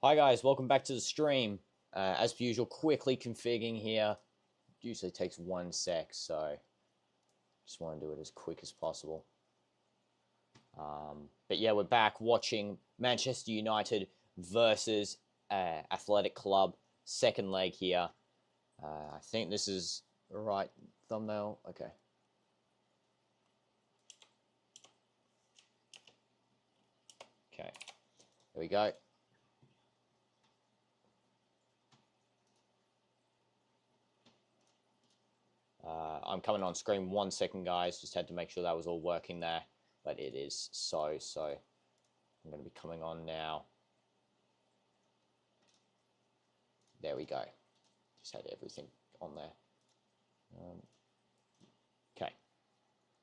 Hi guys, welcome back to the stream. As per usual, quickly configuring here. Usually takes 1 sec, so just want to do it as quick as possible. But yeah, we're back watching Manchester United versus Athletic Club, second leg here. I think this is the right thumbnail. Okay. Okay, here we go. I'm coming on screen 1 second, guys. Just had to make sure that was all working there. But it is so. I'm going to be coming on now. There we go. Just had everything on there. Okay.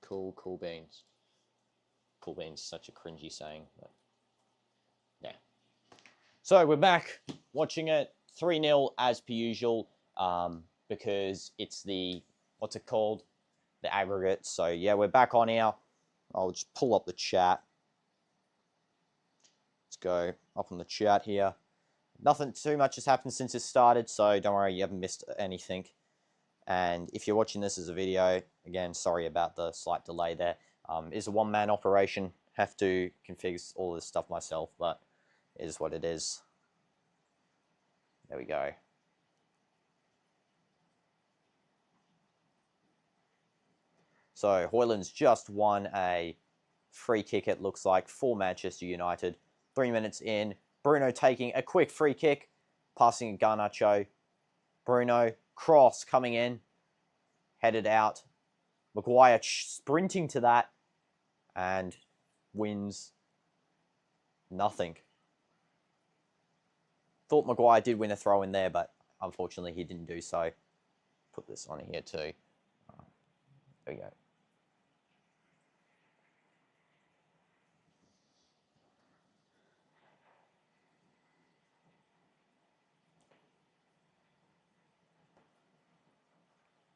Cool beans. Cool beans, such a cringy saying. But yeah. So we're back watching it 3-0 as per usual. Because it's the, what's it called? The aggregate. So yeah, we're back on here. I'll just pull up the chat. Let's go up on the chat here. Nothing too much has happened since it started, so don't worry, you haven't missed anything. And if you're watching this as a video, again, sorry about the slight delay there. It's a one-man operation. Have to configure all this stuff myself, but it is what it is. There we go. So Højlund's just won a free kick, it looks like, for Manchester United. 3 minutes in, Bruno taking a quick free kick, passing Garnacho. Bruno, cross coming in, headed out. Maguire sprinting to that and wins nothing. Thought Maguire did win a throw in there, but unfortunately he didn't do so. Put this on here too. There we go.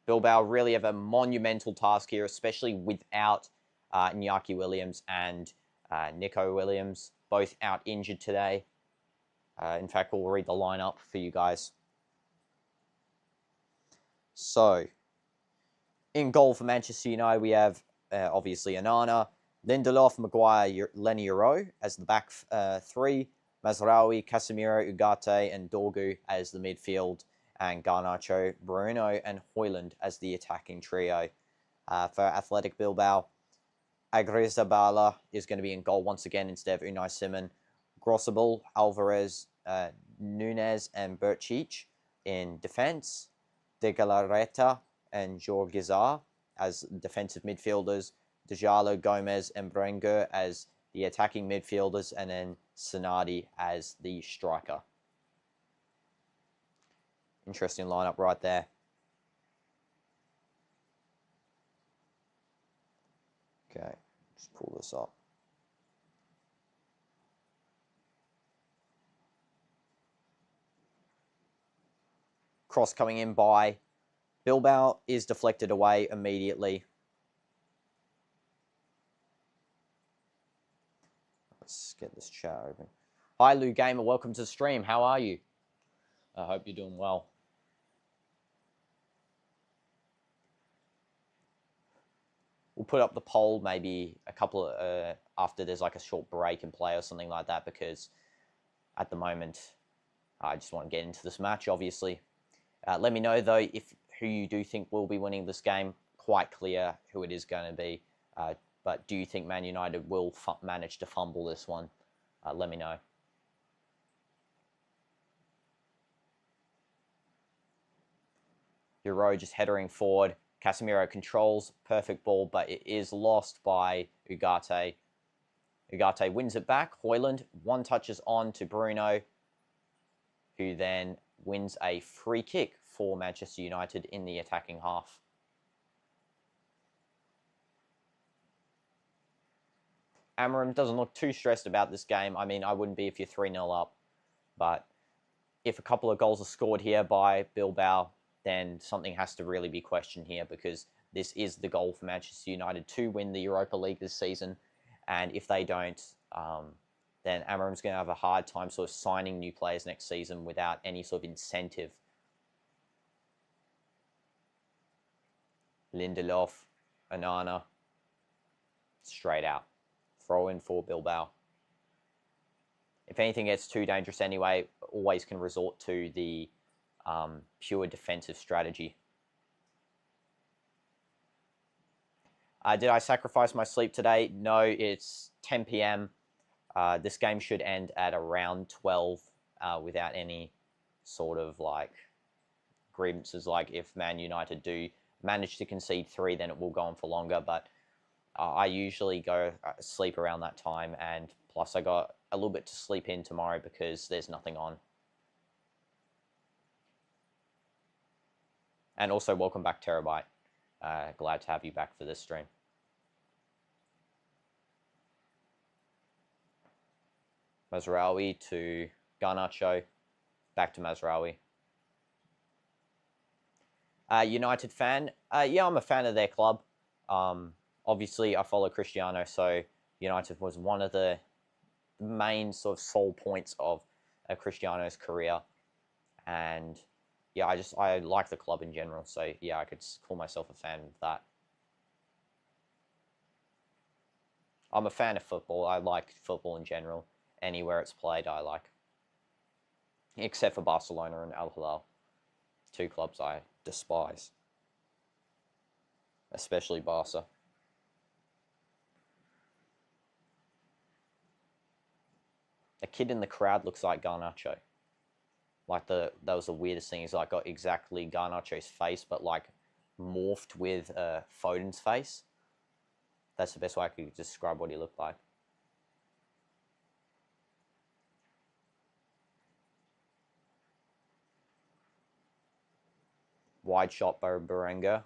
Bilbao really have a monumental task here, especially without Iñaki Williams and Nico Williams, both out injured today. In fact, we'll read the lineup for you guys. So, in goal for Manchester United, we have obviously Onana, Lindelof, Maguire, Lenny Yoro as the back three, Mazraoui, Casemiro, Ugarte, and Dorgu as the midfield, and Garnacho, Bruno, and Højlund as the attacking trio. For Athletic Bilbao, Agrizabala is going to be in goal once again instead of Unai Simon. Grossable, Alvarez, Nunez, and Bercic in defence. De Galarreta and Jorgizar as defensive midfielders. Dejalo, Gomez, and Berenguer as the attacking midfielders, and then Sanadi as the striker. Interesting lineup right there. Okay, let's pull this up. Cross coming in by Bilbao is deflected away immediately. Let's get this chat open. Hi, Lou Gamer. Welcome to the stream. How are you? I hope you're doing well. We'll put up the poll maybe a couple of, after there's like a short break in play or something like that, because at the moment I just want to get into this match, obviously. Let me know though if who you do think will be winning this game. Quite clear who it is going to be, but do you think Man United will manage to fumble this one? Let me know. Euro just headering forward. Casemiro controls, perfect ball, but it is lost by Ugarte. Ugarte wins it back. Højlund, one touches on to Bruno, who then wins a free kick for Manchester United in the attacking half. Amorim doesn't look too stressed about this game. I mean, I wouldn't be if you're 3-0 up, but if a couple of goals are scored here by Bilbao, then something has to really be questioned here, because this is the goal for Manchester United to win the Europa League this season. And if they don't, then Amorim's going to have a hard time sort of signing new players next season without any sort of incentive. Lindelof, Onana, straight out. Throw in for Bilbao. If anything gets too dangerous anyway, always can resort to the pure defensive strategy. Did I sacrifice my sleep today? No, it's 10 p.m. This game should end at around 12 without any sort of like grievances. Like if Man United do manage to concede 3, then it will go on for longer. But I usually go sleep around that time, and plus I got a little bit to sleep in tomorrow because there's nothing on. And also, welcome back, Terabyte. Glad to have you back for this stream. Mazraoui to Garnacho, back to Mazraoui. United fan? Yeah, I'm a fan of their club. Obviously, I follow Cristiano, so United was one of the main sort of sole points of Cristiano's career. And yeah, I like the club in general, so yeah, I could call myself a fan of that. I'm a fan of football. I like football in general. Anywhere it's played, I like. Except for Barcelona and Al Hilal. 2 clubs I despise. Especially Barca. A kid in the crowd looks like Garnacho. Like that was the weirdest thing. Is like got exactly Garnacho's face, but like morphed with Foden's face. That's the best way I could describe what he looked like. Wide shot by Berenga.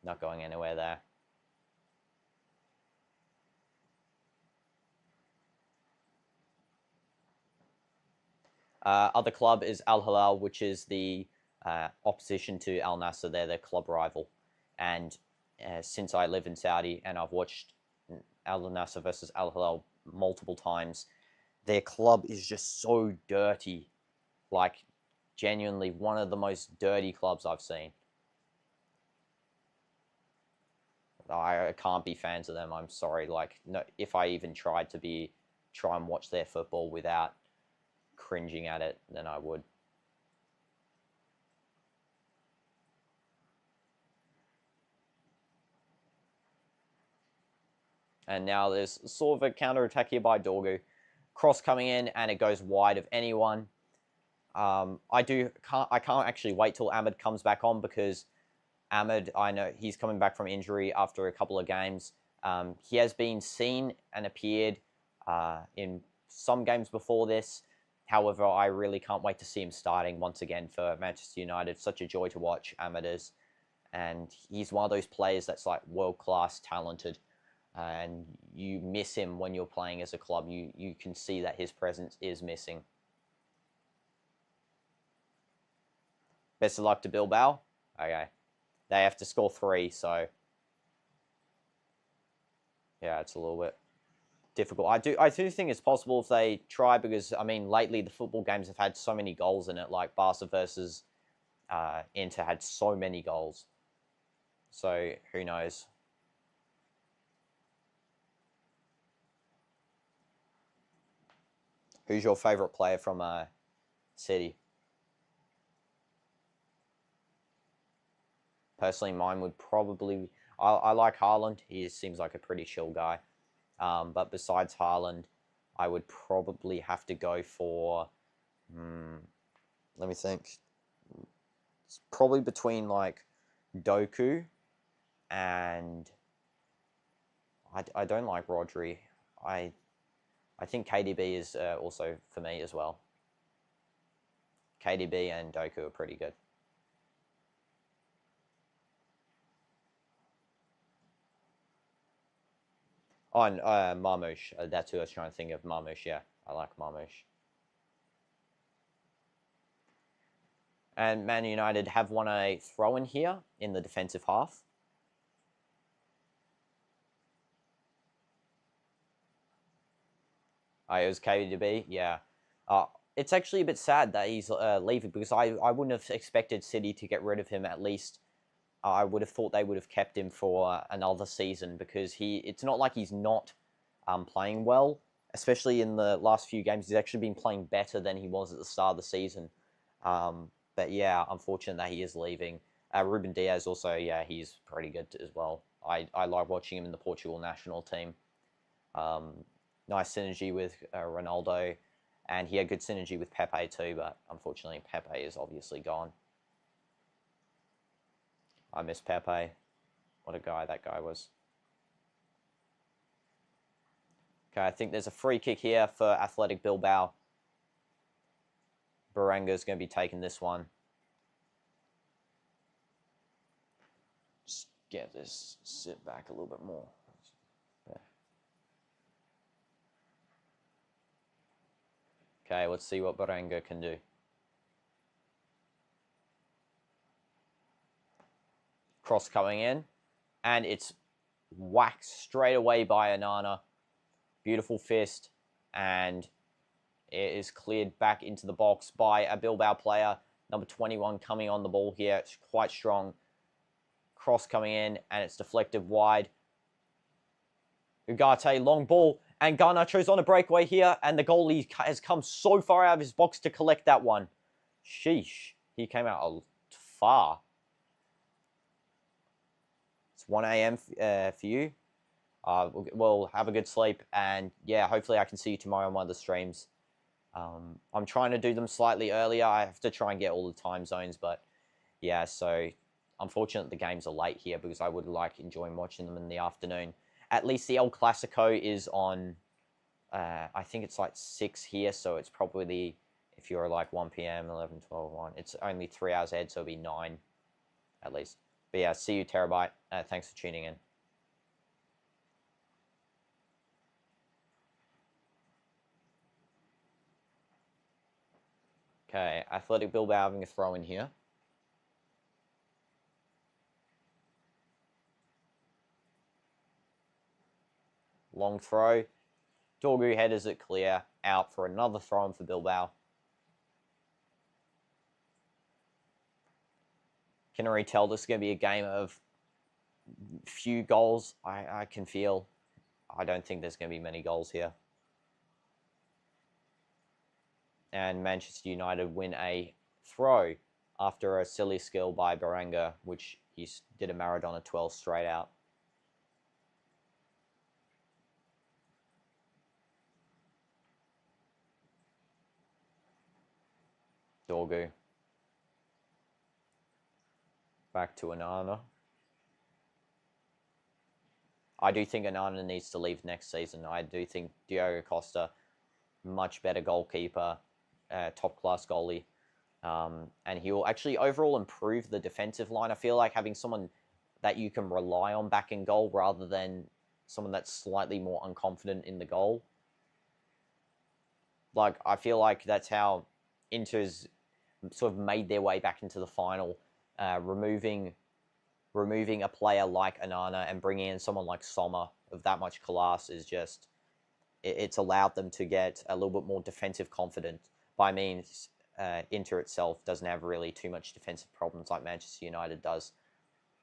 Not going anywhere there. Other club is Al Hilal, which is the opposition to Al Nassr. They're their club rival. And since I live in Saudi and I've watched Al Nassr versus Al Hilal multiple times, their club is just so dirty. Like, genuinely one of the most dirty clubs I've seen. I can't be fans of them. I'm sorry. Like, no, if I even tried to try and watch their football without cringing at it, then I would. And now there's sort of a counter attack here by Dorgu. Cross coming in, and it goes wide of anyone. I can't actually wait till Ahmed comes back on, because Ahmed, I know he's coming back from injury after a couple of games. He has been seen and appeared in some games before this. However, I really can't wait to see him starting once again for Manchester United. Such a joy to watch Ahmed is. And he's one of those players that's like world-class talented. And you miss him when you're playing as a club. You can see that his presence is missing. Best of luck to Bilbao. Okay. They have to score 3, so yeah, it's a little bit difficult. I do think it's possible if they try, because I mean lately the football games have had so many goals in it. Like Barca versus Inter had so many goals. So who knows? Who's your favourite player from City? Personally, mine would probably... I like Haaland. He seems like a pretty chill guy. But besides Haaland, I would probably have to go for... let me think. It's probably between like Doku and... I don't like Rodri. I think KDB is also for me as well. KDB and Doku are pretty good. Oh, and Marmoush. That's who I was trying to think of. Marmoush, yeah. I like Marmoush. And Man United have won a throw-in here in the defensive half. It was KDB, yeah. It's actually a bit sad that he's leaving because I wouldn't have expected City to get rid of him at least. I would have thought they would have kept him for another season because it's not like he's not playing well, especially in the last few games. He's actually been playing better than he was at the start of the season. But yeah, unfortunate that he is leaving. Ruben Diaz also, yeah, he's pretty good as well. I like watching him in the Portugal national team. Nice synergy with Ronaldo, and he had good synergy with Pepe too, but unfortunately Pepe is obviously gone. I miss Pepe. What a guy that guy was. Okay, I think there's a free kick here for Athletic Bilbao. Baranga's going to be taking this one. Just get this, sit back a little bit more. Yeah. Okay, let's see what Baranga can do. Cross coming in, and it's whacked straight away by Anana. Beautiful fist, and it is cleared back into the box by a Bilbao player. Number 21 coming on the ball here. It's quite strong. Cross coming in, and it's deflected wide. Ugarte, long ball, and Garnacho's on a breakaway here, and the goalie has come so far out of his box to collect that one. Sheesh. He came out far. It's 1 a.m. For you. We'll have a good sleep, and yeah, hopefully I can see you tomorrow on one of the streams. I'm trying to do them slightly earlier. I have to try and get all the time zones, but yeah, so unfortunately the games are late here because I would like enjoying watching them in the afternoon. At least the El Clasico is on, I think it's like 6 here, so it's probably if you're like 1 p.m., 11, 12, 1, it's only 3 hours ahead, so it'll be 9 at least. But yeah, see you, Terabyte. Thanks for tuning in. Okay, Athletic Bilbao having a throw in here. Long throw. Dorgu headers it clear. Out for another throw in for Bilbao. Can already tell this is going to be a game of few goals. I can feel. I don't think there's going to be many goals here. And Manchester United win a throw after a silly skill by Baranga, which he did a Maradona 12 straight out. Dorgu. Back to Anana. I do think Anana needs to leave next season. I do think Diogo Costa, much better goalkeeper, top-class goalie. And he will actually overall improve the defensive line. I feel like having someone that you can rely on back in goal rather than someone that's slightly more unconfident in the goal. Like, I feel like that's how Inter's sort of made their way back into the final, removing a player like Anana and bringing in someone like Sommer of that much class is just, it's allowed them to get a little bit more defensive confidence. By means, Inter itself doesn't have really too much defensive problems like Manchester United does.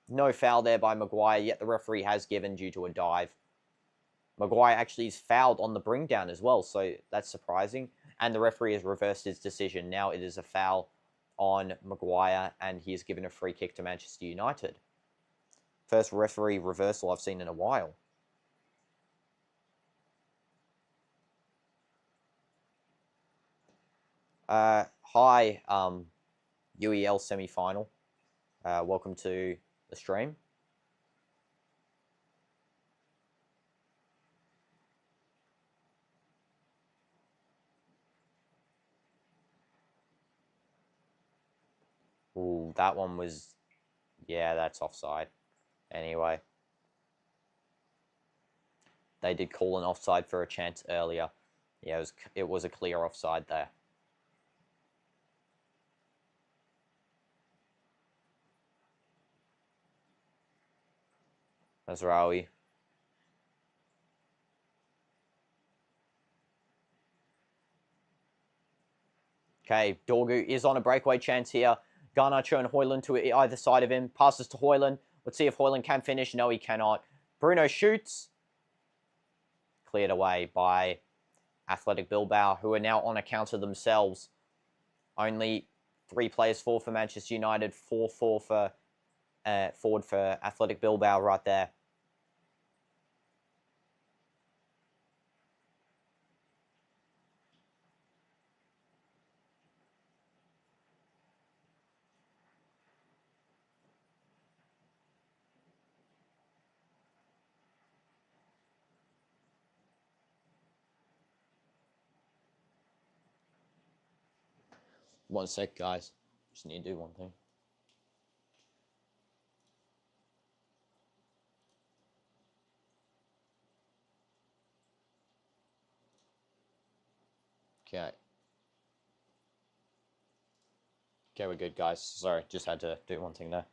No foul there by Maguire, yet the referee has given due to a dive. Maguire actually is fouled on the bring down as well, so that's surprising. And the referee has reversed his decision. Now it is a foul on Maguire, and he has given a free kick to Manchester United. First referee reversal I've seen in a while. Hi, UEL semi-final. Welcome to the stream. Ooh, that one was, yeah, that's offside. Anyway, they did call an offside for a chance earlier. Yeah, it was a clear offside there. Mazraoui. Okay, Dorgu is on a breakaway chance here. Garnacho and Hoyland to either side of him. Passes to Hoyland. Let's see if Hoyland can finish. No, he cannot. Bruno shoots. Cleared away by Athletic Bilbao, who are now on a counter themselves. Only 3 players forward for Manchester United, 4 forward for Athletic Bilbao right there. One sec, guys. Just need to do one thing. Okay. Okay, we're good, guys. Sorry, just had to do one thing there.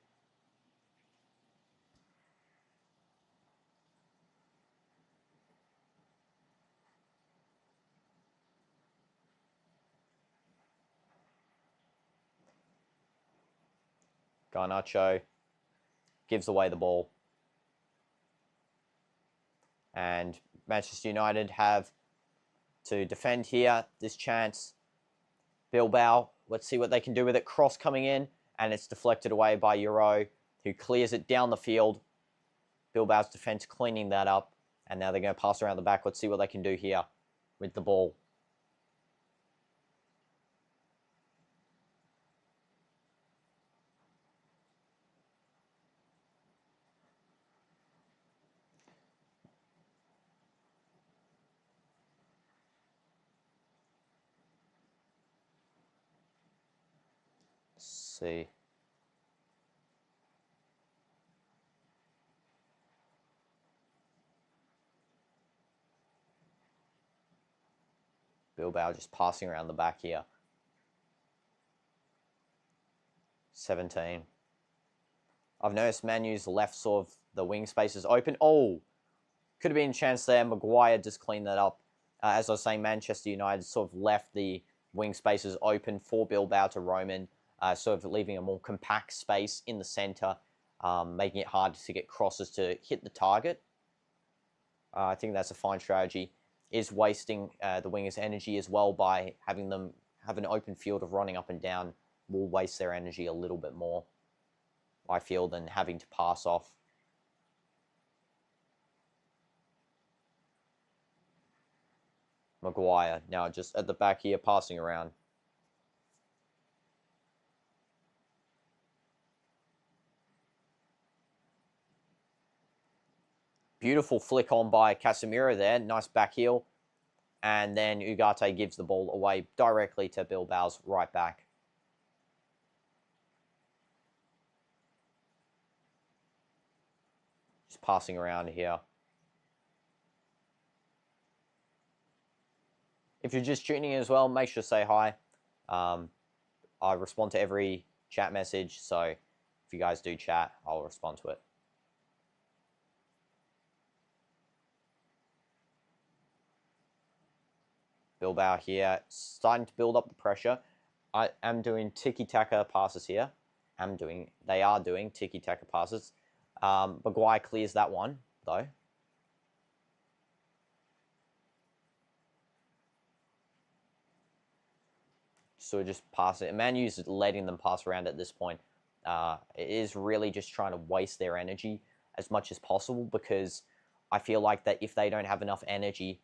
Garnacho gives away the ball. And Manchester United have to defend here. This chance. Bilbao, let's see what they can do with it. Cross coming in, and it's deflected away by Euro, who clears it down the field. Bilbao's defense cleaning that up, and now they're going to pass around the back. Let's see what they can do here with the ball. Let's see. Bilbao just passing around the back here. 17. I've noticed Manu's left sort of the wing space is open. Oh, could have been a chance there. Maguire just cleaned that up. As I was saying, Manchester United sort of left the wing spaces open for Bilbao to roam in, sort of leaving a more compact space in the centre, making it hard to get crosses to hit the target. I think that's a fine strategy. Is wasting the wingers' energy as well by having them have an open field of running up and down will waste their energy a little bit more, I feel, than having to pass off. Maguire now just at the back here passing around. Beautiful flick on by Casemiro there. Nice back heel. And then Ugarte gives the ball away directly to Bilbao's right back. Just passing around here. If you're just tuning in as well, make sure to say hi. I respond to every chat message, so if you guys do chat, I'll respond to it. Bilbao here, starting to build up the pressure. I am doing tiki-taka passes here. They are doing tiki-taka passes. Maguire clears that one, though. So just pass it. Manu's letting them pass around at this point. It is really just trying to waste their energy as much as possible, because I feel like that if they don't have enough energy,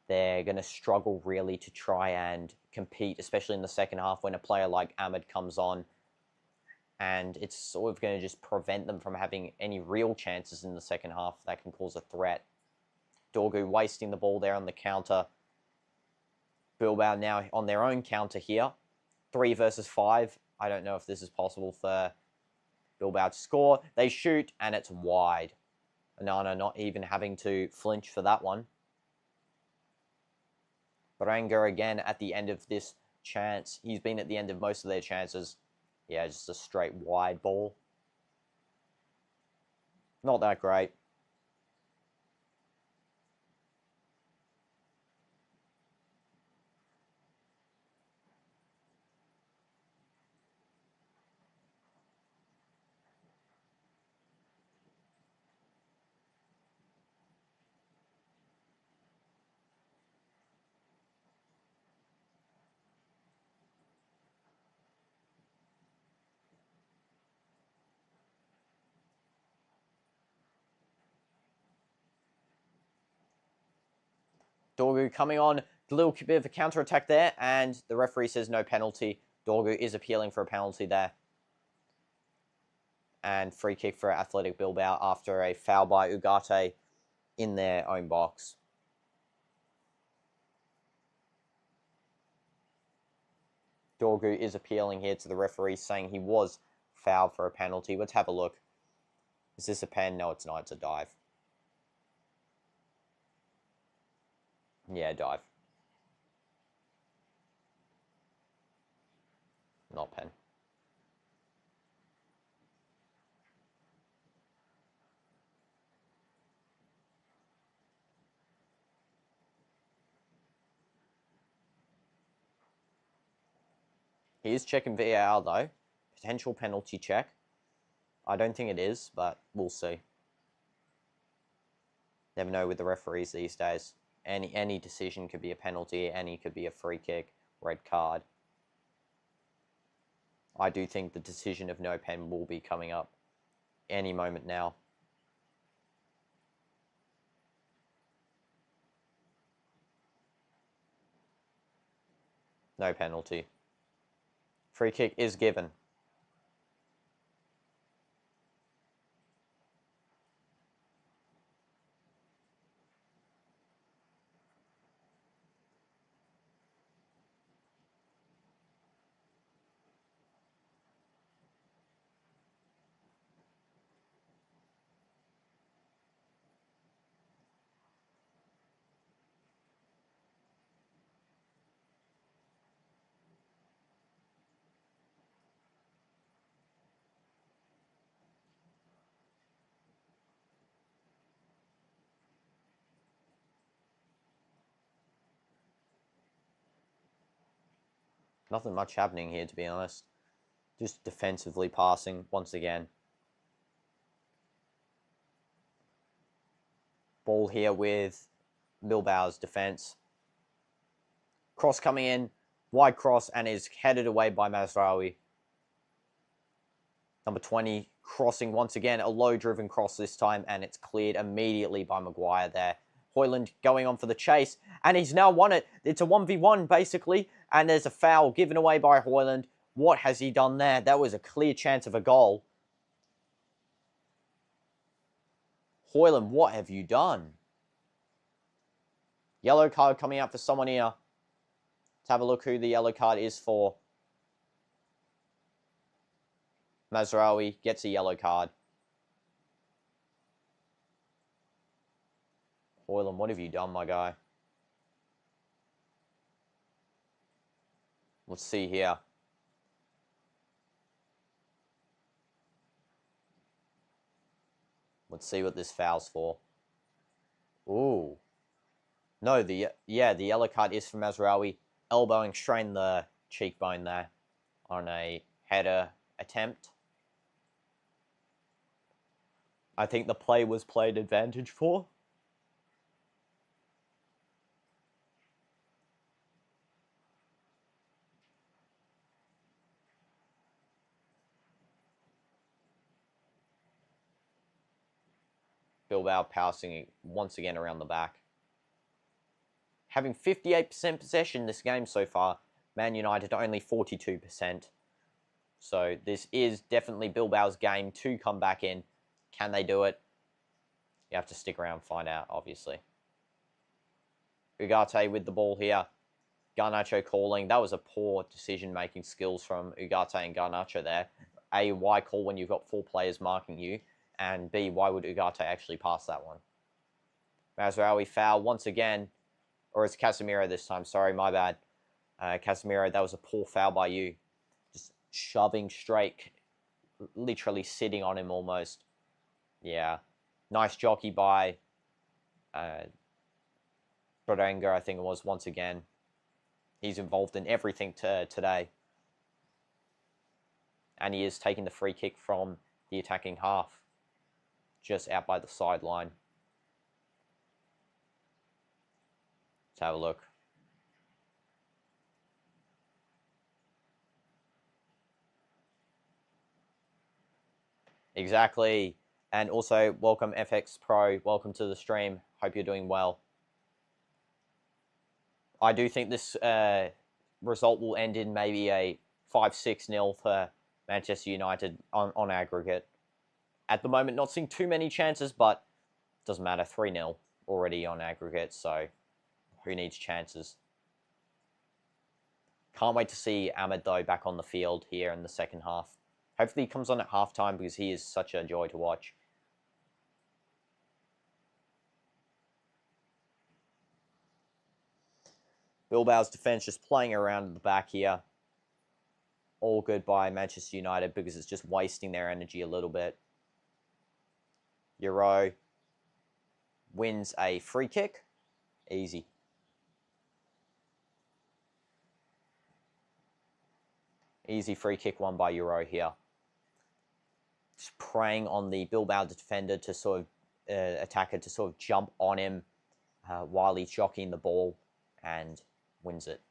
they're going to struggle really to try and compete, especially in the second half when a player like Ahmed comes on, and it's sort of going to just prevent them from having any real chances in the second half that can cause a threat. Dorgu wasting the ball there on the counter. Bilbao now on their own counter here. 3 versus 5. I don't know if this is possible for Bilbao to score. They shoot, and it's wide. Onana not even having to flinch for that one. Berenguer again at the end of this chance. He's been at the end of most of their chances. Yeah, just a straight wide ball. Not that great. Dorgu coming on, a little bit of a counter-attack there, and the referee says no penalty. Dorgu is appealing for a penalty there. And free kick for Athletic Bilbao after a foul by Ugarte in their own box. Dorgu is appealing here to the referee, saying he was fouled for a penalty. Let's have a look. Is this a pen? No, it's not. It's a dive. Yeah, dive. Not pen. He is checking VAR though. Potential penalty check. I don't think it is, but we'll see. Never know with the referees these days. Any decision could be a penalty, any could be a free kick, red card. I do think the decision of no pen will be coming up any moment now. No penalty. Free kick is given. Nothing much happening here, to be honest. Just defensively passing once again. Ball here with Bilbao's defense. Cross coming in, wide cross, and is headed away by Mazraoui. Number 20 crossing once again, a low-driven cross this time, and it's cleared immediately by Maguire there. Højlund going on for the chase, and he's now won it. It's a 1v1, basically, and there's a foul given away by Højlund. What has he done there? That was a clear chance of a goal. Højlund, what have you done? Yellow card coming up for someone here. Let's have a look who the yellow card is for. Mazraoui gets a yellow card. Højlund, what have you done, my guy? Let's see here. Let's see what this foul's for. Ooh. No, the yellow card is for Mazraoui. Elbowing straight in the cheekbone there on a header attempt. I think the play was played advantage for. Bilbao passing once again around the back. Having 58% possession this game so far. Man United only 42%. So this is definitely Bilbao's game to come back in. Can they do it? You have to stick around and find out, obviously. Ugarte with the ball here. Garnacho calling. That was a poor decision-making skills from Ugarte and Garnacho there. A, why call when you've got 4 players marking you? And B, why would Ugarte actually pass that one? Mazraoui foul once again. Or it's Casemiro this time. Sorry, my bad. Casemiro, that was a poor foul by you. Just shoving straight. Literally sitting on him almost. Yeah. Nice jockey by Brodenga, I think it was, once again. He's involved in everything today. And he is taking the free kick from the attacking half. Just out by the sideline. Let's have a look. Exactly. And also, welcome FX Pro. Welcome to the stream. Hope you're doing well. I do think this result will end in maybe a 5-6-0 for Manchester United on aggregate. At the moment, not seeing too many chances, but doesn't matter. 3-0 already on aggregate, so who needs chances? Can't wait to see Ahmed, though, back on the field here in the second half. Hopefully he comes on at halftime because he is such a joy to watch. Bilbao's defense just playing around in the back here. All good by Manchester United because it's just wasting their energy a little bit. Euro wins a free kick. Easy. Easy free kick won by Euro here. Just preying on the Bilbao defender to sort of attacker to sort of jump on him while he's jockeying the ball and wins it.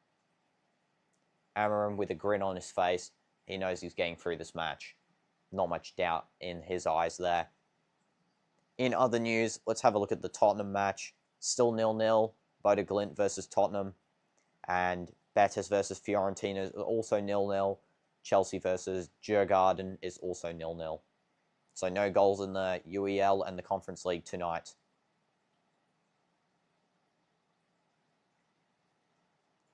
Amarim with a grin on his face. He knows he's getting through this match. Not much doubt in his eyes there. In other news, let's have a look at the Tottenham match. Still 0-0. Bodo Glimt versus Tottenham. And Betis versus Fiorentina is also 0-0. Chelsea versus Djurgården is also 0-0. So no goals in the UEL and the Conference League tonight.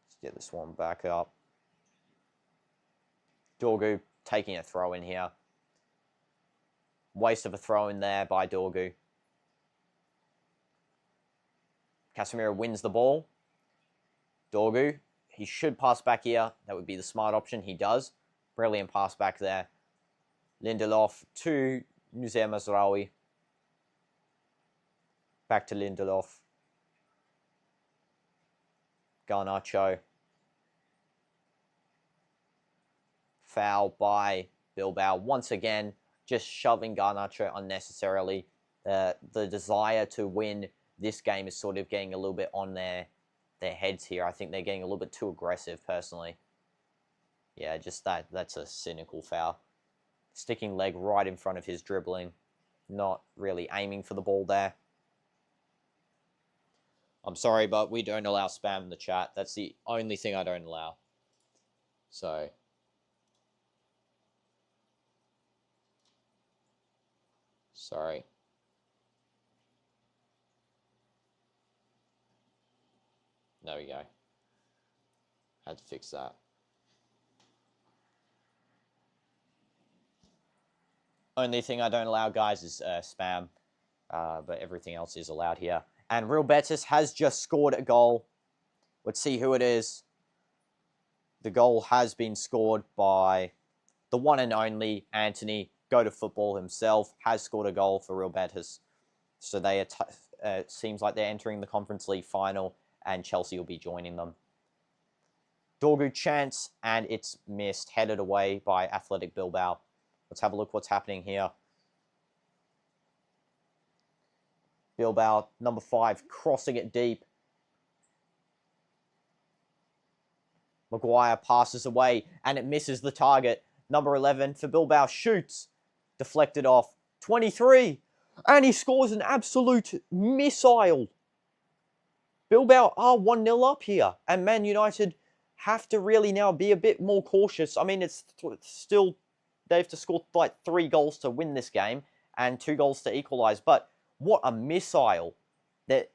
Let's get this one back up. Dorgu taking a throw in here. Waste of a throw in there by Dorgu. Casemiro wins the ball. Dorgu, he should pass back here. That would be the smart option. He does. Brilliant pass back there. Lindelof to Nusayr Mazraoui. Back to Lindelof. Garnacho. Foul by Bilbao. Once again, just shoving Garnacho unnecessarily. The desire to win this game is sort of getting a little bit on their heads here. I think they're getting a little bit too aggressive, personally. Yeah, just that's a cynical foul. Sticking leg right in front of his dribbling. Not really aiming for the ball there. I'm sorry, but we don't allow spam in the chat. That's the only thing I don't allow. So... sorry. There we go. Had to fix that. Only thing I don't allow, guys, is spam. But everything else is allowed here. And Real Betis has just scored a goal. Let's see who it is. The goal has been scored by the one and only Anthony Go to Football himself. Has scored a goal for Real Betis. So they seems like they're entering the Conference League final. And Chelsea will be joining them. Dorgu chance, and it's missed. Headed away by Athletic Bilbao. Let's have a look what's happening here. Bilbao, number 5, crossing it deep. Maguire passes away, and it misses the target. Number 11 for Bilbao shoots. Deflected off. 23, and he scores an absolute missile. Bilbao are 1-0 up here, and Man United have to really now be a bit more cautious. I mean, it's still, they have to score like 3 goals to win this game, and 2 goals to equalise, but what a missile that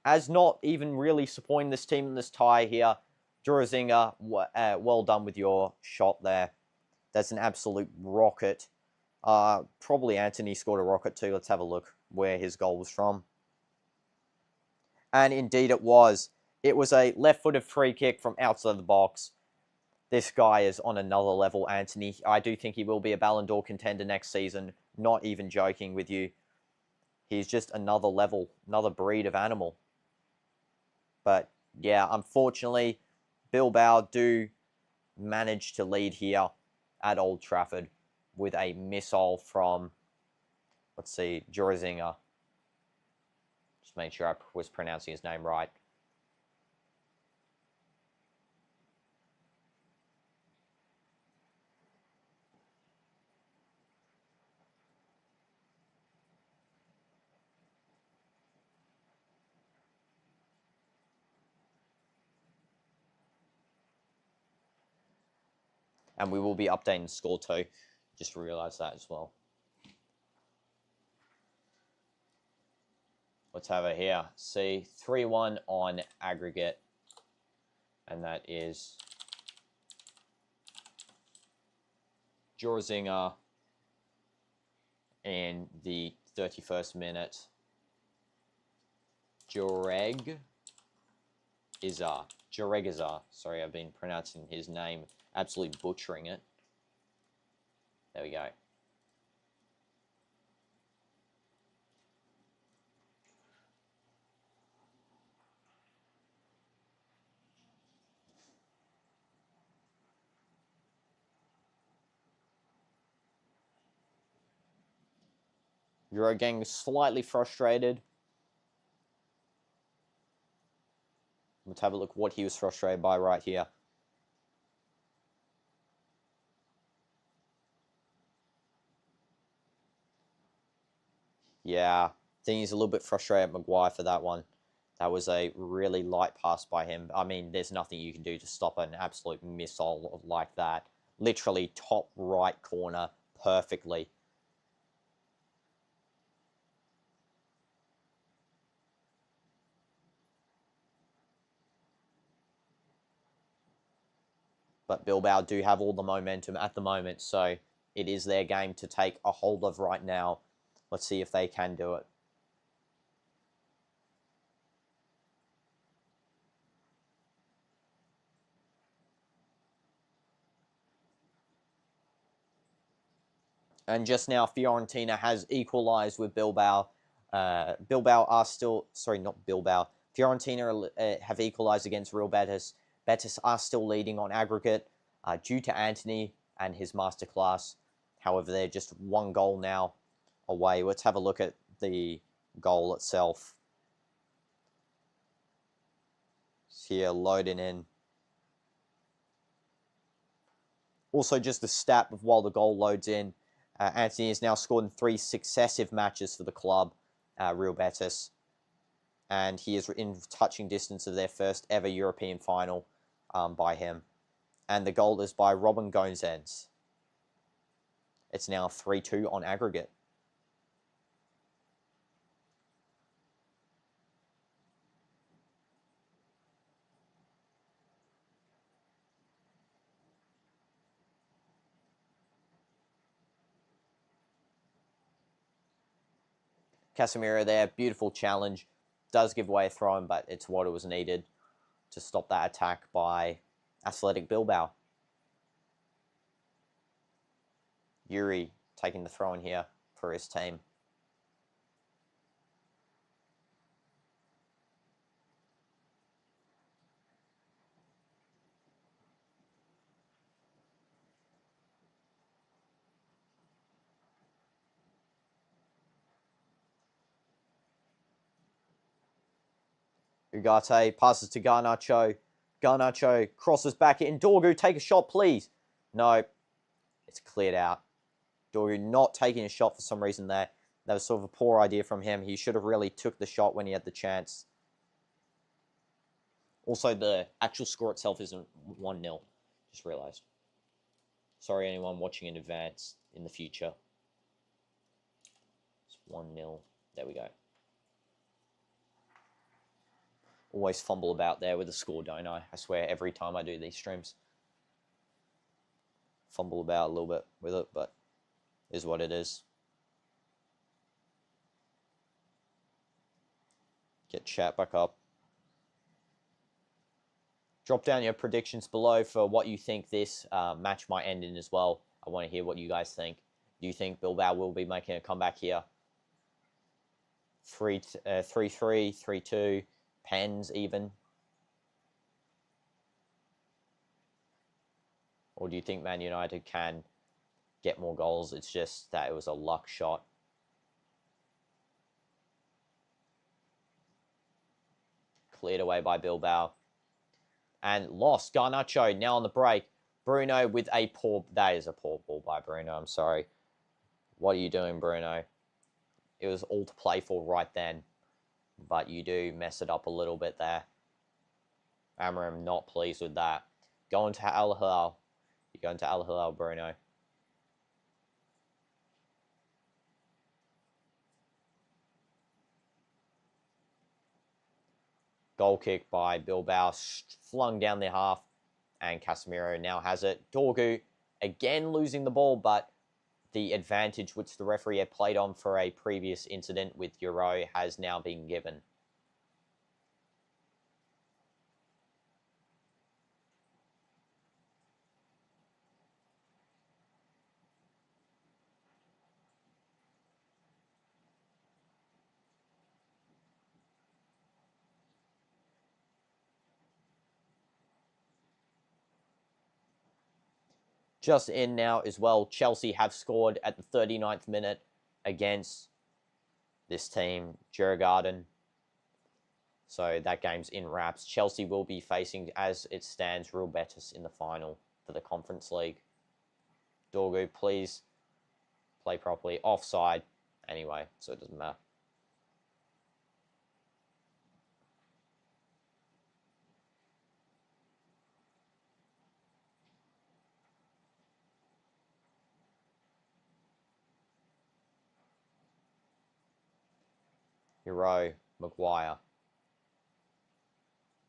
has not even really supporting this team in this tie here. Jurazinga, well done with your shot there. That's an absolute rocket. Probably Anthony scored a rocket too. Let's have a look where his goal was from. And indeed it was. It was a left-footed free kick from outside the box. This guy is on another level, Anthony. I do think he will be a Ballon d'Or contender next season. Not even joking with you. He's just another level, another breed of animal. But yeah, unfortunately, Bilbao do manage to lead here at Old Trafford with a missile from, let's see, Jurazinga. Just make sure I was pronouncing his name right. And we will be updating the score too. Just realised that as well. Let's have it here. See, 3-1 on aggregate. And that is Jorzinga in the 31st minute. Joregizar. Sorry, I've been pronouncing his name, absolutely butchering it. There we go. You're getting slightly frustrated. Let's have a look what he was frustrated by right here. Yeah, I think he's a little bit frustrated at Maguire for that one. That was a really light pass by him. I mean, there's nothing you can do to stop an absolute missile like that. Literally top right corner perfectly. But Bilbao do have all the momentum at the moment, so it is their game to take a hold of right now. Let's see if they can do it. And just now, Fiorentina has equalised with Bilbao. Bilbao are still... Sorry, not Bilbao. Fiorentina have equalised against Real Betis. Betis are still leading on aggregate due to Anthony and his masterclass. However, they're just one goal now away. Let's have a look at the goal itself. It's here, loading in. Also, just a stat of while the goal loads in, Anthony has now scored in 3 successive matches for the club, Real Betis. And he is in touching distance of their first ever European final by him. And the goal is by Robin Gozens. It's now 3-2 on aggregate. Casemiro there, beautiful challenge. Does give away a throw-in, but it's what it was needed to stop that attack by Athletic Bilbao. Yuri taking the throw-in here for his team. Ugarte passes to Garnacho. Garnacho crosses back in. Dorgu, take a shot, please. No, it's cleared out. Dorgu not taking a shot for some reason there. That was sort of a poor idea from him. He should have really took the shot when he had the chance. Also, the actual score itself isn't 1-0. Just realised. Sorry, anyone watching in advance in the future. It's 1-0. There we go. Always fumble about there with the score, don't I? I swear, every time I do these streams. Fumble about a little bit with it, but it is what it is. Get chat back up. Drop down your predictions below for what you think this match might end in as well. I want to hear what you guys think. Do you think Bilbao will be making a comeback here? 3-3, 3-2, pens even? Or do you think Man United can get more goals? It's just that it was a luck shot. Cleared away by Bilbao. And lost. Garnacho now on the break. Bruno with a poor... That is a poor ball by Bruno. I'm sorry. What are you doing, Bruno? It was all to play for right then. But you do mess it up a little bit there. Amorim not pleased with that. Going to Al Hilal. You're going to Al Hilal, Bruno. Goal kick by Bilbao, flung down their half, and Casemiro now has it. Dorgu again losing the ball, but the advantage which the referee had played on for a previous incident with Euro has now been given. Just in now as well, Chelsea have scored at the 39th minute against this team, Djurgården. So that game's in wraps. Chelsea will be facing, as it stands, Real Betis in the final for the Conference League. Dorgu, please play properly. Offside. Anyway, so it doesn't matter. Euro, Maguire.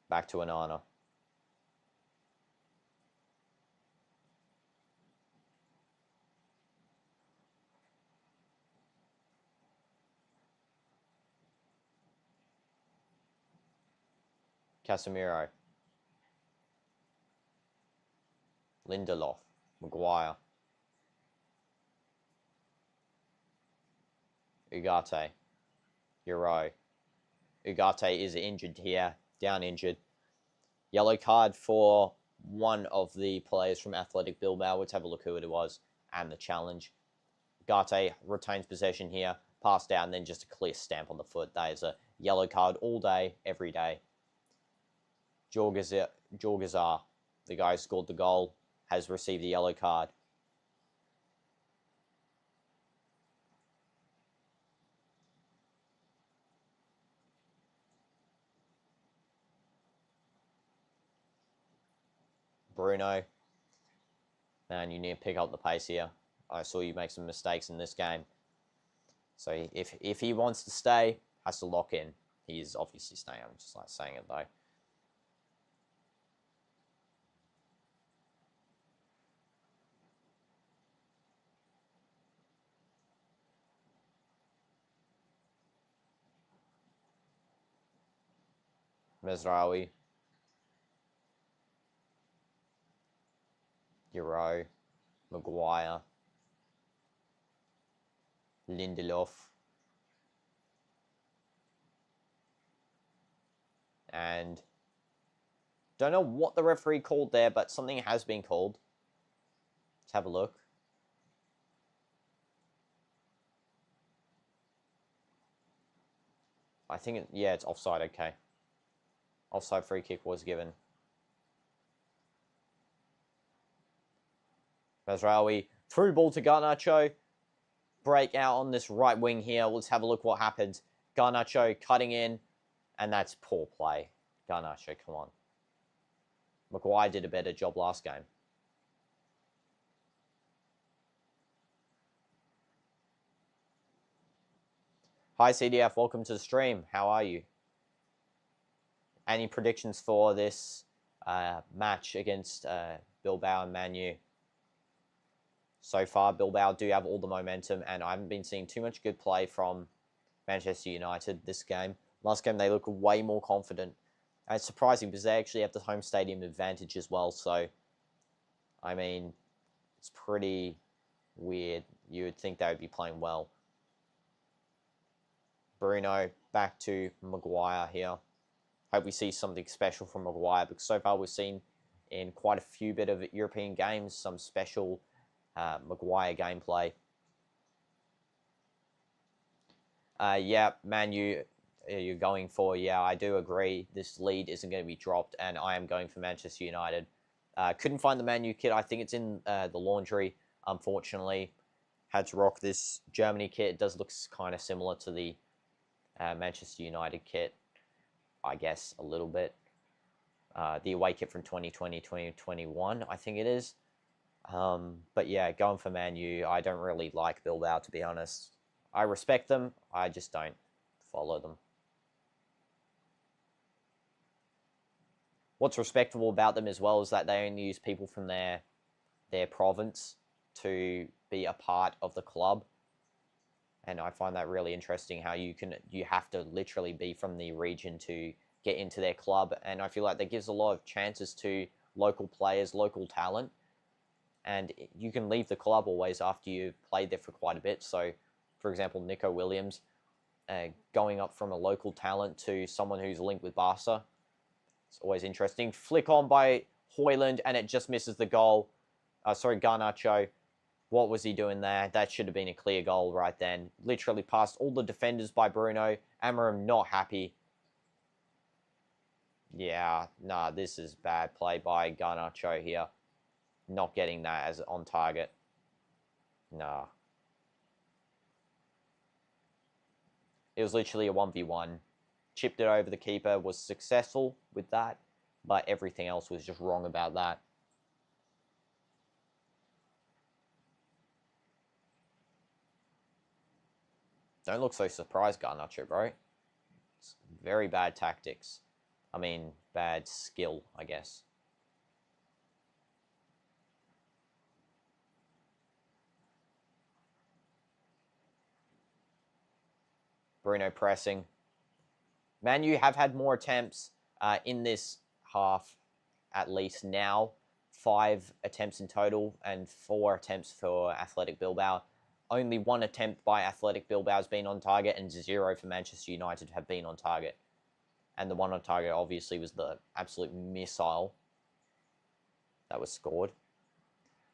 Back to Onana. Casemiro. Lindelof. Maguire. Ugarte. Euro. Ugarte is injured here. Down injured. Yellow card for one of the players from Athletic Bilbao. Let's have a look who it was and the challenge. Ugarte retains possession here. Pass down, then just a clear stamp on the foot. That is a yellow card all day, every day. Jorgazar, the guy who scored the goal, has received a yellow card. Bruno, man, you need to pick up the pace here. I saw you make some mistakes in this game. So if he wants to stay, has to lock in. He is obviously staying. I'm just like saying it though. Mesraoui. Euro. Maguire. Lindelof. And don't know what the referee called there, but something has been called. Let's have a look. I think, yeah, it's offside, okay. Offside free kick was given. Mesraoui, through ball to Garnacho. Break out on this right wing here. Let's have a look what happens. Garnacho cutting in, and that's poor play. Garnacho, come on. Maguire did a better job last game. Hi CDF, welcome to the stream. How are you? Any predictions for this match against Bilbao and Man U? So far, Bilbao do have all the momentum, and I haven't been seeing too much good play from Manchester United this game. Last game, they look way more confident. And it's surprising because they actually have the home stadium advantage as well. So, I mean, it's pretty weird. You would think they would be playing well. Bruno back to Maguire here. Hope we see something special from Maguire, because so far we've seen in quite a few bit of European games some special Maguire gameplay. Yeah, Man U, you're going for, yeah, I do agree. This lead isn't going to be dropped, and I am going for Manchester United. Couldn't find the Man U kit. I think it's in the laundry, unfortunately. Had to rock this Germany kit. It does look kind of similar to the Manchester United kit, I guess, a little bit. The away kit from 2020, 2021, I think it is. But yeah, going for Man U, I don't really like Bilbao, to be honest. I respect them, I just don't follow them. What's respectable about them as well is that they only use people from their province to be a part of the club. And I find that really interesting how you have to literally be from the region to get into their club. And I feel like that gives a lot of chances to local players, local talent. And you can leave the club always after you've played there for quite a bit. So, for example, Nico Williams going up from a local talent to someone who's linked with Barca. It's always interesting. Flick on by Højlund, and it just misses the goal. Garnacho. What was he doing there? That should have been a clear goal right then. Literally past all the defenders by Bruno. Amorim not happy. Yeah, nah, this is bad play by Garnacho here. Not getting that as on target. Nah. It was literally a 1v1. Chipped it over the keeper, was successful with that, but everything else was just wrong about that. Don't look so surprised, Garnacho, bro. It's very bad tactics. I mean, bad skill, I guess. Bruno pressing. Man U have had more attempts in this half, at least now. 5 attempts in total and 4 attempts for Athletic Bilbao. Only 1 attempt by Athletic Bilbao has been on target, and 0 for Manchester United have been on target. And the one on target obviously was the absolute missile that was scored.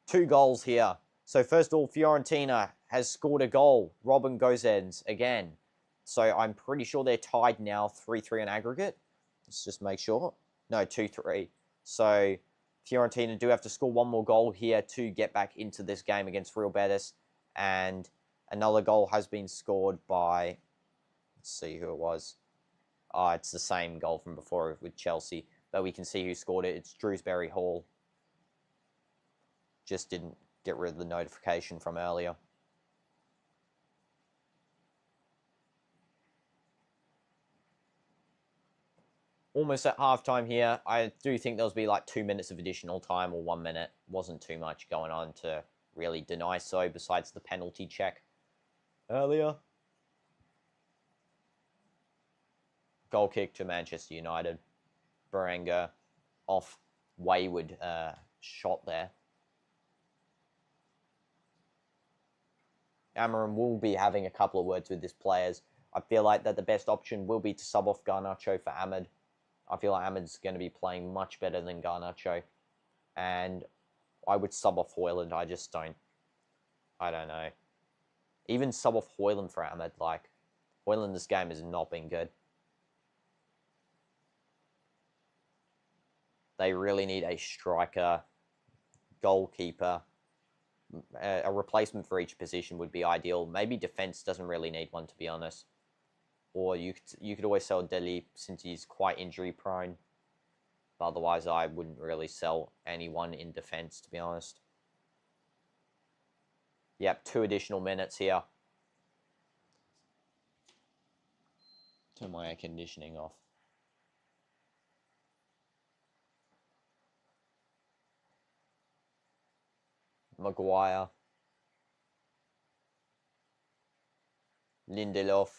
2 goals here. So first of all, Fiorentina has scored a goal. Robin Gosens again. So I'm pretty sure they're tied now, 3-3 in aggregate. Let's just make sure. No, 2-3. So Fiorentina do have to score 1 more goal here to get back into this game against Real Betis. And another goal has been scored by, let's see who it was. Oh, it's the same goal from before with Chelsea. But we can see who scored it. It's Shrewsbury Hall. Just didn't get rid of the notification from earlier. Almost at halftime here. I do think there'll be like 2 minutes of additional time or 1 minute. Wasn't too much going on to really deny so, besides the penalty check earlier. Goal kick to Manchester United. Berenga off wayward shot there. Amorim will be having a couple of words with his players. I feel like that the best option will be to sub off Garnacho for Ahmed. I feel like Ahmed's going to be playing much better than Garnacho. And I would sub off Højlund. I just don't. I don't know. Even sub off Højlund for Ahmed. Like, Højlund this game has not been good. They really need a striker, goalkeeper. A replacement for each position would be ideal. Maybe defense doesn't really need one, to be honest. Or you could always sell Deli since he's quite injury prone. But otherwise, I wouldn't really sell anyone in defense, to be honest. Yep, 2 additional minutes here. Turn my air conditioning off. Maguire. Lindelof.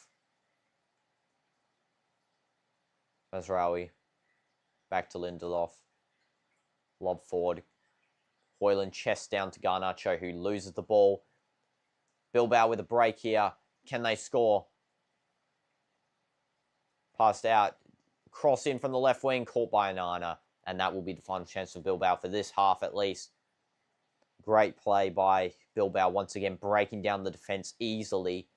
Mazraoui. Back to Lindelof. Lob forward. Højlund chest down to Garnacho, who loses the ball. Bilbao with a break here. Can they score? Passed out. Cross in from the left wing, caught by Onana. And that will be the final chance for Bilbao for this half at least. Great play by Bilbao, once again breaking down the defence easily.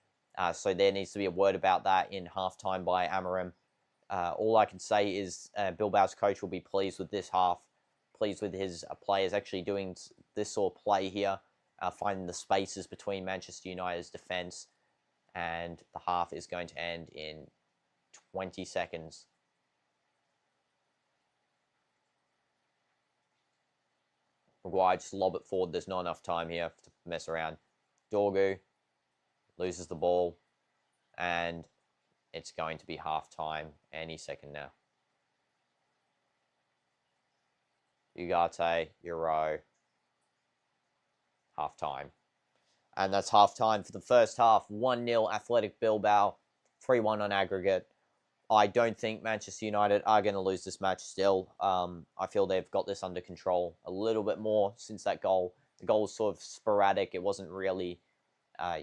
So there needs to be a word about that in halftime by Amorim. All I can say is Bilbao's coach will be pleased with this half, pleased with his players actually doing this sort of play here, finding the spaces between Manchester United's defence, and the half is going to end in 20 seconds. Maguire just lob it forward. There's not enough time here to mess around. Dorgu loses the ball, and it's going to be half-time any second now. Ugarte, Euro, half-time. And that's half-time for the first half. 1-0 Athletic Bilbao, 3-1 on aggregate. I don't think Manchester United are going to lose this match still. I feel they've got this under control a little bit more since that goal. The goal was sort of sporadic. It wasn't really...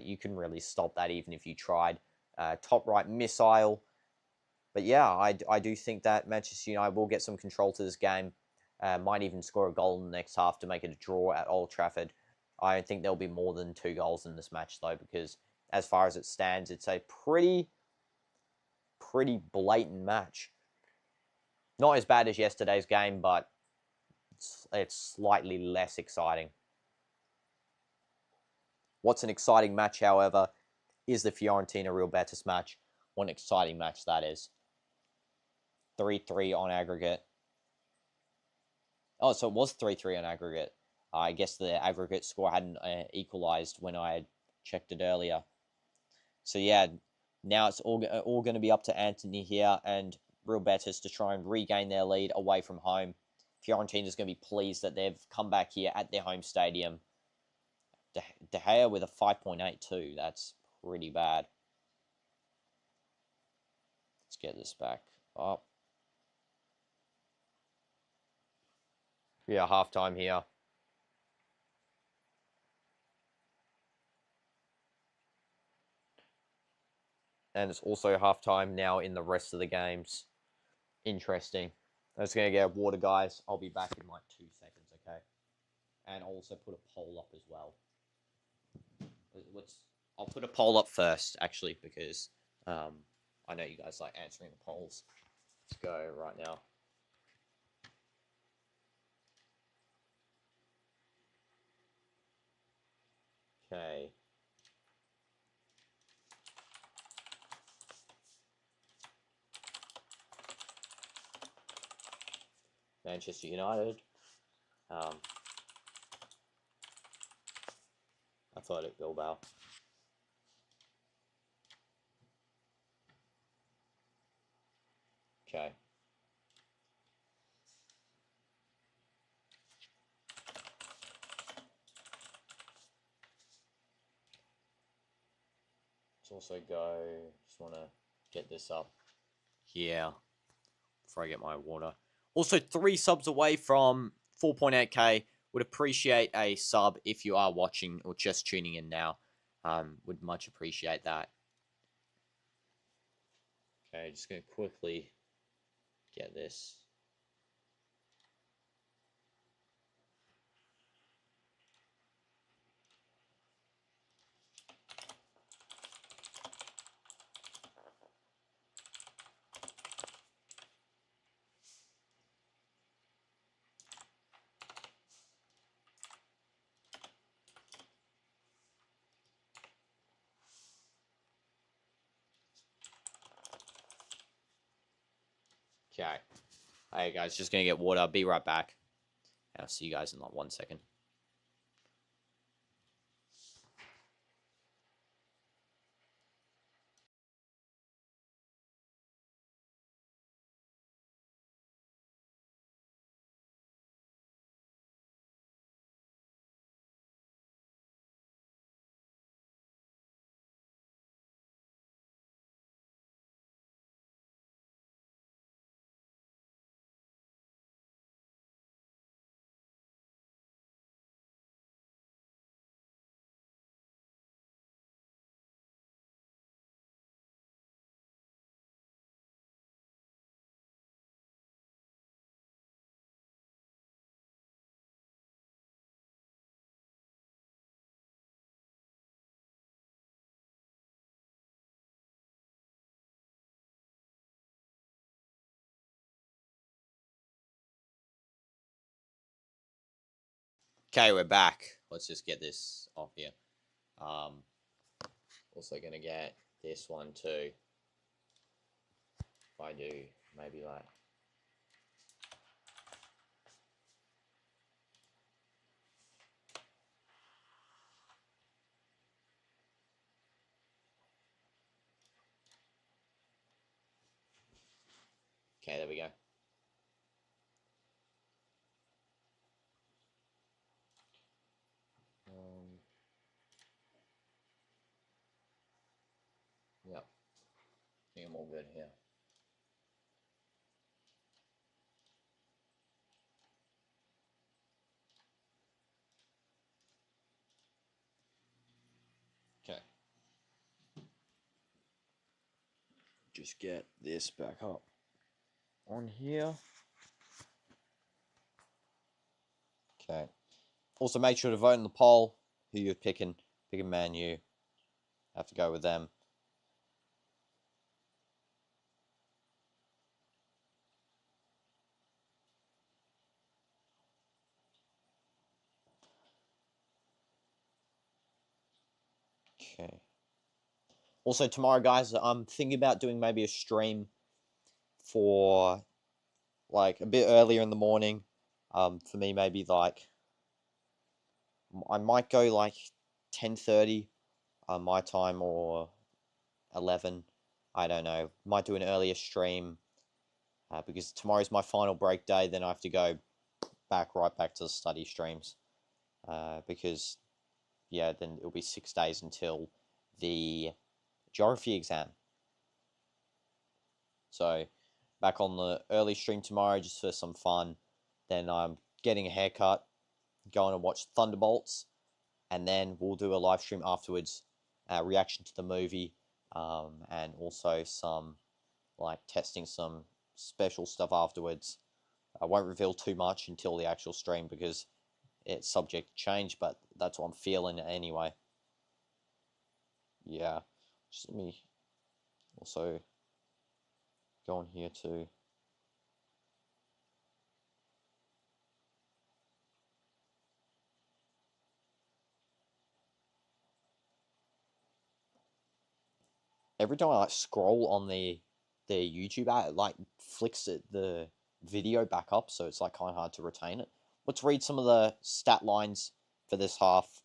you couldn't really stop that even if you tried. Top right missile. But yeah, I do think that Manchester United will get some control to this game. Might even score a goal in the next half to make it a draw at Old Trafford. I don't think there'll be more than 2 goals in this match, though, because as far as it stands, it's a pretty blatant match. Not as bad as yesterday's game, but it's slightly less exciting. What's an exciting match, however, is the Fiorentina-Real Betis match. What an exciting match that is. 3-3 on aggregate. Oh, so it was 3-3 on aggregate. I guess the aggregate score hadn't equalized when I had checked it earlier. So yeah, now it's all going to be up to Anthony here and Real Betis to try and regain their lead away from home. Fiorentina's going to be pleased that they've come back here at their home stadium. De Gea with a 5.82. That's pretty bad. Let's get this back up. Yeah, halftime here. And it's also halftime now in the rest of the games. Interesting. I'm just going to get water, guys. I'll be back in like 2 seconds, okay? And I'll also put a poll up as well. I'll put a poll up first, actually, because I know you guys like answering the polls. Let's go right now. Okay. Manchester United. Athletic Bilbao. Okay. Let's also go, just want to get this up here before I get my water. Also, 3 subs away from 4.8k. Would appreciate a sub if you are watching or just tuning in now. Would much appreciate that. Okay, just going to quickly get this. Okay. Hey guys, just going to get water. I'll be right back. I'll see you guys in like 1 second. Okay, we're back. Let's just get this off here. Also going to get this one too. If I do, maybe like... Okay, there we go. Yep. I think I'm all good here. Okay. Just get this back up on here. Okay. Also, make sure to vote in the poll who you're picking. Picking Man U. Have to go with them. Okay. Also, tomorrow, guys, I'm thinking about doing maybe a stream for like a bit earlier in the morning. For me, maybe like I might go like 10:30 my time or 11. I don't know. Might do an earlier stream because tomorrow's my final break day. Then I have to go right back to the study streams because yeah, then it'll be 6 days until the geography exam. So back on the early stream tomorrow just for some fun. Then I'm getting a haircut, going to watch Thunderbolts, and then we'll do a live stream afterwards, reaction to the movie, and also some like testing some special stuff afterwards. I won't reveal too much until the actual stream because it's subject to change, but that's what I'm feeling anyway. Yeah, just let me also go on here too. Every time I like scroll on the YouTube app, it like flicks the video back up, so it's like kind of hard to retain it. Let's read some of the stat lines for this half.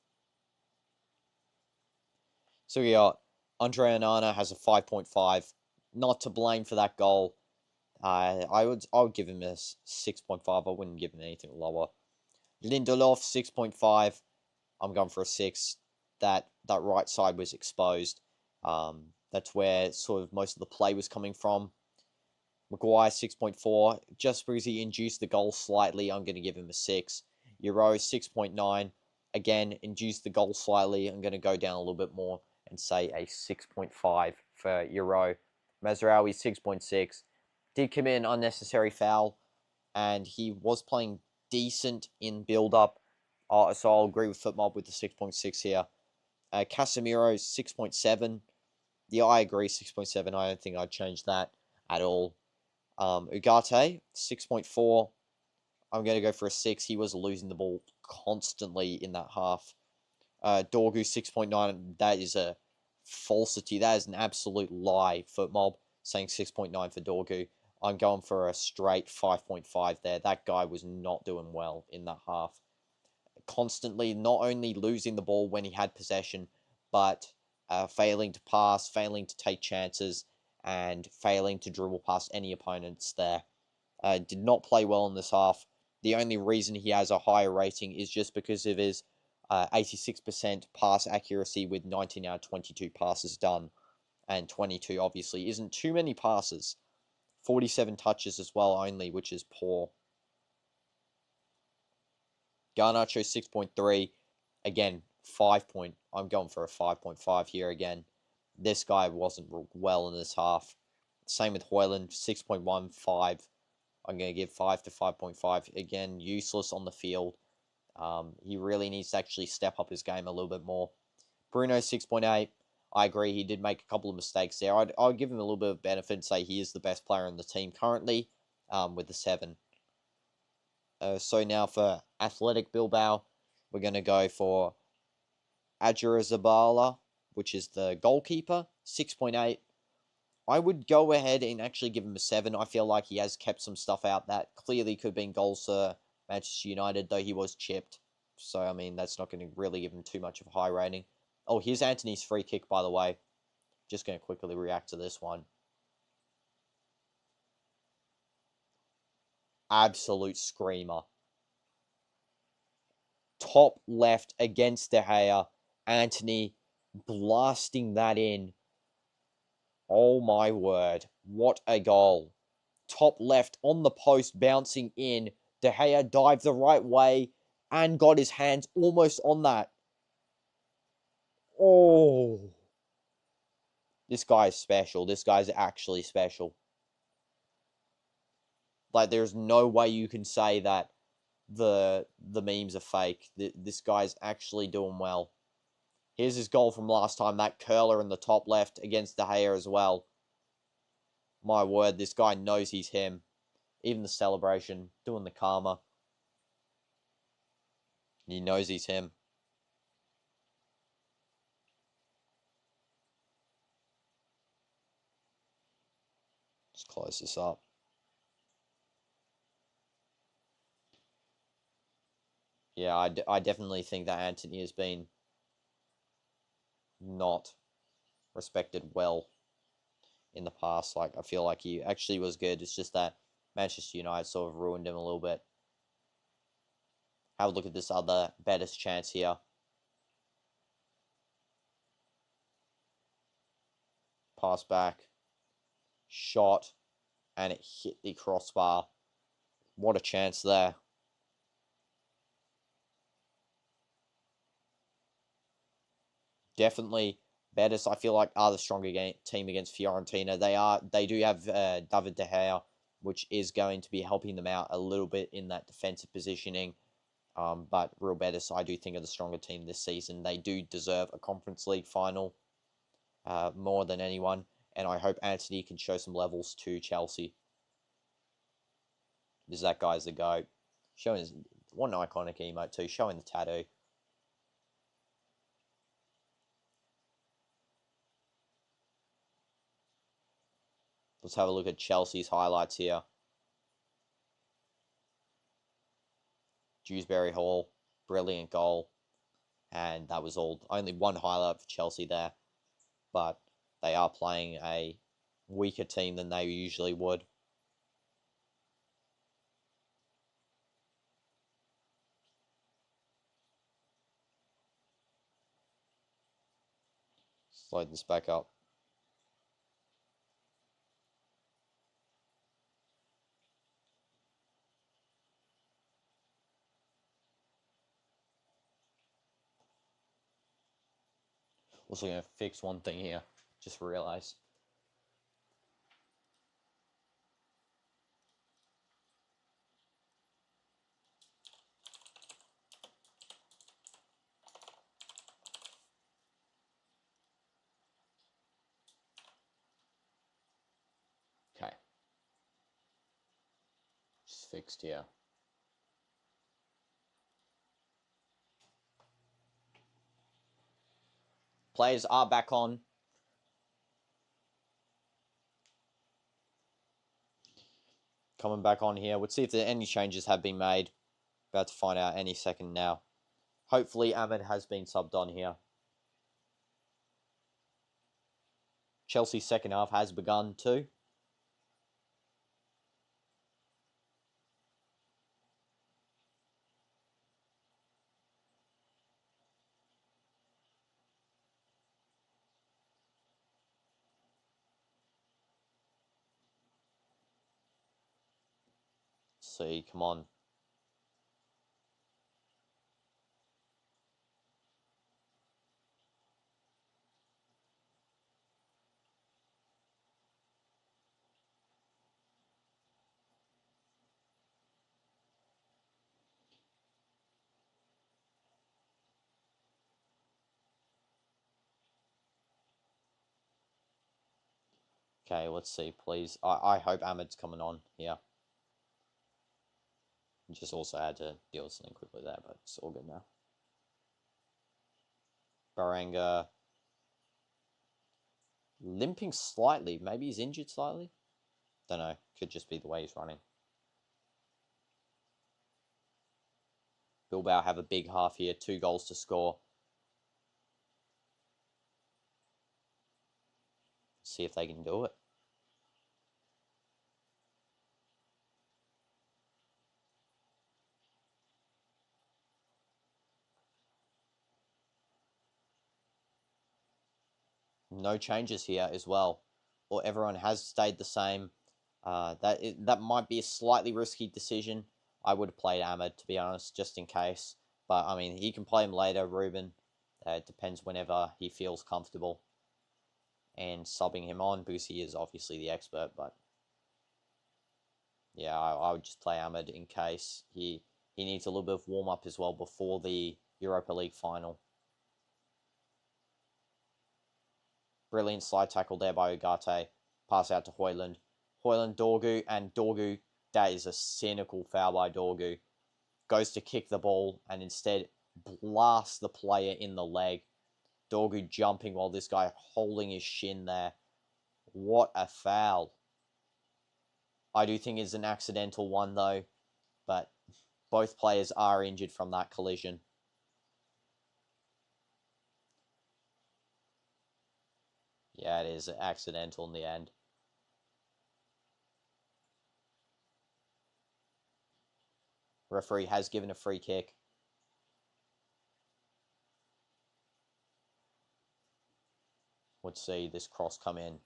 So we got Andre Onana has a 5.5. Not to blame for that goal. I would give him a 6.5. I wouldn't give him anything lower. Lindelof 6.5. I'm going for a 6. That right side was exposed. That's where sort of most of the play was coming from. Maguire 6.4. Just because he induced the goal slightly, I'm going to give him a 6. Euro 6.9. Again, induced the goal slightly. I'm going to go down a little bit more and say a 6.5 for Euro. Mazraoui 6.6. Did commit an unnecessary foul, and he was playing decent in build-up. So I'll agree with FootMob with the 6.6 here. Casemiro 6.7. Yeah, I agree, 6.7. I don't think I'd change that at all. Ugarte 6.4. I'm going to go for a 6. He was losing the ball constantly in that half. Dorgu 6.9. That is a falsity. That is an absolute lie. FootMob saying 6.9 for Dorgu. I'm going for a straight 5.5 there. That guy was not doing well in that half. Constantly not only losing the ball when he had possession, but failing to pass, failing to take chances, and failing to dribble past any opponents there. Did not play well in this half. The only reason he has a higher rating is just because of his 86% pass accuracy with 19 out of 22 passes done. And 22 obviously isn't too many passes. 47 touches as well only, which is poor. Garnacho 6.3. Again, I'm going for a 5.5 here again. This guy wasn't well in this half. Same with Højlund, 6.15. I'm going to give 5 to 5.5. Again, useless on the field. He really needs to actually step up his game a little bit more. Bruno, 6.8. I agree, he did make a couple of mistakes there. I'd give him a little bit of benefit and say he is the best player in the team currently with the 7. So now for Athletic Bilbao, we're going to go for Adjurazabala, which is the goalkeeper, 6.8. I would go ahead and actually give him a 7. I feel like he has kept some stuff out that clearly could have been goals for Manchester United, though he was chipped. So, I mean, that's not going to really give him too much of a high rating. Oh, here's Anthony's free kick, by the way. Just going to quickly react to this one. absolute screamer. Top left against De Gea. Antony blasting that in. Oh my word. What a goal. Top left on the post, bouncing in. De Gea dived the right way and got his hands almost on that. Oh. This guy is special. This guy's actually special. Like, there's no way you can say that the memes are fake. This guy's actually doing well. Here's his goal from last time. That curler in the top left against De Gea as well. My word, this guy knows he's him. Even the celebration, doing the karma. He knows he's him. Let's close this up. Yeah, I definitely think that Antony has been not respected well in the past. Like, I feel like he actually was good. It's just that Manchester United sort of ruined him a little bit. Have a look at this other Bettis chance here. Pass back. Shot. And it hit the crossbar. What a chance there. Definitely Betis, I feel like, are the stronger team against Fiorentina. They do have David De Gea, which is going to be helping them out a little bit in that defensive positioning. But Real Betis, I do think, are the stronger team this season. They do deserve a Conference League final more than anyone. And I hope Antony can show some levels to Chelsea. Because that guy's the GOAT. What an iconic emote too, showing the tattoo. Let's have a look at Chelsea's highlights here. Dewsbury Hall, brilliant goal. And that was all. Only one highlight for Chelsea there. But they are playing a weaker team than they usually would. Load this back up. Also going to fix one thing here. Just realised. Okay. Just fixed here. Players are back on. Coming back on here. Let's see if any changes have been made. About to find out any second now. Hopefully Ahmed has been subbed on here. Chelsea's second half has begun too. Let's see, come on. Okay, let's see, please. I hope Ahmed's coming on here. Just also had to deal with something quickly there, but it's all good now. Baranga limping slightly. Maybe he's injured slightly. Don't know. Could just be the way he's running. Bilbao have a big half here. 2 goals to score. See if they can do it. no changes here as well, or everyone has stayed the same. That might be a slightly risky decision. I would have played Ahmed, to be honest, just in case. But, I mean, he can play him later, Ruben. It depends whenever he feels comfortable. And subbing him on, because he is obviously the expert. But, yeah, I would just play Ahmed in case. He needs a little bit of warm-up as well before the Europa League final. Brilliant slide tackle there by Ugarte. Pass out to Højlund. Højlund, Dorgu, and Dorgu, that is a cynical foul by Dorgu. Goes to kick the ball and instead blasts the player in the leg. Dorgu jumping while this guy holding his shin there. What a foul. I do think it's an accidental one though, but both players are injured from that collision. Yeah, it is accidental in the end. Referee has given a free kick. Let's see this cross come in.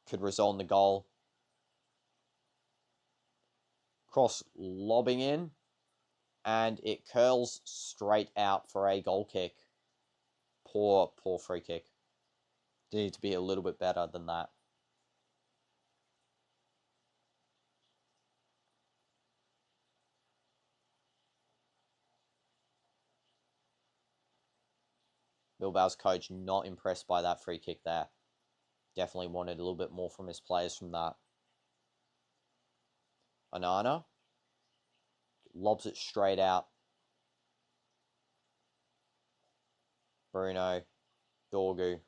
Could result in the goal. Cross lobbing in. And it curls straight out for a goal kick. Poor free kick. Need to be a little bit better than that. Bilbao's coach not impressed by that free kick there. Definitely wanted a little bit more from his players from that. Onana lobs it straight out. Bruno, Dorgu.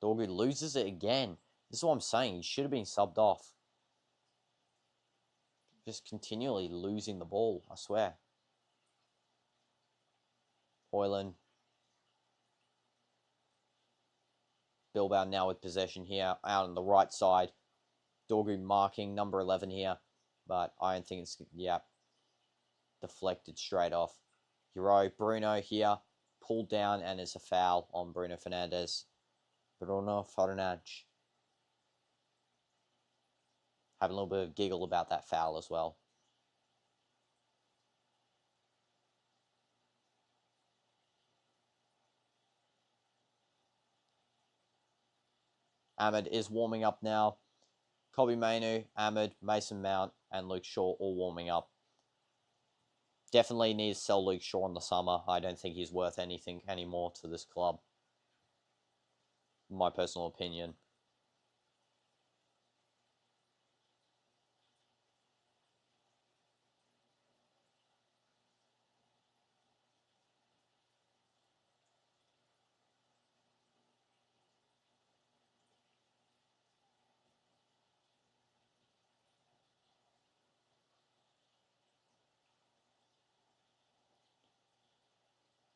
Dorgu loses it again. This is what I'm saying. He should have been subbed off. Just continually losing the ball, I swear. Højlund. Bilbao now with possession here, out on the right side. Dorgu marking number 11 here, but I don't think it's, yeah, deflected straight off. Hero, Bruno here, pulled down, and it's a foul on Bruno Fernandes. Bruno Fernandes. Having a little bit of giggle about that foul as well. Ahmed is warming up now. Kobbie Mainoo, Ahmed, Mason Mount, and Luke Shaw all warming up. Definitely need to sell Luke Shaw in the summer. I don't think he's worth anything anymore to this club. My personal opinion.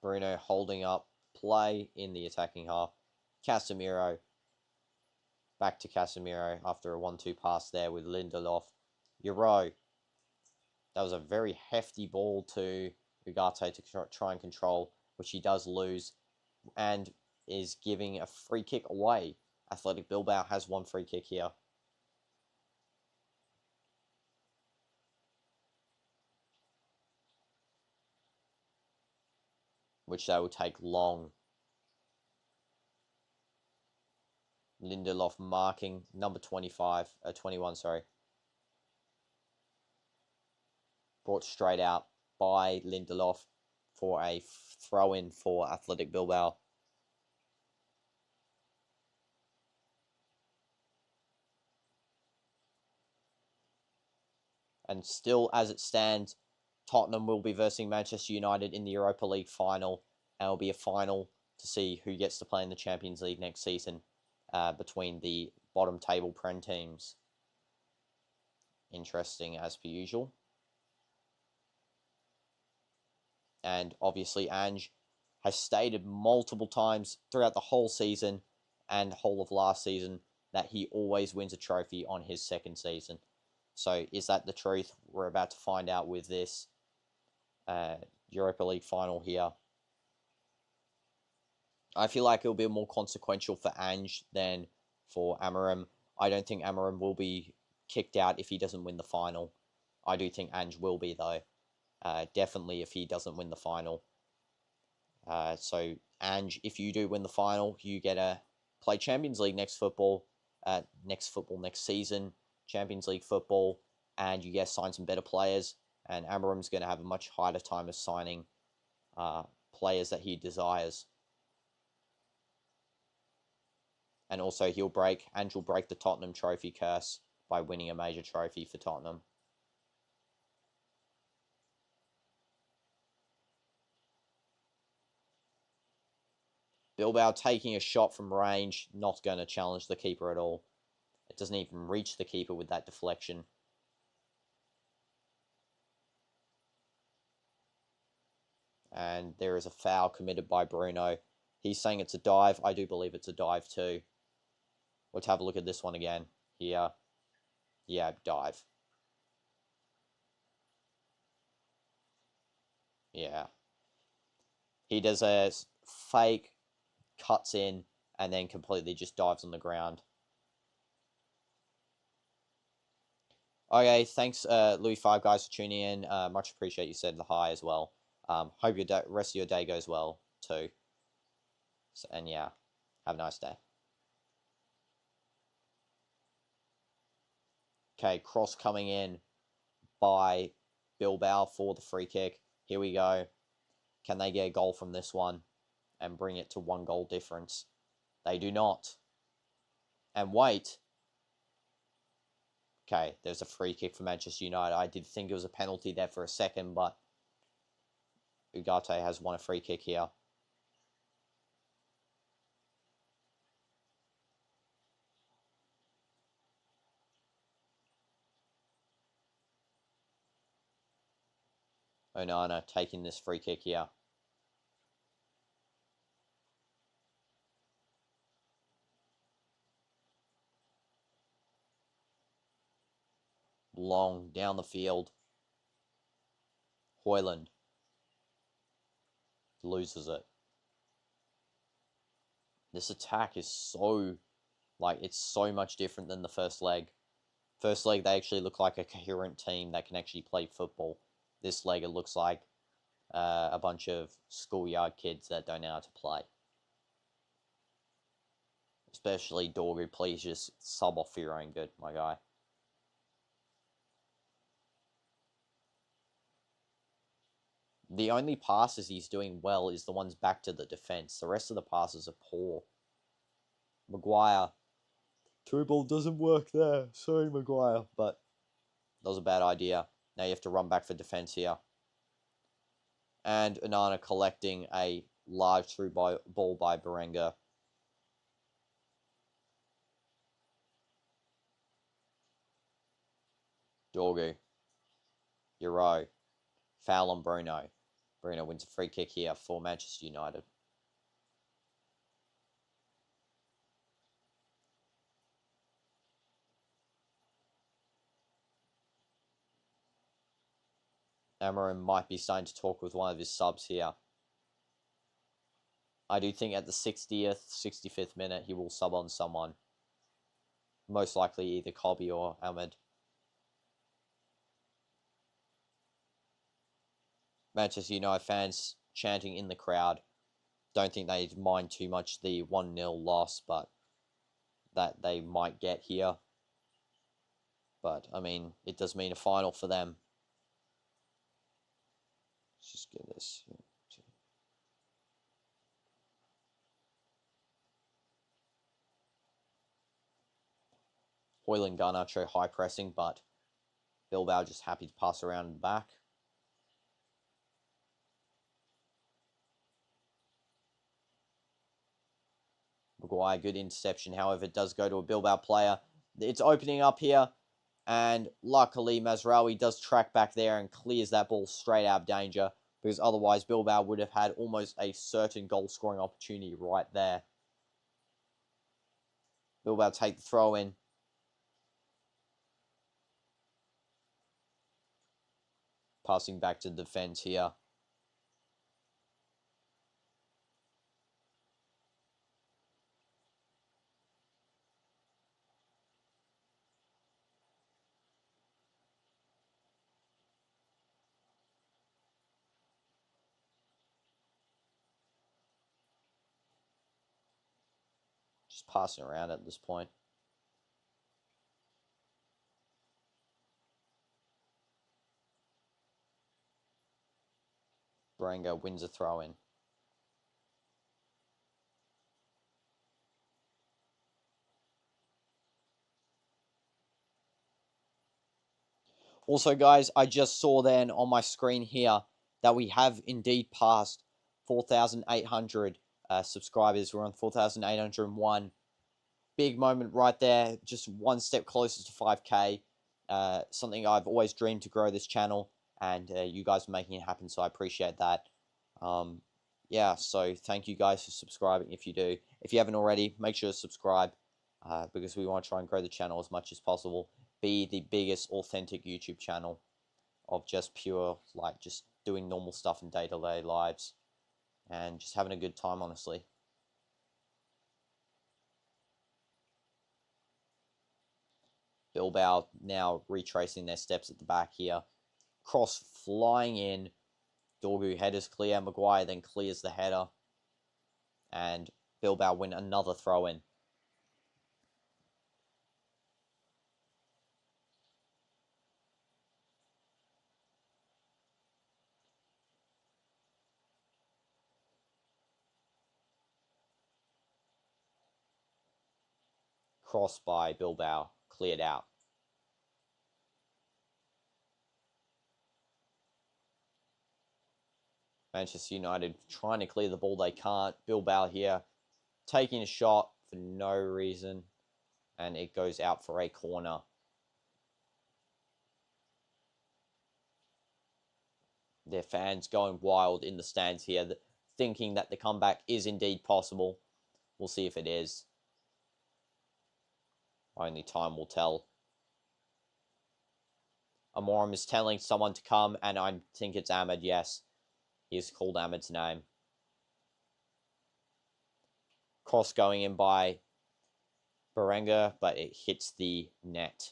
Bruno holding up play in the attacking half. Casemiro. Back to Casemiro after a 1-2 pass there with Lindelof. Euro. That was a very hefty ball to Ugarte to try and control, which he does lose, and is giving a free kick away. Athletic Bilbao has one free kick here. Which they will take long. Lindelof marking number 21, sorry. Brought straight out by Lindelof for a throw-in for Athletic Bilbao. And still, as it stands, Tottenham will be versing Manchester United in the Europa League final. And it will be a final to see who gets to play in the Champions League next season between the bottom table Prem teams. Interesting as per usual. And obviously Ange has stated multiple times throughout the whole season and whole of last season that he always wins a trophy on his second season. So is that the truth? We're about to find out with this Europa League final here. I feel like it'll be more consequential for Ange than for Amarim. I don't think Amarim will be kicked out if he doesn't win the final. I do think Ange will be, though. Definitely if he doesn't win the final. So, Ange, if you do win the final, you get to play Champions League next season, Champions League football, and you get to sign some better players. And Amarim's going to have a much harder time of signing players that he desires. And also, Ange will break the Tottenham trophy curse by winning a major trophy for Tottenham. Bilbao taking a shot from range, not going to challenge the keeper at all. It doesn't even reach the keeper with that deflection. And there is a foul committed by Bruno. He's saying it's a dive. I do believe it's a dive too. Let's have a look at this one again. Here. Yeah, dive. Yeah. He does a fake, cuts in, and then completely just dives on the ground. Okay, thanks, Louis Five guys, for tuning in. Much appreciate you said the hi as well. Hope your rest of your day goes well too. So, and yeah, have a nice day. Okay, cross coming in by Bilbao for the free kick. Here we go. Can they get a goal from this one and bring it to 1 goal difference? They do not. And wait. Okay, there's a free kick for Manchester United. I did think it was a penalty there for a second, but Ugarte has won a free kick here. Onana taking this free kick here. Long down the field. Højlund loses it. This attack is so, it's so much different than the first leg. First leg, they actually look like a coherent team that can actually play football. This leg, it looks like a bunch of schoolyard kids that don't know how to play. Especially Dorgu, please just sub off for your own good, my guy. The only passes he's doing well is the ones back to the defense. The rest of the passes are poor. Maguire. Through ball doesn't work there. Sorry, Maguire. But that was a bad idea. Now you have to run back for defense here. And Onana collecting a large through ball by Berenga. Dorgu. Euro. Foul on Bruno. Bruno wins a free kick here for Manchester United. Amarim might be starting to talk with one of his subs here. I do think at the 60th, 65th minute, he will sub on someone. Most likely either Kobe or Ahmed. Manchester United fans chanting in the crowd. Don't think they mind too much the 1-0 loss, but that they might get here. But, I mean, it does mean a final for them. Let's just get this. Højlund Garnacho high pressing, but Bilbao just happy to pass around and back. Maguire, good interception. However, it does go to a Bilbao player. It's opening up here. And luckily, Mazraoui does track back there and clears that ball straight out of danger. Because otherwise, Bilbao would have had almost a certain goal-scoring opportunity right there. Bilbao take the throw in. Passing back to defense here. Just passing around at this point. Berenga wins a throw-in. Also, guys, I just saw then on my screen here that we have indeed passed 4,800 subscribers. We're on 4,801. Big moment right there. Just one step closer to 5K. Something I've always dreamed to grow this channel, and you guys are making it happen, so I appreciate that. Yeah, so thank you guys for subscribing if you do. If you haven't already, make sure to subscribe because we want to try and grow the channel as much as possible. Be the biggest authentic YouTube channel of just pure, like, just doing normal stuff in day-to-day lives and just having a good time, honestly. Bilbao now retracing their steps at the back here. Cross flying in. Dorgu headers clear. Maguire then clears the header. And Bilbao win another throw-in. Cross by Bilbao. Cleared out. Manchester United trying to clear the ball. They can't. Bilbao here taking a shot for no reason. And it goes out for a corner. Their fans going wild in the stands here, thinking that the comeback is indeed possible. We'll see if it is. Only time will tell. Amorim is telling someone to come, and I think it's Ahmed, yes. He's called Ahmed's name. Cross going in by Berenga, but it hits the net.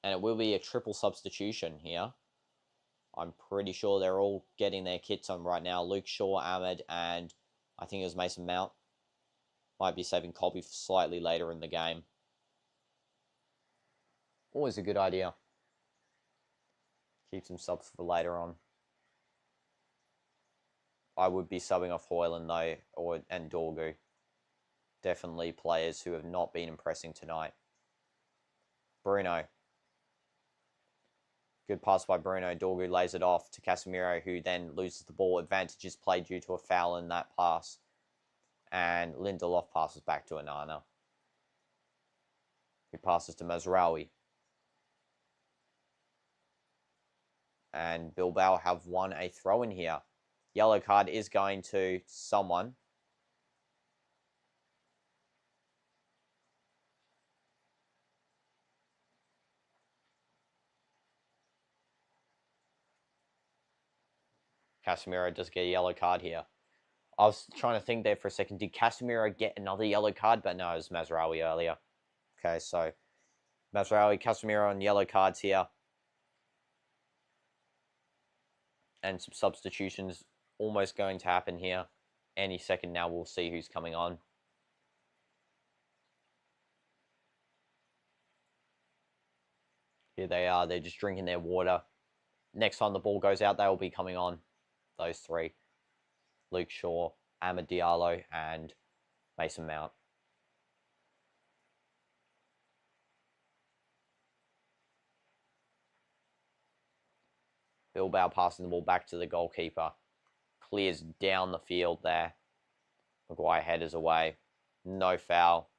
And it will be a triple substitution here. I'm pretty sure they're all getting their kits on right now. Luke Shaw, Ahmed, and I think it was Mason Mount. Might be saving Colby for slightly later in the game. Always a good idea. Keep some subs for later on. I would be subbing off Hoyland though, and Dorgu. Definitely players who have not been impressing tonight. Bruno. Good pass by Bruno. Dorgu lays it off to Casemiro, who then loses the ball. Advantage is played due to a foul in that pass. And Lindelof passes back to Onana, who passes to Mazraoui. And Bilbao have won a throw-in here. Yellow card is going to someone. Casemiro does get a yellow card here. I was trying to think there for a second. Did Casemiro get another yellow card? But no, it was Mazraoui earlier. Okay, so Mazraoui, Casemiro on yellow cards here. And some substitutions almost going to happen here. Any second now, we'll see who's coming on. Here they are. They're just drinking their water. Next time the ball goes out, they will be coming on. Those three. Luke Shaw, Amad Diallo, and Mason Mount. Bilbao passing the ball back to the goalkeeper. Clears down the field there. Maguire headers away. No foul.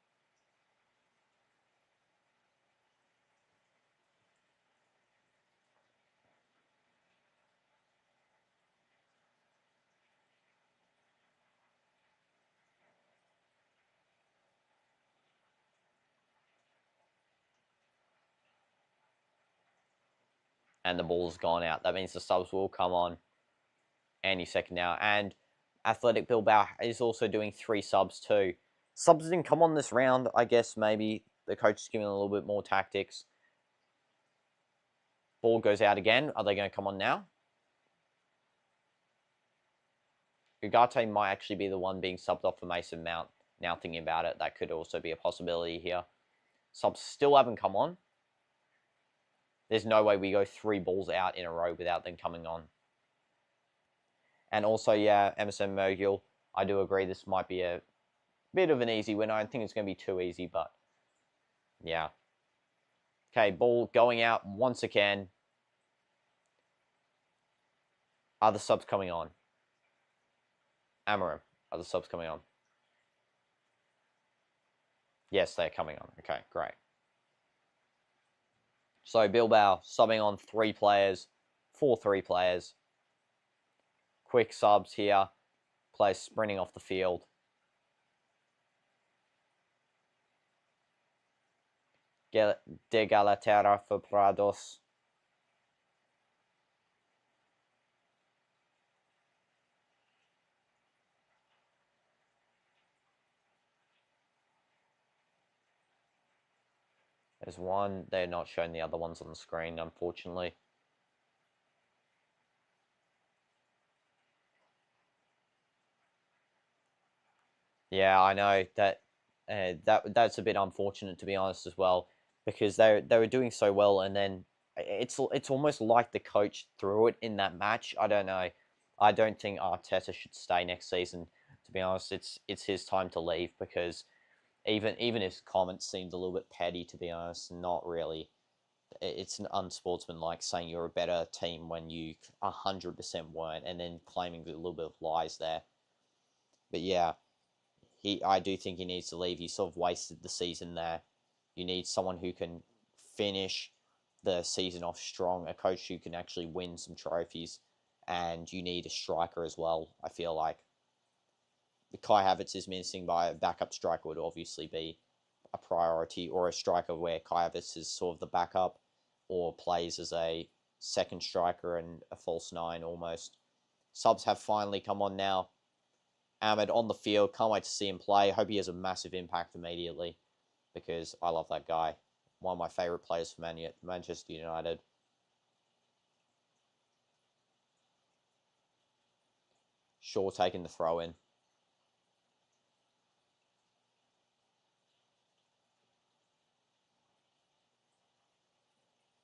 And the ball's gone out. That means the subs will come on any second now. And Athletic Bilbao is also doing 3 subs too. Subs didn't come on this round. I guess maybe the coach is giving a little bit more tactics. Ball goes out again. Are they going to come on now? Ugarte might actually be the one being subbed off for Mason Mount. Now thinking about it, that could also be a possibility here. Subs still haven't come on. There's no way we go 3 balls out in a row without them coming on. And also, yeah, Emerson Mogul, I do agree this might be a bit of an easy win. I don't think it's going to be too easy, but yeah. Okay, ball going out once again. Are the subs coming on? Amarim, are the subs coming on? Yes, they're coming on. Okay, great. So Bilbao subbing on 3 players, 4-3 players. Quick subs here. Players sprinting off the field. De Galatera for Prados. There's one. They're not showing the other ones on the screen, unfortunately. Yeah, I know that's a bit unfortunate, to be honest, as well, because they were doing so well, and then it's almost like the coach threw it in that match. I don't know. I don't think Arteta should stay next season. To be honest, it's his time to leave, because even his comments seemed a little bit petty, to be honest. Not really. It's an unsportsmanlike saying you're a better team when you 100% weren't, and then claiming a little bit of lies there. But yeah. I do think he needs to leave. He sort of wasted the season there. You need someone who can finish the season off strong, a coach who can actually win some trophies, and you need a striker as well. I feel like the Kai Havertz is missing, by a backup striker would obviously be a priority, or a striker where Kai Havertz is sort of the backup, or plays as a second striker and a false 9 almost. Subs have finally come on now. Ahmed on the field. Can't wait to see him play. Hope he has a massive impact immediately, because I love that guy. One of my favourite players for Manchester United. Shaw taking the throw in.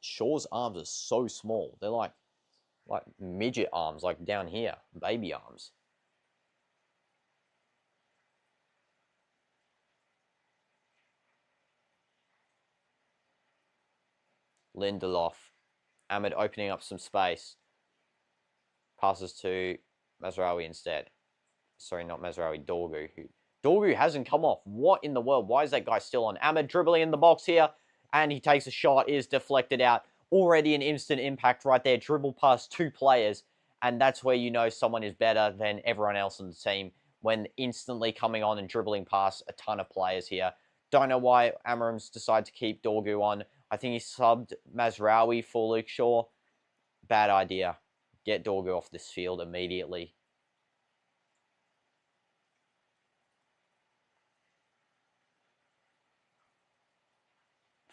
Shaw's arms are so small. They're like midget arms, like down here. Baby arms. Lindelof. Ahmed opening up some space. Passes to Mazraoui instead. Sorry, not Mazraoui, Dorgu. Dorgu hasn't come off. What in the world? Why is that guy still on? Ahmed dribbling in the box here, and he takes a shot, is deflected out. Already an instant impact right there. Dribble past 2 players, and that's where you know someone is better than everyone else on the team, when instantly coming on and dribbling past a ton of players here. Don't know why Amarim's decided to keep Dorgu on. I think he subbed Mazraoui for Luke Shaw. Bad idea. Get Dorgu off this field immediately.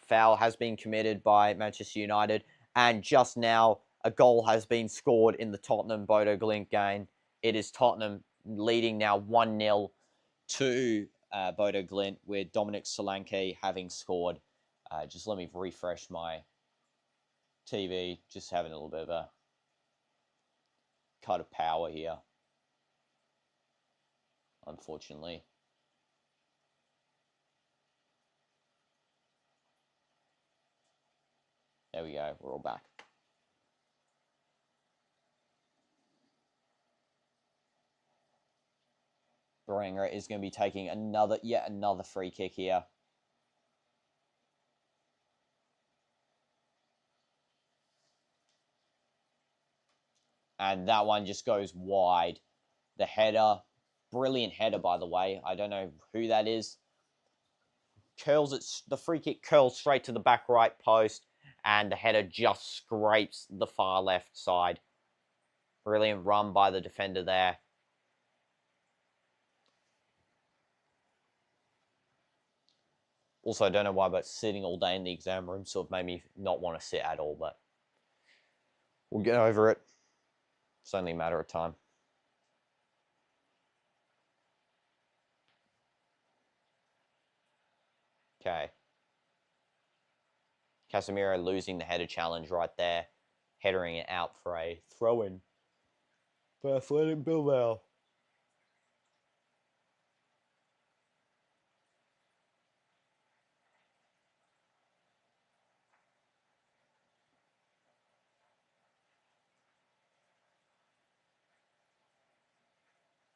Foul has been committed by Manchester United, and just now a goal has been scored in the Tottenham Bodo Glimt game. It is Tottenham leading now 1-0 to Bodo Glimt, with Dominic Solanke having scored. Just let me refresh my TV, just having a little bit of a cut of power here, unfortunately. There we go, we're all back. Berenga is going to be taking yet another free kick here. And that one just goes wide. The header, brilliant header, by the way. I don't know who that is. Curls it, the free kick curls straight to the back right post, and the header just scrapes the far left side. Brilliant run by the defender there. Also, I don't know why, but sitting all day in the exam room sort of made me not want to sit at all, but we'll get over it. It's only a matter of time. Okay. Casemiro losing the header challenge right there. Headering it out for a throw-in for Athletic Bilbao.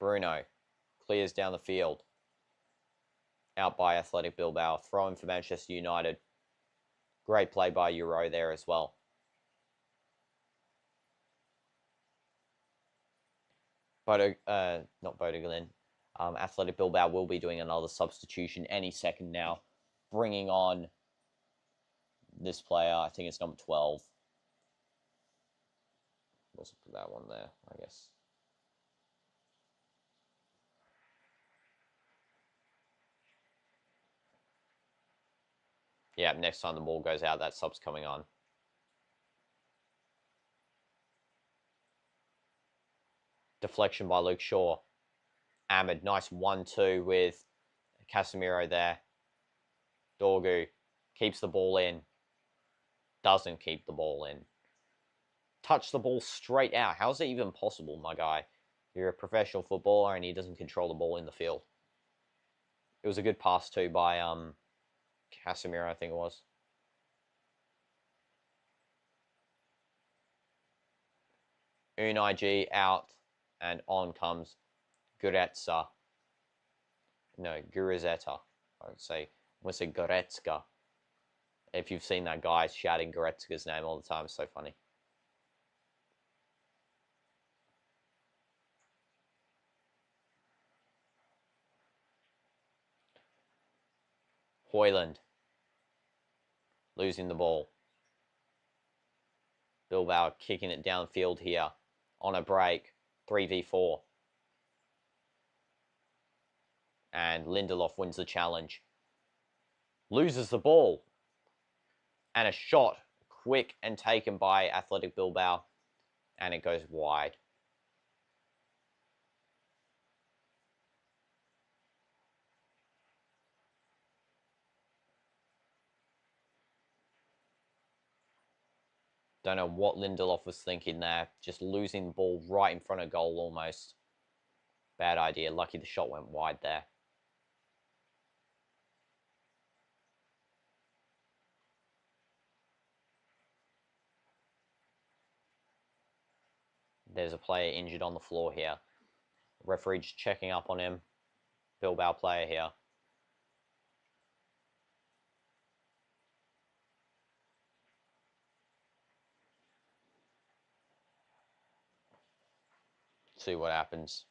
Bruno clears down the field. Out by Athletic Bilbao. Throw-in for Manchester United. Great play by Euro there as well. Not Bodø/Glimt. Athletic Bilbao will be doing another substitution any second now. Bringing on this player. I think it's number 12. Also put that one there, I guess. Yeah, next time the ball goes out, that sub's coming on. Deflection by Luke Shaw. Ahmed, nice 1-2 with Casemiro there. Dorgu keeps the ball in. Doesn't keep the ball in. Touch the ball straight out. How is it even possible, my guy? You're a professional footballer and he doesn't control the ball in the field. It was a good pass too by Casemiro, I think it was. Unai G out, and on comes Goretzka. No, Gurizeta. I would say Goretzka. If you've seen that guy shouting Goretzka's name all the time, it's so funny. Højlund losing the ball. Bilbao kicking it downfield here on a break. 3v4. And Lindelof wins the challenge. Loses the ball. And a shot, quick and taken by Athletic Bilbao. And it goes wide. Don't know what Lindelof was thinking there. Just losing the ball right in front of goal almost. Bad idea. Lucky the shot went wide there. There's a player injured on the floor here. Referee just checking up on him. Bilbao player here. See what happens.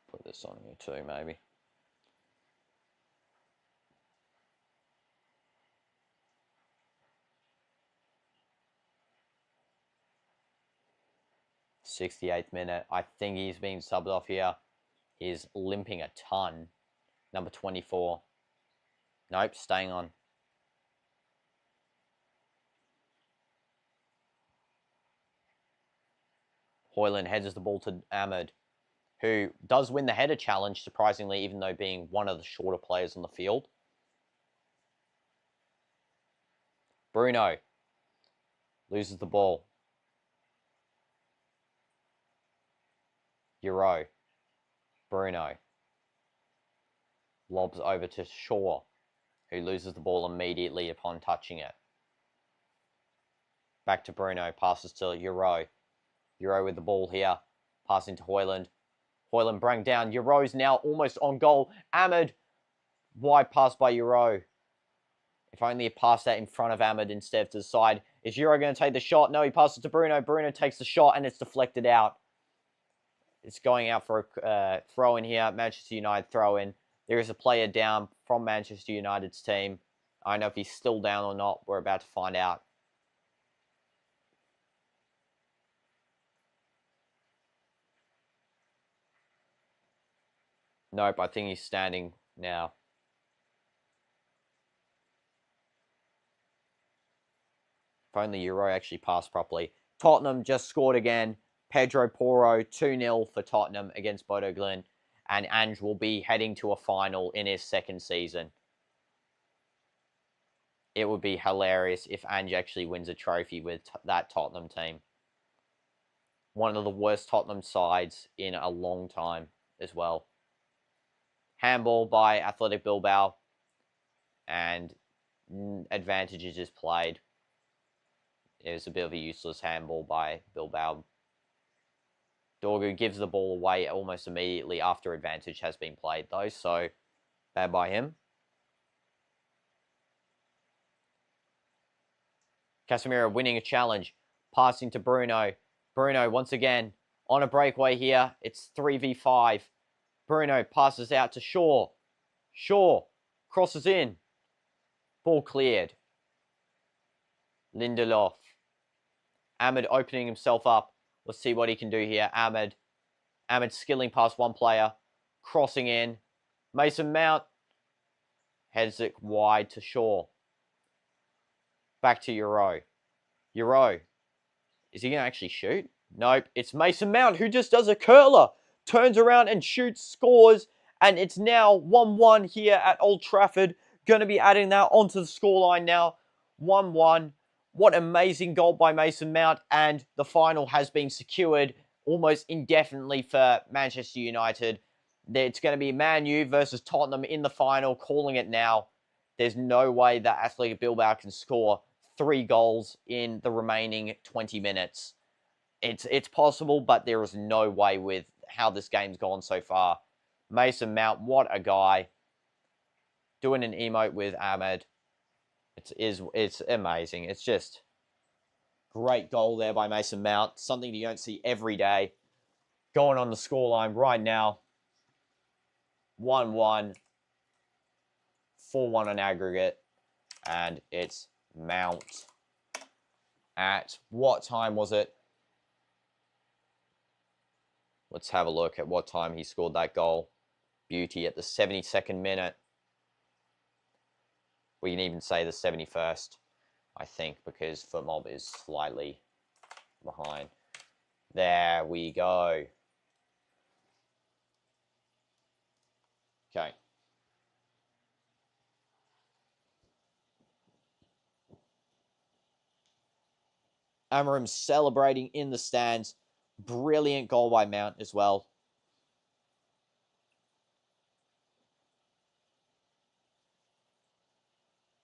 Put this on here too, maybe. '68th minute. I think he's being subbed off here. He's limping a ton. Number 24. Nope, staying on. Højlund heads the ball to Ahmed, who does win the header challenge, surprisingly, even though being one of the shorter players on the field. Bruno loses the ball. Euro. Bruno lobs over to Shaw, who loses the ball immediately upon touching it. Back to Bruno, passes to Euro. Euro with the ball here, passing to Højlund. Højlund bring down. Euro's now almost on goal. Ahmed, wide pass by Euro. If only he passed that in front of Ahmed instead of to the side. Is Euro going to take the shot? No, he passes to Bruno. Bruno takes the shot and it's deflected out. It's going out for a throw-in here. Manchester United throw-in. There is a player down from Manchester United's team. I don't know if he's still down or not. We're about to find out. Nope, I think he's standing now. If only Euro actually passed properly. Tottenham just scored again. Pedro Porro, 2-0 for Tottenham against Bodø/Glimt. and Ange will be heading to a final in his second season. It would be hilarious if Ange actually wins a trophy with that Tottenham team. One of the worst Tottenham sides in a long time as well. Handball by Athletic Bilbao, and advantages is played. It was a bit of a useless handball by Bilbao. Dorgu gives the ball away almost immediately after advantage has been played, though, so bad by him. Casemiro winning a challenge, passing to Bruno. Bruno, once again, on a breakaway here. It's 3v5. Bruno passes out to Shaw. Shaw crosses in. Ball cleared. Lindelof. Ahmed opening himself up. Let's see what he can do here. Ahmed skilling past one player. Crossing in. Mason Mount heads it wide to Shaw. Back to Euro. Euro. Is he going to actually shoot? Nope. It's Mason Mount who just does a curler. Turns around and shoots, scores. And it's now 1-1 here at Old Trafford. Going to be adding that onto the scoreline now. 1-1. What amazing goal by Mason Mount. And the final has been secured almost indefinitely for Manchester United. It's going to be Man U versus Tottenham in the final. Calling it now. There's no way that Athletic Bilbao can score 3 goals in the remaining 20 minutes. It's possible, but there is no way with how this game's gone so far. Mason Mount, what a guy. Doing an emote with Ahmed. It's amazing. It's just great goal there by Mason Mount. Something you don't see every day. Going on the scoreline right now. 1-1. 4-1 on aggregate. And it's Mount. At what time was it? Let's have a look at what time he scored that goal. Beauty at the 72nd minute. We can even say the 71st, I think, because FootMob is slightly behind. There we go. Okay. Amorim celebrating in the stands. Brilliant goal by Mount as well.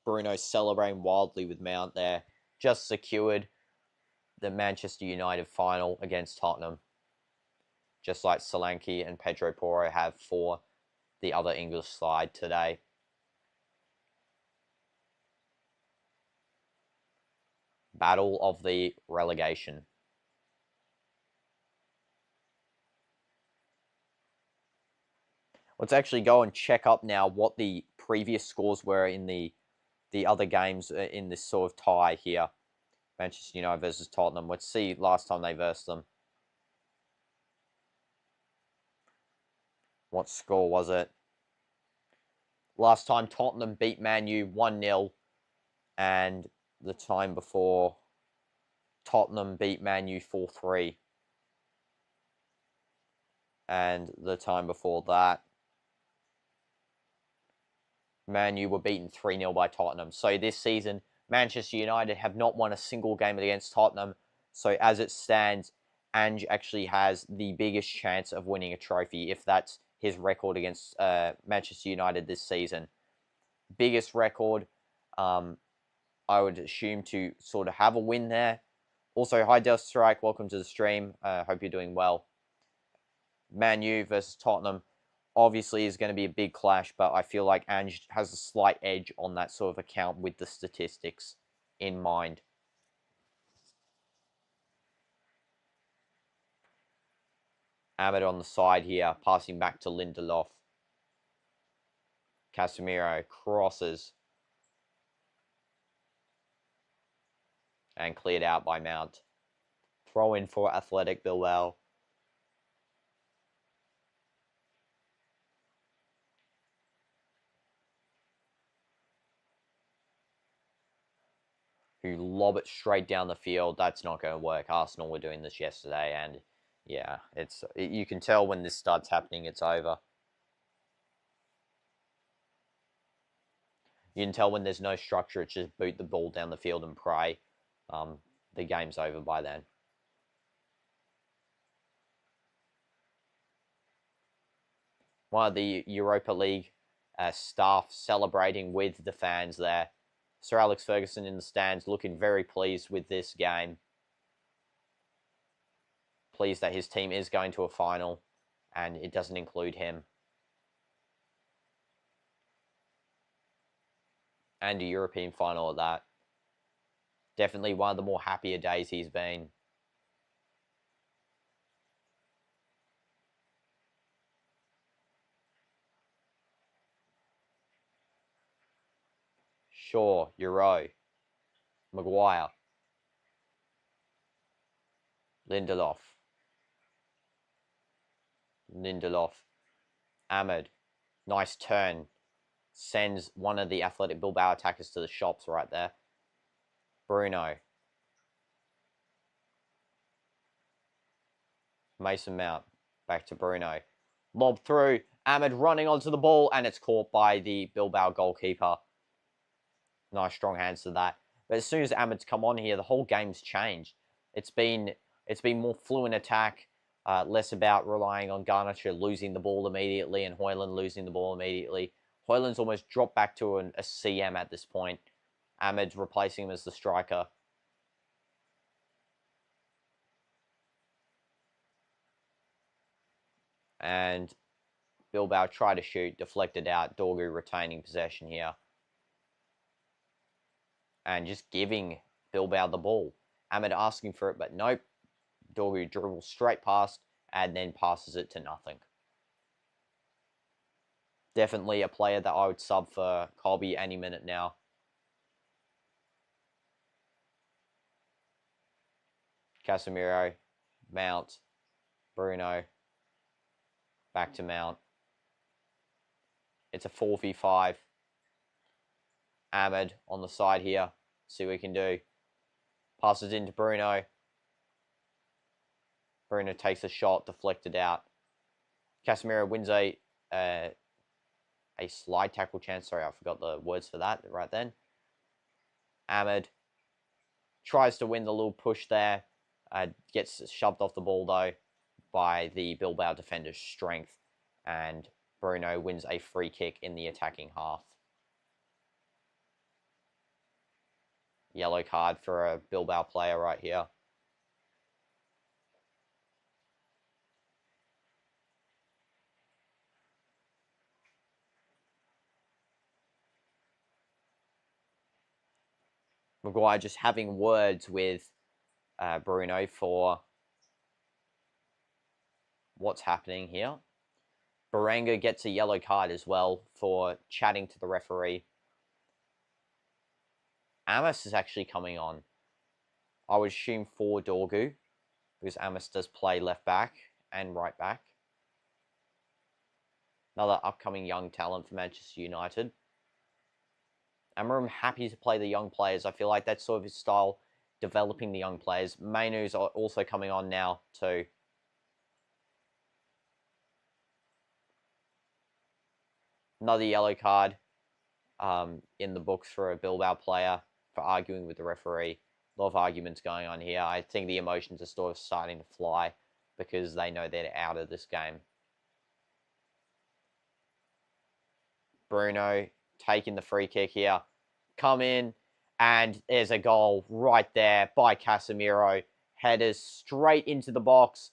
Bruno celebrating wildly with Mount there. Just secured the Manchester United final against Tottenham. Just like Solanke and Pedro Porro have for the other English side today. Battle of the relegation. Let's actually go and check up now what the previous scores were in the other games in this sort of tie here. Manchester United versus Tottenham. Let's see last time they versed them. What score was it? Last time Tottenham beat Man U 1-0. And the time before, Tottenham beat Man U 4-3. And the time before that, Man U were beaten 3-0 by Tottenham. So this season, Manchester United have not won a single game against Tottenham. So as it stands, Ange actually has the biggest chance of winning a trophy if that's his record against Manchester United this season. Biggest record, I would assume to sort of have a win there. Also, hi Del Strike, welcome to the stream. Hope you're doing well. Man U versus Tottenham obviously is going to be a big clash, but I feel like Ange has a slight edge on that sort of account with the statistics in mind. Ahmed on the side here, passing back to Lindelof. Casemiro crosses. And cleared out by Mount. Throw in for Athletic Bilbao. Who lob it straight down the field. That's not going to work. Arsenal were doing this yesterday, and yeah, you can tell when this starts happening, it's over. You can tell when there's no structure, it's just boot the ball down the field and pray. The game's over by then. One of the Europa League staff celebrating with the fans there. Sir Alex Ferguson in the stands looking very pleased with this game. Pleased that his team is going to a final and it doesn't include him. And a European final at that. Definitely one of the more happier days he's been. Shaw, Euro, Maguire, Lindelof, Ahmed, nice turn, sends one of the Athletic Bilbao attackers to the shops right there. Bruno, Mason Mount, back to Bruno, lob through, Ahmed running onto the ball, and it's caught by the Bilbao goalkeeper. Nice strong hands to that. But as soon as Ahmed's come on here, the whole game's changed. It's been more fluent attack, less about relying on Garnacher losing the ball immediately and Højlund losing the ball immediately. Højlund's almost dropped back to a CM at this point. Ahmed's replacing him as the striker. And Bilbao try to shoot, deflected out. Dorgu retaining possession here. And just giving Bilbao the ball. Ahmed asking for it, but nope. Dorgu dribbles straight past and then passes it to nothing. Definitely a player that I would sub for Colby any minute now. Casemiro, Mount, Bruno, back to Mount. It's a 4v5. Ahmed on the side here. See what he can do. Passes into Bruno. Bruno takes a shot, deflected out. Casemiro wins a slide tackle chance. Sorry, I forgot the words for that right then. Ahmed tries to win the little push there. Gets shoved off the ball, though, by the Bilbao defender's strength. And Bruno wins a free kick in the attacking half. Yellow card for a Bilbao player right here. Maguire just having words with Bruno for what's happening here. Berenga gets a yellow card as well for chatting to the referee. Amos is actually coming on. I would assume for Dorgu, because Amos does play left back and right back. Another upcoming young talent for Manchester United. I'm happy to play the young players. I feel like that's sort of his style, developing the young players. Mainu's also coming on now too. Another yellow card in the books for a Bilbao player for arguing with the referee. A lot of arguments going on here. I think the emotions are sort of starting to fly because they know they're out of this game. Bruno taking the free kick here. Come in, and there's a goal right there by Casemiro. Headers straight into the box.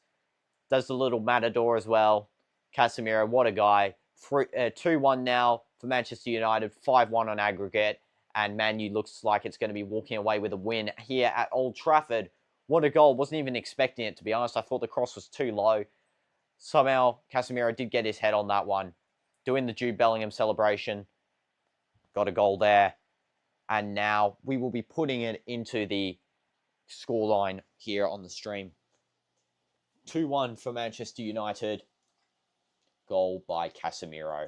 Does the little matador as well. Casemiro, what a guy. 2-1 now for Manchester United. 5-1 on aggregate. And Man U looks like it's going to be walking away with a win here at Old Trafford. What a goal. Wasn't even expecting it, to be honest. I thought the cross was too low. Somehow, Casemiro did get his head on that one. Doing the Jude Bellingham celebration. Got a goal there. And now we will be putting it into the scoreline here on the stream. 2-1 for Manchester United. Goal by Casemiro.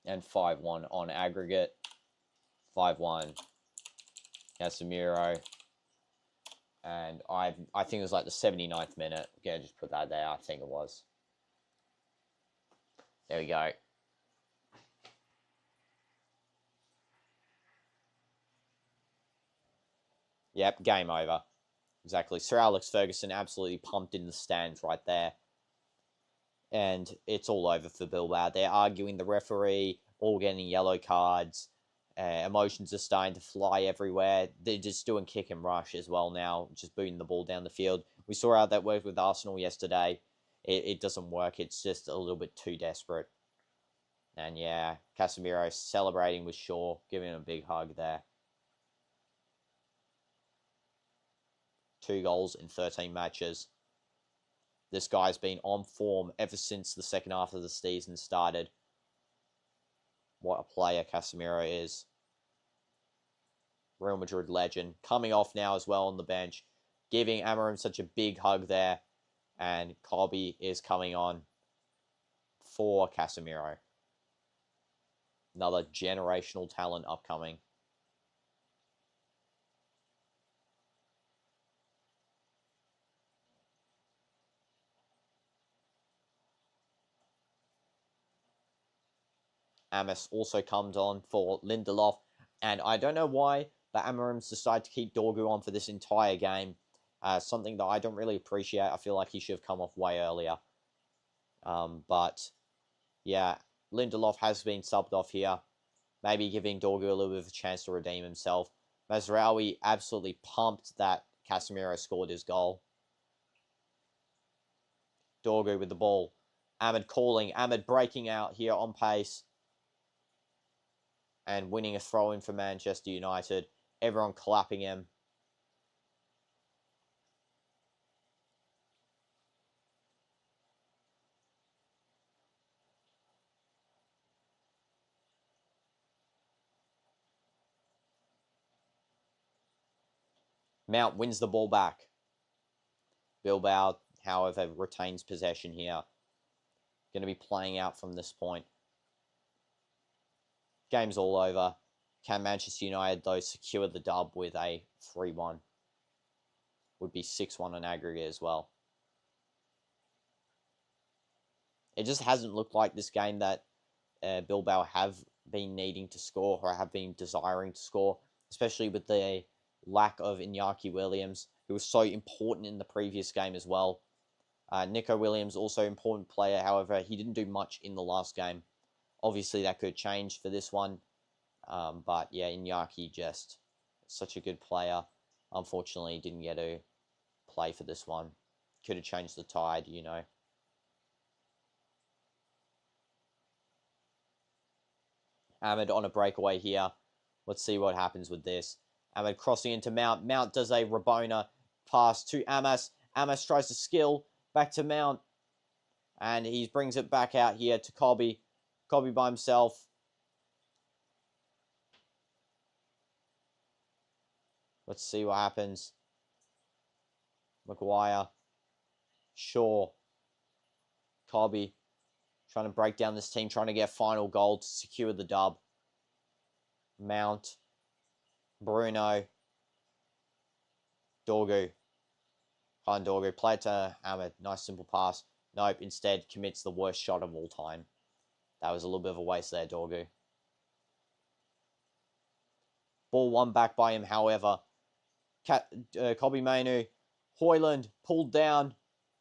And 5-1 on aggregate. 5-1 Casemiro. And I think it was like the 79th minute. Yeah, just put that there. I think it was. There we go. Yep, game over. Exactly. Sir Alex Ferguson absolutely pumped in the stands right there. And it's all over for Bilbao. They're arguing the referee, all getting yellow cards. Emotions are starting to fly everywhere. They're just doing kick and rush as well now, just booting the ball down the field. We saw how that worked with Arsenal yesterday. It doesn't work. It's just a little bit too desperate. And yeah, Casemiro celebrating with Shaw, giving him a big hug there. 2 goals in 13 matches. This guy's been on form ever since the second half of the season started. What a player Casemiro is. Real Madrid legend. Coming off now as well on the bench. Giving Amorim such a big hug there. And Kobe is coming on for Casemiro. Another generational talent upcoming. Amos also comes on for Lindelof. And I don't know why, but Amorim's decided to keep Dorgu on for this entire game. Something that I don't really appreciate. I feel like he should have come off way earlier. But, yeah, Lindelof has been subbed off here. Maybe giving Dorgu a little bit of a chance to redeem himself. Mazraoui absolutely pumped that Casemiro scored his goal. Dorgu with the ball. Ahmed calling. Ahmed breaking out here on pace. And winning a throw-in for Manchester United. Everyone clapping him. Mount wins the ball back. Bilbao, however, retains possession here. Going to be playing out from this point. Game's all over. Can Manchester United, though, secure the dub with a 3-1? Would be 6-1 on aggregate as well. It just hasn't looked like this game that Bilbao have been needing to score or have been desiring to score, especially with the lack of Iñaki Williams, who was so important in the previous game as well. Nico Williams, also important player. However, he didn't do much in the last game. Obviously, that could change for this one. But yeah, Iñaki just such a good player. Unfortunately, didn't get to play for this one. Could have changed the tide, you know. Ahmed on a breakaway here. Let's see what happens with this. Ahmed crossing into Mount. Mount does a Rabona pass to Amas. Amas tries to skill. Back to Mount. And he brings it back out here to Kobe. Kobe by himself. Let's see what happens. Maguire. Shaw. Kobe. Trying to break down this team. Trying to get a final goal to secure the dub. Mount. Bruno. Dorgu. Khan Dorgu. Play it to Ahmed. Nice simple pass. Nope. Instead commits the worst shot of all time. That was a little bit of a waste there, Dorgu. Ball won back by him, however. Kobe Mainu. Hoyland pulled down.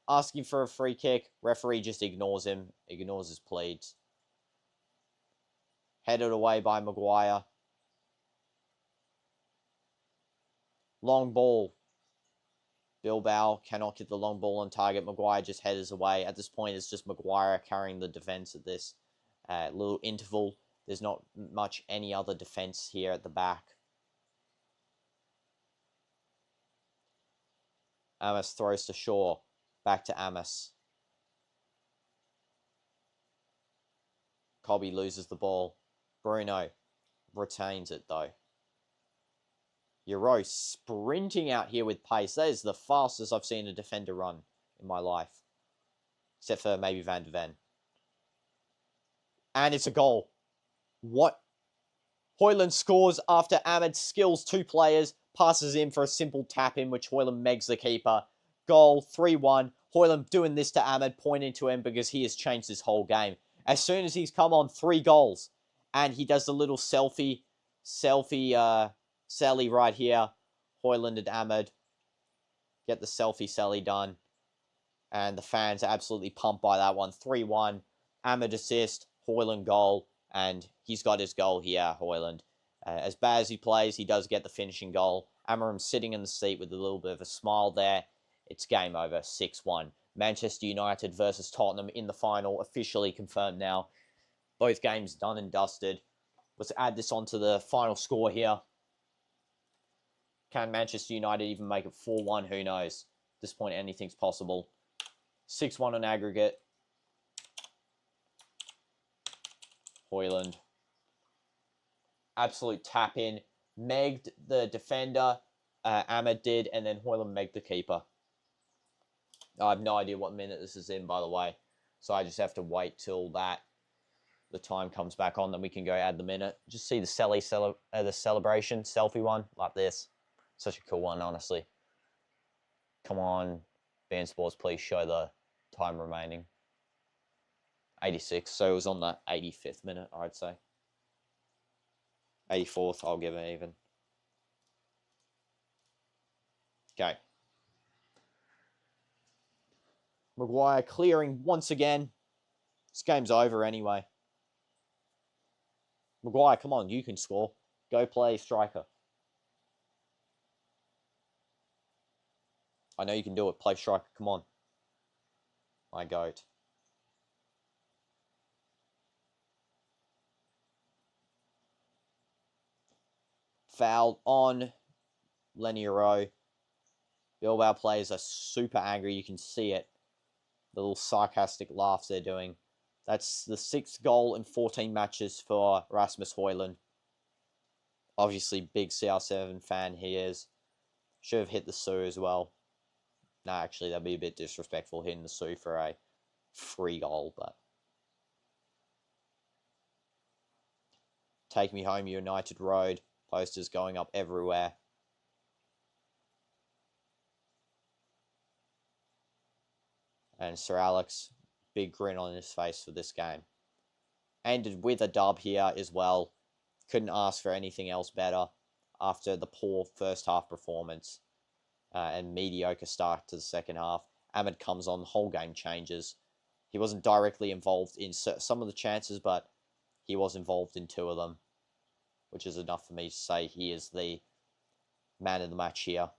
Asking for a free kick. Referee just ignores him. Ignores his pleads. Headed away by Maguire. Long ball. Bilbao cannot get the long ball on target. Maguire just headers away. At this point, it's just Maguire carrying the defence at this little interval. There's not much any other defence here at the back. Amos throws to Shaw. Back to Amos. Kobe loses the ball. Bruno retains it, though. Euro sprinting out here with pace. That is the fastest I've seen a defender run in my life. Except for maybe Van de Ven. And it's a goal. What? Hoyland scores after Ahmed skills 2 players. Passes in for a simple tap in, which Hoyland megs the keeper. Goal, 3-1. Hoyland doing this to Ahmed, pointing to him because he has changed this whole game. As soon as he's come on, 3 goals. And he does the little selfie Sally right here. Højlund and Ahmed get the selfie done. And the fans are absolutely pumped by that one. 3-1. Ahmed assist, Højlund goal. And he's got his goal here, Højlund. As bad as he plays, he does get the finishing goal. Amarim sitting in the seat with a little bit of a smile there. It's game over, 6-1. Manchester United versus Tottenham in the final, officially confirmed now. Both games done and dusted. Let's add this onto the final score here. Can Manchester United even make it 4-1? Who knows? At this point, anything's possible. 6-1 on aggregate. Højlund. Absolute tap in. Megged the defender. Ahmed did, and then Højlund megged the keeper. I have no idea what minute this is in, by the way. So I just have to wait till the time comes back on, then we can go add the minute. Just see the celebration, selfie one, like this. Such a cool one, honestly. Come on, BN Sports, please show the time remaining. 86, so it was on the 85th minute, I'd say. 84th, I'll give it even. Okay. Maguire clearing once again. This game's over anyway. Maguire, come on, you can score. Go play striker. I know you can do it. Play striker, come on. My goat. Foul on Leniero. Bilbao players are super angry. You can see it. The little sarcastic laughs they're doing. That's the 6th goal in 14 matches for Rasmus Højlund. Obviously, big CR7 fan he is. Should have hit the Sue as well. Nah, actually, that'd be a bit disrespectful hitting the Sue for a free goal, but... Take me home, United Road. Posters going up everywhere. And Sir Alex, big grin on his face for this game. Ended with a dub here as well. Couldn't ask for anything else better after the poor first half performance and mediocre start to the second half. Ahmed comes on, the whole game changes. He wasn't directly involved in some of the chances, but he was involved in 2 of them, which is enough for me to say he is the man of the match here.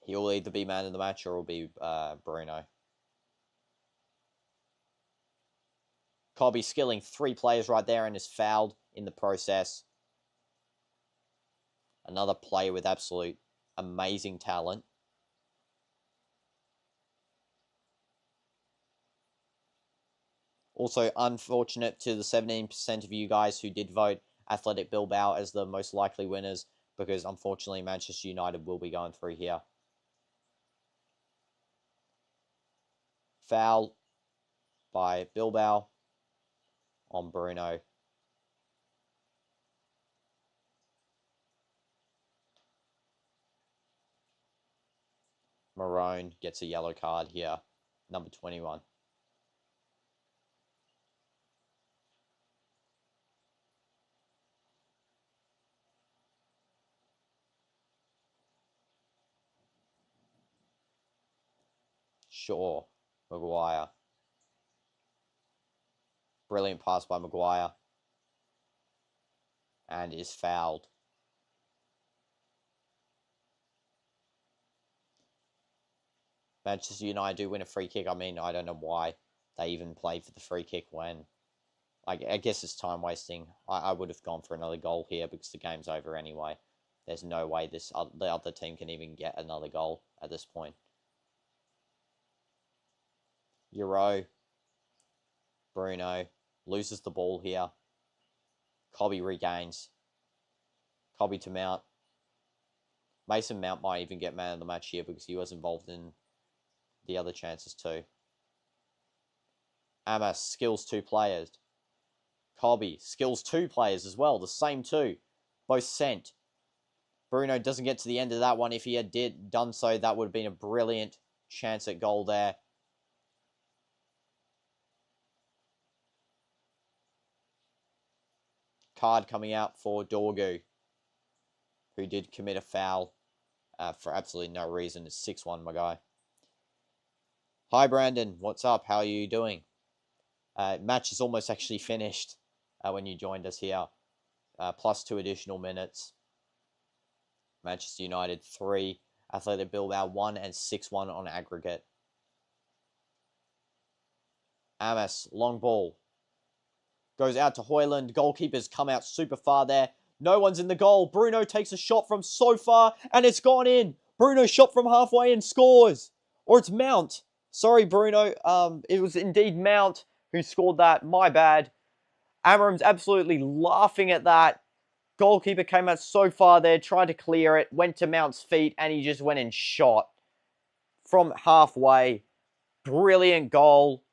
He'll either be man of the match or it'll be Bruno. Cobby skilling 3 players right there and is fouled in the process. Another player with absolute amazing talent. Also, unfortunate to the 17% of you guys who did vote Athletic Bilbao as the most likely winners, because unfortunately Manchester United will be going through here. Foul by Bilbao on Bruno. Marone gets a yellow card here. Number 21. Shaw. Maguire. Brilliant pass by Maguire. And is fouled. Manchester United do win a free kick. I mean, I don't know why they even played for the free kick when... I guess it's time wasting. I would have gone for another goal here because the game's over anyway. There's no way the other team can even get another goal at this point. Euro. Bruno loses the ball here. Cobby regains. Cobby to Mount. Mason Mount might even get man of the match here because he was involved in the other chances too. Amos skills 2 players. Cobby skills 2 players as well. The same 2. Both sent. Bruno doesn't get to the end of that one. If he had done so, that would have been a brilliant chance at goal there. card coming out for Dorgu, who did commit a foul for absolutely no reason. It's 6-1, my guy. Hi, Brandon. What's up? How are you doing? Match is almost actually finished when you joined us here. Plus 2 additional minutes. Manchester United 3, Athletic Bilbao 1, and 6-1 on aggregate. Amos, long ball. Goes out to Hoyland. Goalkeeper's come out super far there. No one's in the goal. Bruno takes a shot from so far, and it's gone in. Bruno shot from halfway and scores. Or it's Mount. Sorry, Bruno. It was indeed Mount who scored that. My bad. Amarim's absolutely laughing at that. Goalkeeper came out so far there, tried to clear it, went to Mount's feet, and he just went and shot from halfway. Brilliant goal.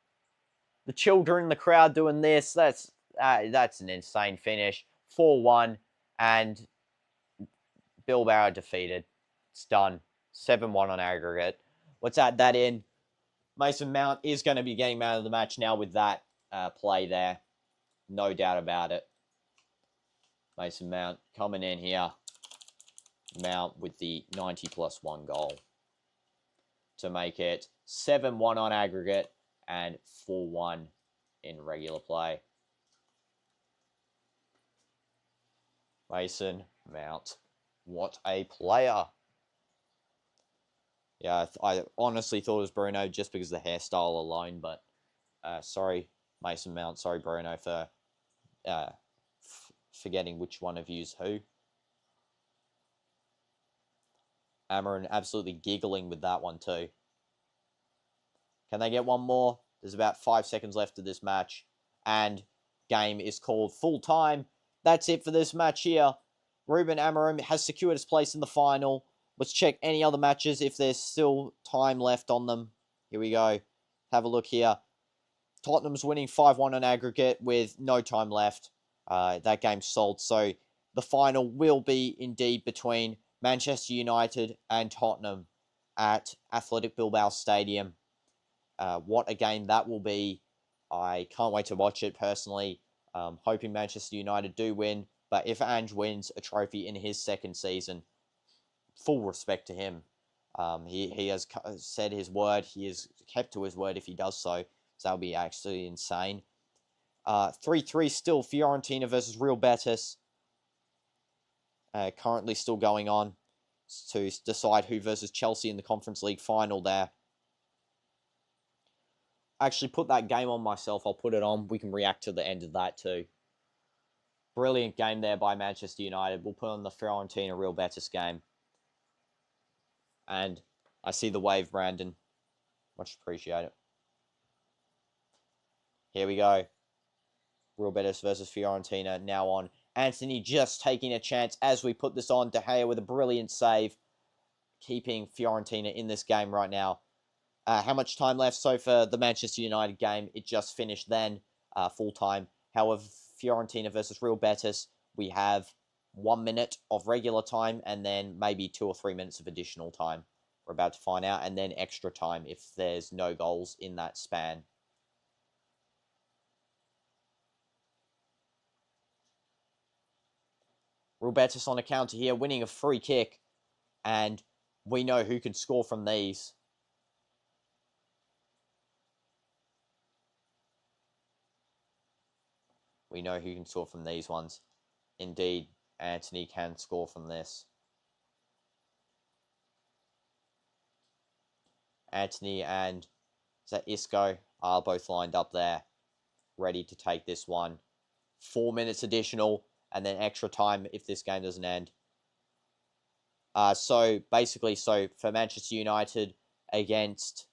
The children in the crowd doing this. That's an insane finish. 4-1, and Bilbao are defeated. It's done. 7-1 on aggregate. Let's add that in. Mason Mount is going to be getting man of the match now with that play there. No doubt about it. Mason Mount coming in here. Mount with the 90+1 goal to make it 7-1 on aggregate and 4-1 in regular play. Mason Mount. What a player. Yeah, I honestly thought it was Bruno just because of the hairstyle alone, but sorry, Mason Mount. Sorry, Bruno, for forgetting which one of you's who. Amarin absolutely giggling with that one too. Can they get one more? There's about 5 seconds left of this match, and game is called full time. That's it for this match here. Ruben Amorim has secured his place in the final. Let's check any other matches if there's still time left on them. Here we go. Have a look here. Tottenham's winning 5-1 on aggregate with no time left. That game's sold. So the final will be indeed between Manchester United and Tottenham at Athletic Bilbao Stadium. What a game that will be. I can't wait to watch it personally. Hoping Manchester United do win. But if Ange wins a trophy in his second season, full respect to him. He has said his word. He has kept to his word if he does so. So that'll be actually insane. 3-3 still. Fiorentina versus Real Betis. Currently still going on to decide who versus Chelsea in the Conference League final there. I actually put that game on myself. I'll put it on. We can react to the end of that too. Brilliant game there by Manchester United. We'll put on the Fiorentina Real Betis game. And I see the wave, Brandon. Much appreciate it. Here we go. Real Betis versus Fiorentina now on. Anthony just taking a chance as we put this on. De Gea with a brilliant save. Keeping Fiorentina in this game right now. How much time left? So for the Manchester United game, it just finished then, full time. However, Fiorentina versus Real Betis, we have 1 minute of regular time and then maybe 2 or 3 minutes of additional time. We're about to find out, and then extra time if there's no goals in that span. Real Betis on a counter here, winning a free kick, and we know who can score from these. We know who can score from these ones. Indeed, Anthony can score from this. Anthony and is that Isco are both lined up there, ready to take this one. 4 minutes additional, and then extra time if this game doesn't end. So basically, for Manchester United against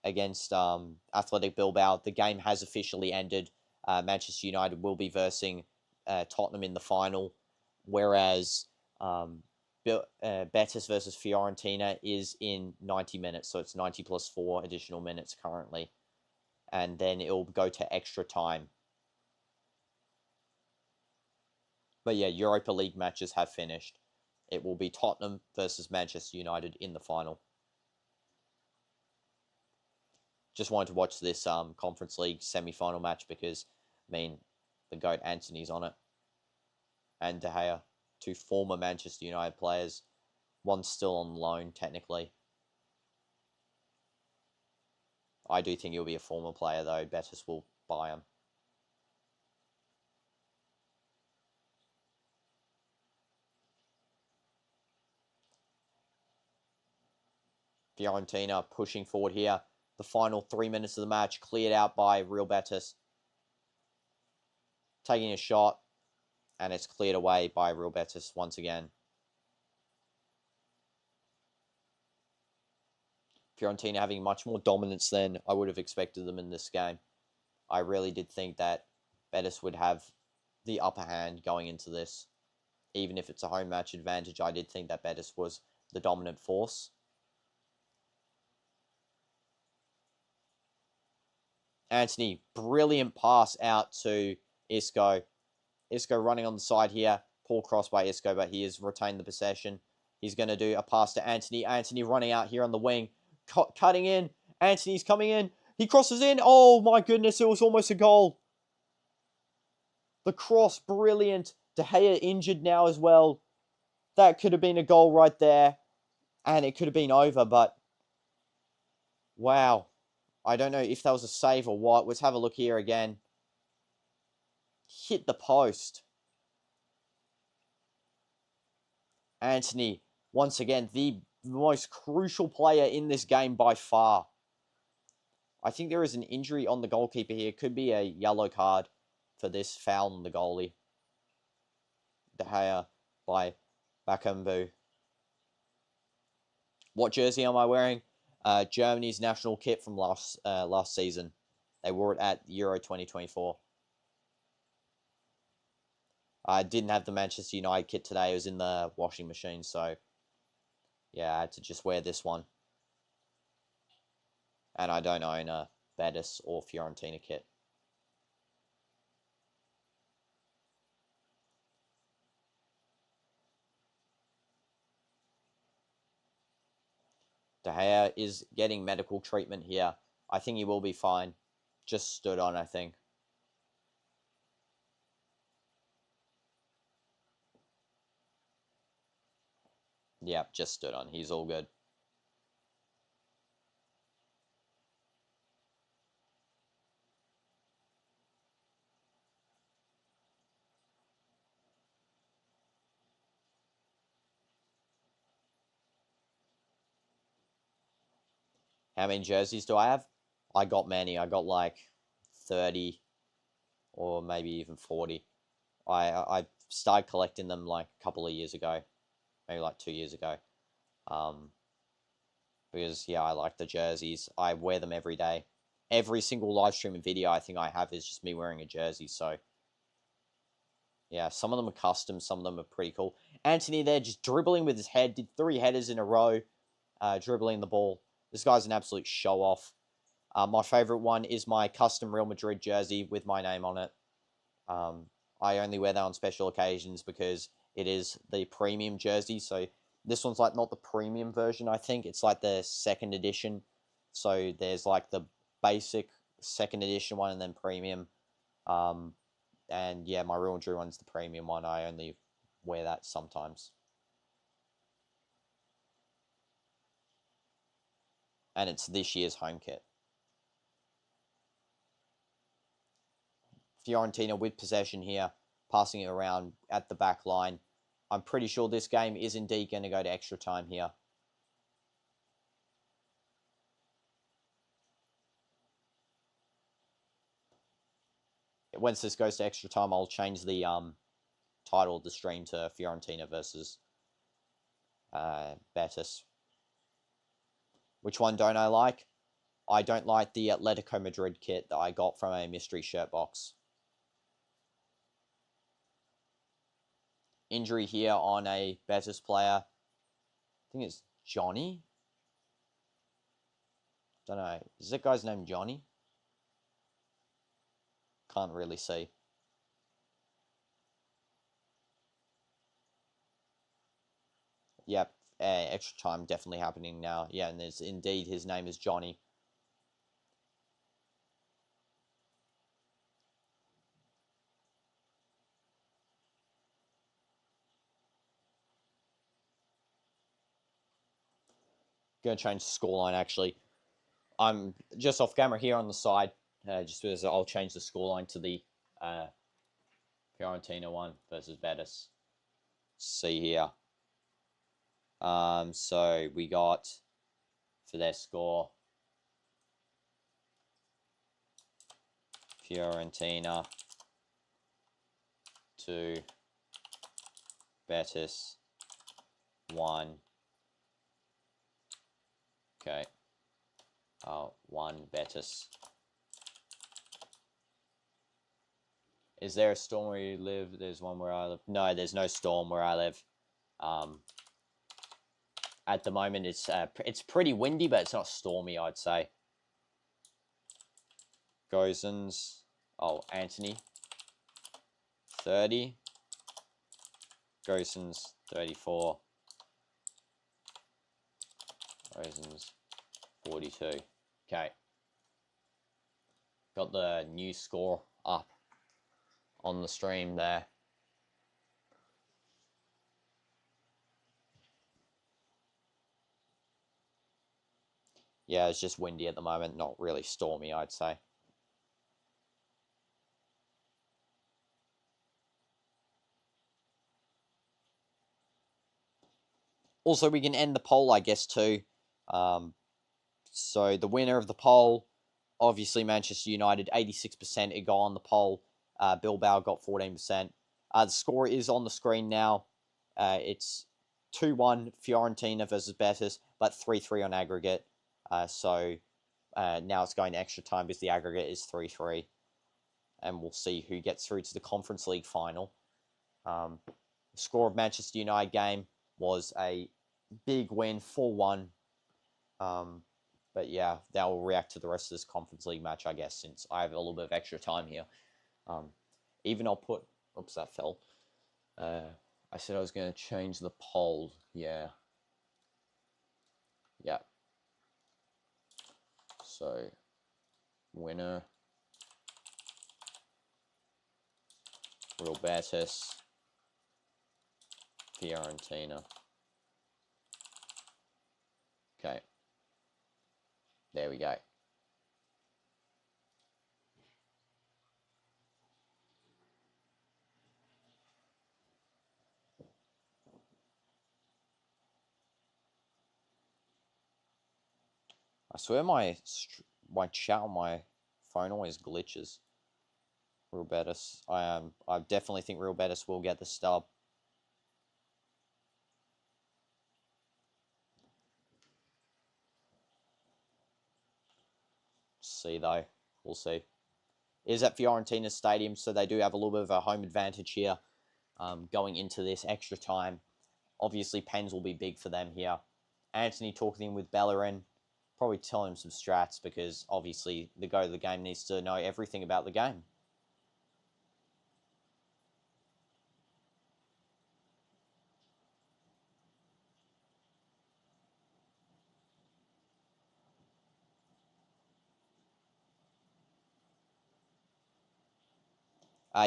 Athletic Bilbao, the game has officially ended. Manchester United will be versing Tottenham in the final, whereas Betis versus Fiorentina is in 90 minutes, so it's 90 plus 4 additional minutes currently, and then it will go to extra time. But yeah, Europa League matches have finished. It will be Tottenham versus Manchester United in the final. Just wanted to watch this Conference League semi-final match because, I mean, the GOAT Anthony's on it. and De Gea, two former Manchester United players. One's still on loan, technically. I do think he'll be a former player, though. Betis will buy him. Fiorentina pushing forward here. The final 3 minutes of the match cleared out by Real Betis. Taking a shot, and it's cleared away by Real Betis once again. Fiorentina having much more dominance than I would have expected them in this game. I really did think that Betis would have the upper hand going into this. Even if it's a home match advantage, I did think that Betis was the dominant force. Anthony, brilliant pass out to Isco. Isco running on the side here. Poor cross by Isco, but he has retained the possession. He's going to do a pass to Anthony. Anthony running out here on the wing. Cutting in. Anthony's coming in. He crosses in. Oh my goodness, it was almost a goal. The cross, brilliant. De Gea injured now as well. That could have been a goal right there. And it could have been over, but wow. I don't know if that was a save or what. Let's have a look here again. Hit the post. Anthony, once again, the most crucial player in this game by far. I think there is an injury on the goalkeeper here. Could be a yellow card for this foul on the goalie. De Gea by Bakambu. What jersey am I wearing? Germany's national kit from last season. They wore it at Euro 2024. I didn't have the Manchester United kit today. It was in the washing machine, so yeah, I had to just wear this one. And I don't own a Betis or Fiorentina kit. De Gea is getting medical treatment here. I think he will be fine. Just stood on, I think. Yeah, just stood on. He's all good. How many jerseys do I have? I got many. I got like 30 or maybe even 40. I started collecting them like a couple of years ago. Maybe like 2 years ago. Because, yeah, I like the jerseys. I wear them every day. Every single live stream and video I think I have is just me wearing a jersey. So, yeah, some of them are custom. Some of them are pretty cool. Anthony there just dribbling with his head. Did 3 headers in a row. Dribbling the ball. This guy's an absolute show-off. My favorite one is my custom Real Madrid jersey with my name on it. I only wear that on special occasions because it is the premium jersey. So this one's like not the premium version, I think. It's like the second edition. So there's like the basic second edition one and then premium. And yeah, my Real Madrid one's the premium one. I only wear that sometimes. And it's this year's home kit. Fiorentina with possession here, passing it around at the back line. I'm pretty sure this game is indeed going to go to extra time here. Once this goes to extra time, I'll change the title of the stream to Fiorentina versus Betis. Which one don't I like? I don't like the Atletico Madrid kit that I got from a mystery shirt box. Injury here on a Betis player. I think it's Johnny. Don't know. Is that guy's name Johnny? Can't really see. Yep, extra time definitely happening now. Yeah, and there's indeed his name is Johnny. going to change the scoreline, actually. I'm just off camera here on the side, just because I'll change the scoreline to the Fiorentina one versus Betis. See here. So we got, for their score, Fiorentina 2, Betis 1. Okay. 1 Betis. Is there a storm where you live? There's one where I live. No, there's no storm where I live. At the moment, it's pretty windy, but it's not stormy, I'd say. Gozens. Oh, Anthony. 30. Gozens, 34. Gozens, 42. Okay. Got the new score up on the stream there. Yeah, it's just windy at the moment, not really stormy, I'd say. Also, we can end the poll, I guess, too. So the winner of the poll, obviously Manchester United, 86%. It got on the poll. Bilbao got 14%. The score is on the screen now. It's 2-1 Fiorentina versus Betis, but 3-3 on aggregate. So now it's going to extra time because the aggregate is 3-3. And we'll see who gets through to the Conference League final. The score of Manchester United game was a big win, 4-1. But yeah, that will react to the rest of this Conference League match, I guess, since I have a little bit of extra time here. Even I'll put... Oops, that fell. I said I was going to change the poll. Yeah. Yeah. So, winner. Real Betis. Fiorentina. Okay. There we go. I swear my chat on my phone always glitches. Real Betis. I definitely think Real Betis will get the stub. See though, we'll see. It is at Fiorentina Stadium, so they do have a little bit of a home advantage here, going into this extra time. Obviously, pens will be big for them here. Anthony talking with Bellerin, probably telling him some strats because obviously the go of the game needs to know everything about the game.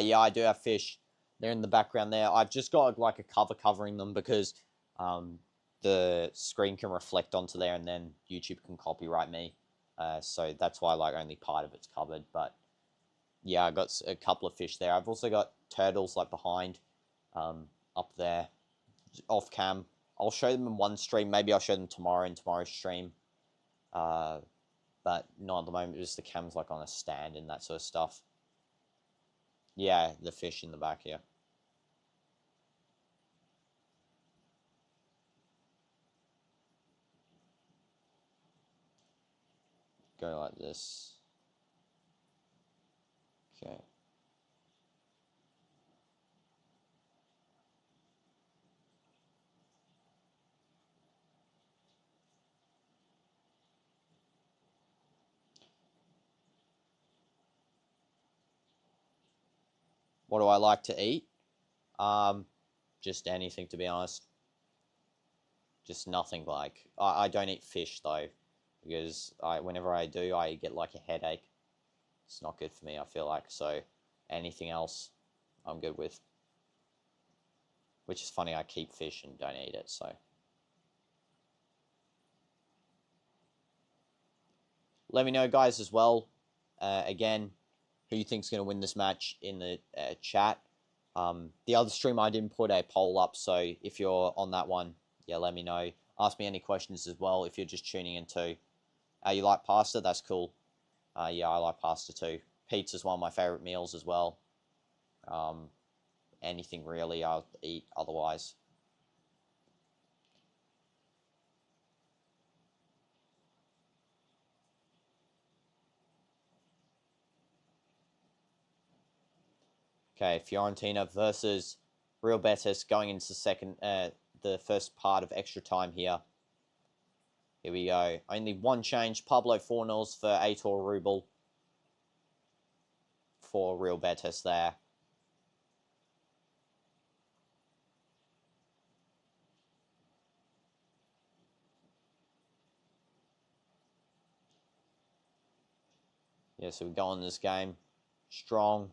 Yeah, I do have fish. They're in the background there. I've just got like a cover covering them because the screen can reflect onto there and then YouTube can copyright me. So that's why like only part of it's covered. But yeah, I got a couple of fish there. I've also got turtles like behind, up there, off cam. I'll show them in one stream. Maybe I'll show them tomorrow in tomorrow's stream. But not at the moment. Just the cam's like on a stand and that sort of stuff. Yeah, the fish in the back here. Go like this. Okay. What do I like to eat? Just anything, to be honest. Just nothing like... I don't eat fish, though, because whenever I do, I get, like, a headache. It's not good for me, I feel like, so anything else, I'm good with. Which is funny, I keep fish and don't eat it, so... Let me know, guys, as well. Again, who you think's going to win this match in the chat. The other stream, I didn't put a poll up, so if you're on that one, yeah, let me know. Ask me any questions as well if you're just tuning in too. You like pasta? That's cool. Yeah, I like pasta too. Pizza's one of my favorite meals as well. Anything really I'll eat otherwise. Okay, Fiorentina versus Real Betis going into the first part of extra time here. Here we go. Only one change. Pablo Fornals for Aitor Rubel for Real Betis there. Yeah, so we go on this game strong.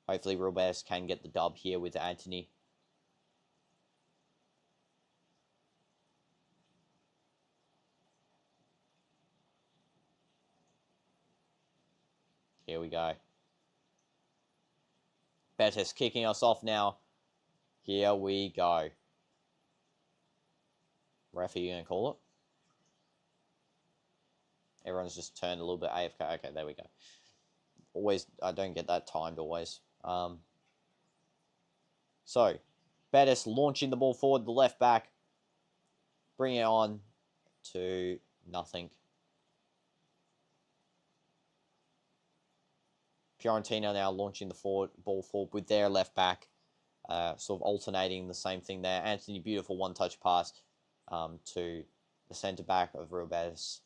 Hopefully Real Betis can get the dub here with Anthony. Here we go. Betis kicking us off now. Here we go. Ref, are you going to call it? Everyone's just turned a little bit AFK. Okay, there we go. Always, I don't get that timed always. So, Betis launching the ball forward, the left back. Bring it on to nothing. Fiorentina now launching the ball forward with their left back. Sort of alternating the same thing there. Anthony, beautiful one-touch pass to the centre back of Real Betis.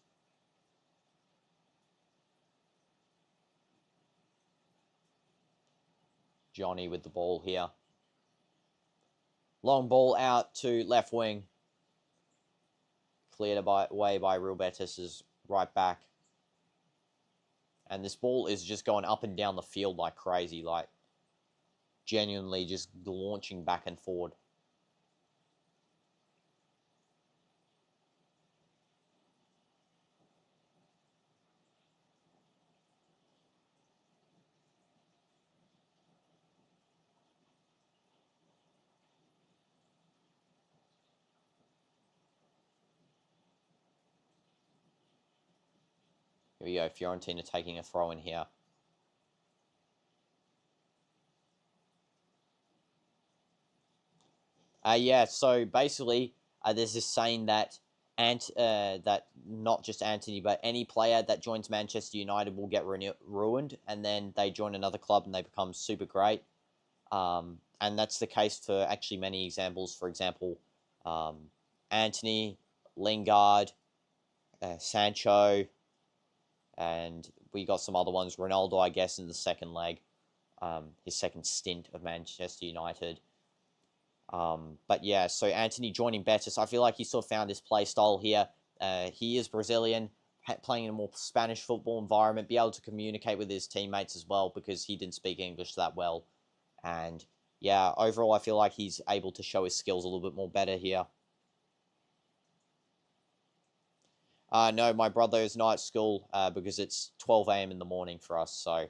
Johnny with the ball here. Long ball out to left wing. Cleared away by Real Betis' right back. And this ball is just going up and down the field like crazy. Like, genuinely just launching back and forward. Here we go, Fiorentina taking a throw in here. Yeah, so basically, there's this saying that that not just Anthony, but any player that joins Manchester United will get ruined, and then they join another club and they become super great. And that's the case for actually many examples. For example, Anthony, Lingard, Sancho, and we got some other ones. Ronaldo, I guess, in the second leg, his second stint of Manchester United. But yeah, so Anthony joining Betis, I feel like he sort of found his play style here. He is Brazilian, playing in a more Spanish football environment, be able to communicate with his teammates as well because he didn't speak English that well. And yeah, overall, I feel like he's able to show his skills a little bit more better here. No, my brother is not at school because it's 12 a.m. in the morning for us, so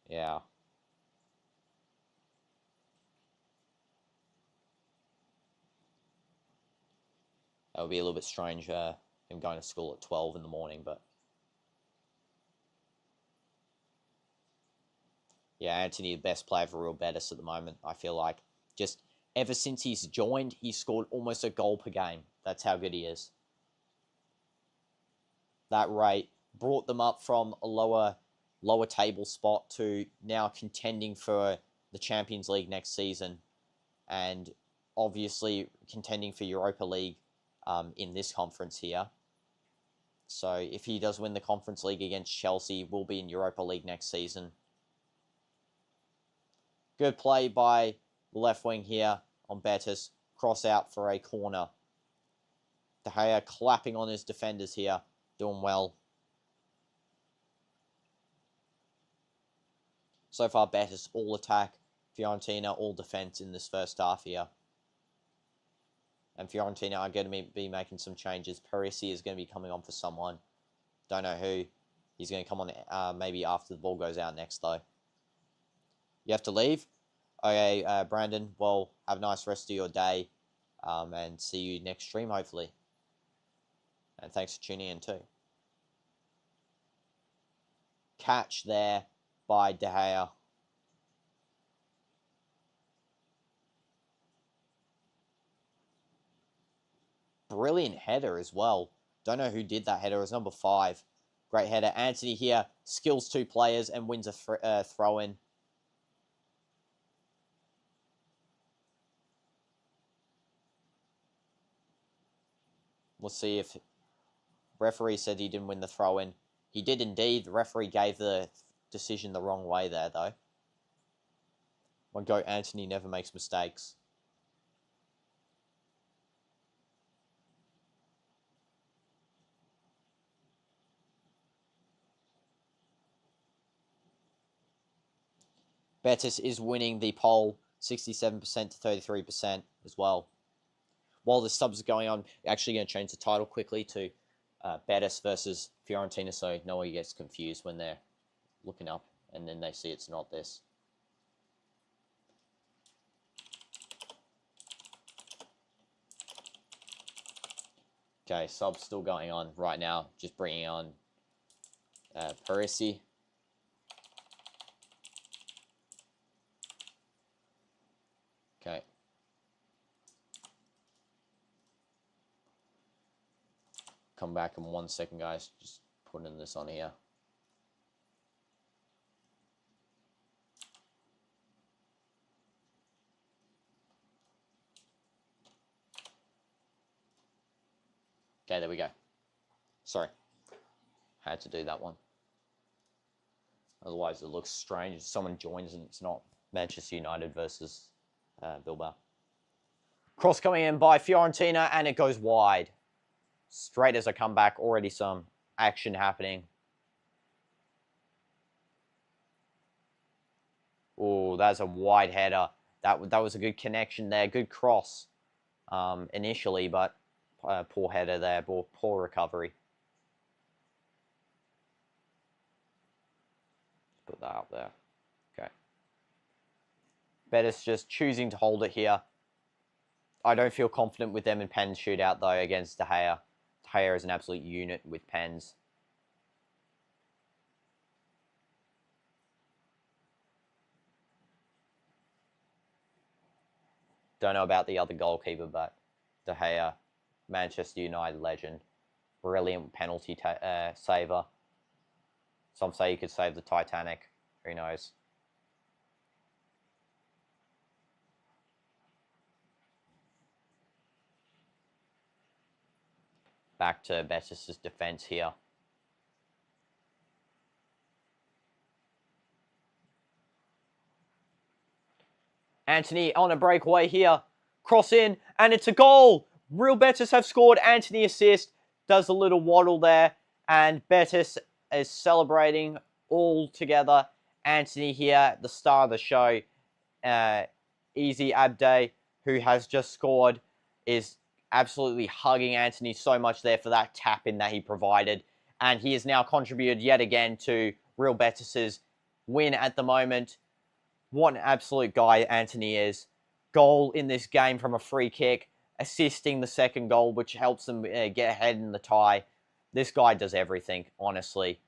yeah. That would be a little bit strange, him going to school at 12 in the morning, but yeah, Anthony, the best player for Real Betis at the moment, I feel like. Just ever since he's joined, he's scored almost a goal per game. That's how good he is. That rate brought them up from a lower table spot to now contending for the Champions League next season, and obviously contending for Europa League in this conference here. So if he does win the Conference League against Chelsea, we'll be in Europa League next season. Good play by the left wing here on Betis. Cross out for a corner. De Gea clapping on his defenders here. Doing well. So far, Betis all attack. Fiorentina all defence in this first half here. And Fiorentina are going to be making some changes. Parisi is going to be coming on for someone. Don't know who. He's going to come on maybe after the ball goes out next, though. You have to leave? Okay, Brandon, well, have a nice rest of your day, and see you next stream, hopefully. And thanks for tuning in, too. Catch there by De Gea. Brilliant header as well. Don't know who did that header. It was number 5. Great header. Anthony here skills 2 players and wins a throw-in. We'll see if referee said he didn't win the throw-in. He did indeed. The referee gave the decision the wrong way there, though. One go, Anthony never makes mistakes. Betis is winning the poll 67% to 33% as well. While the subs are going on, we're actually going to change the title quickly to Betis versus Fiorentina, so no one gets confused when they're looking up and then they see it's not this. Okay, subs still going on right now. Just bringing on Parisi. Okay. Come back in 1 second, guys. Just putting this on here. Okay, there we go. Sorry. Had to do that one. Otherwise, it looks strange if someone joins and it's not Manchester United versus Bilbao. Cross coming in by Fiorentina, and it goes wide. Straight as I come back, already some action happening. Oh, that's a wide header. That was a good connection there. Good cross initially, but poor header there. Poor recovery. Put that up there. Okay. Betis just choosing to hold it here. I don't feel confident with them in pens shootout, though, against De Gea. De Gea is an absolute unit with pens. Don't know about the other goalkeeper, but De Gea, Manchester United legend. Brilliant penalty saver. Some say he could save the Titanic. Who knows? Back to Betis' defense here. Anthony on a breakaway here. Cross in, and it's a goal. Real Betis have scored. Anthony assist. Does a little waddle there. And Betis is celebrating all together. Anthony here, the star of the show. Easy Abde, who has just scored, is absolutely hugging Anthony so much there for that tap-in that he provided. And he has now contributed yet again to Real Betis' win at the moment. What an absolute guy Anthony is. Goal in this game from a free kick, assisting the second goal, which helps them get ahead in the tie. This guy does everything, honestly.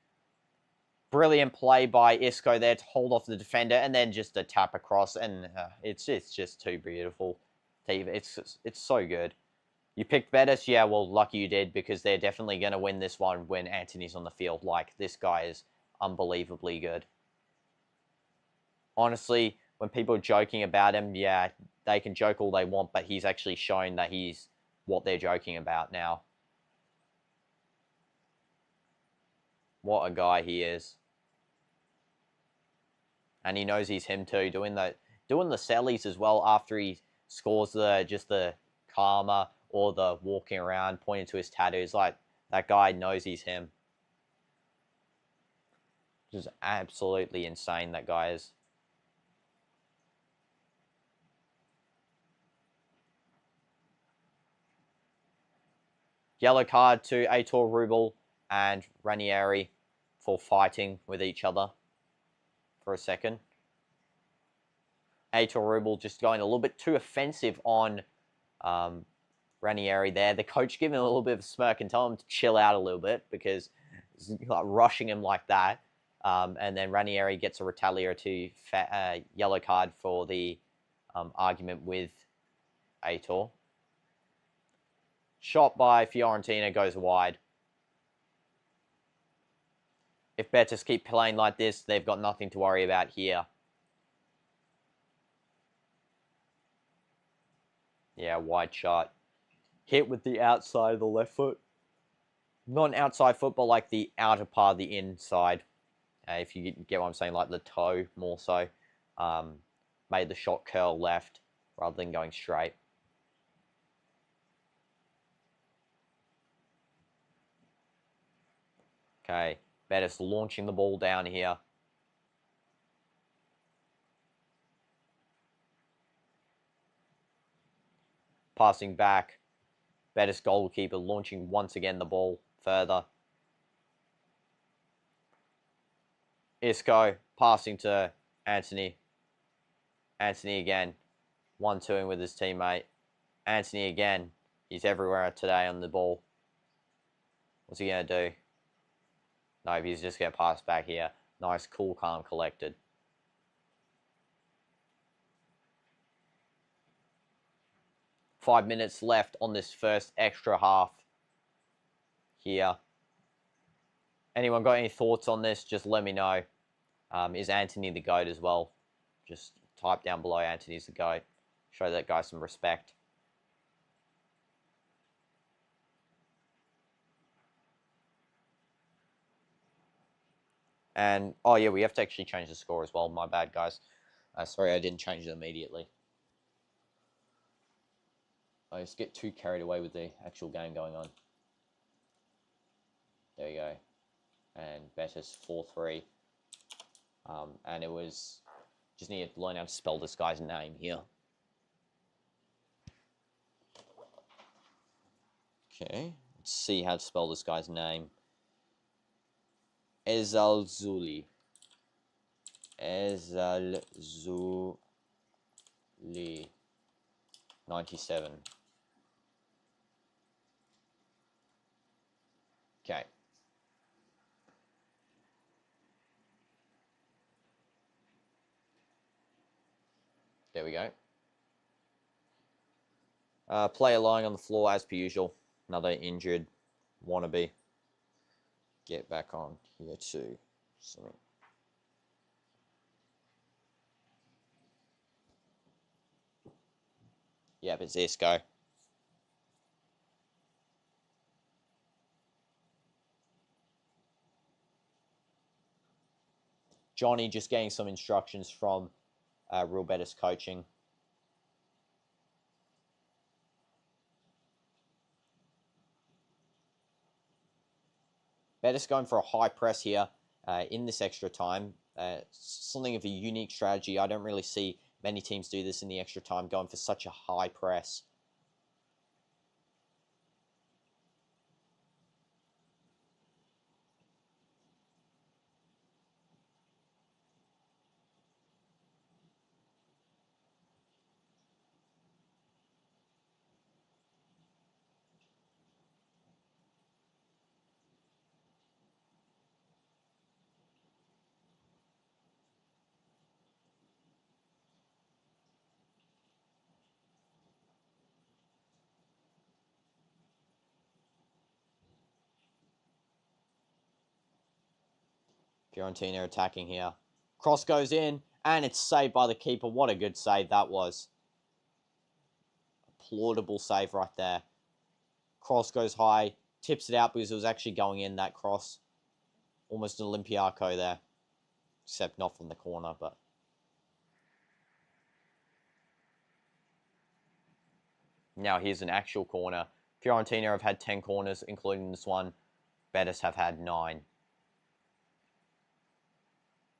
Brilliant play by Isco there to hold off the defender, and then just a tap across, and it's just too beautiful. It's so good. You picked Betis? Yeah, well, lucky you did, because they're definitely going to win this one when Anthony's on the field. Like, this guy is unbelievably good. Honestly, when people are joking about him, yeah, they can joke all they want, but he's actually shown that he's what they're joking about now. What a guy he is. And he knows he's him too, doing the sellies as well after he scores the karma or the walking around, pointing to his tattoos. Like, that guy knows he's him. Just absolutely insane, that guy is. Yellow card to Aitor Rubel. and Ranieri for fighting with each other for a second. Aitor Rubel just going a little bit too offensive on Ranieri there. The coach giving him a little bit of a smirk and telling him to chill out a little bit because he's like rushing him like that. And then Ranieri gets a retaliatory yellow card for the argument with Aitor. Shot by Fiorentina goes wide. If Betis keep playing like this, they've got nothing to worry about here. Yeah, wide shot. Hit with the outside of the left foot. Not an outside foot, but like the outer part of the inside. If you get what I'm saying, like the toe more so. Made the shot curl left rather than going straight. Okay, Betis launching the ball down here. Passing back. Betis goalkeeper launching once again the ball further. Isco passing to Anthony. Anthony again. 1-2ing with his teammate. Anthony again. He's everywhere today on the ball. What's he going to do? No, he's just going to pass back here. Nice, cool, calm, collected. Five minutes left on this first extra half here. Anyone got any thoughts on this? Just let me know. Is Anthony the GOAT as well? Just type down below Anthony's the GOAT. Show that guy some respect. And, oh yeah, we have to actually change the score as well. My bad, guys. Sorry, I didn't change it immediately. I just get too carried away with the actual game going on. There you go. And Betis 4-3. And it was... Just need to learn how to spell this guy's name here. Okay. Let's see how to spell this guy's name. Ezalzuli. Ezalzuli. 97. Okay. There we go. Player lying on the floor as per usual. Another injured wannabe. Get back on here too. Something. Yep, it's Isco. Johnny just getting some instructions from Real Betis coaching. Betis going for a high press here in this extra time. Something of a unique strategy. I don't really see many teams do this in the extra time, going for such a high press. Fiorentina attacking here. Cross goes in, and it's saved by the keeper. What a good save that was. Applaudable save right there. Cross goes high, tips it out because it was actually going in, that cross. Almost an Olympiaco there. Except not from the corner, but... Now here's an actual corner. Fiorentina have had 10 corners, including this one. Betis have had 9.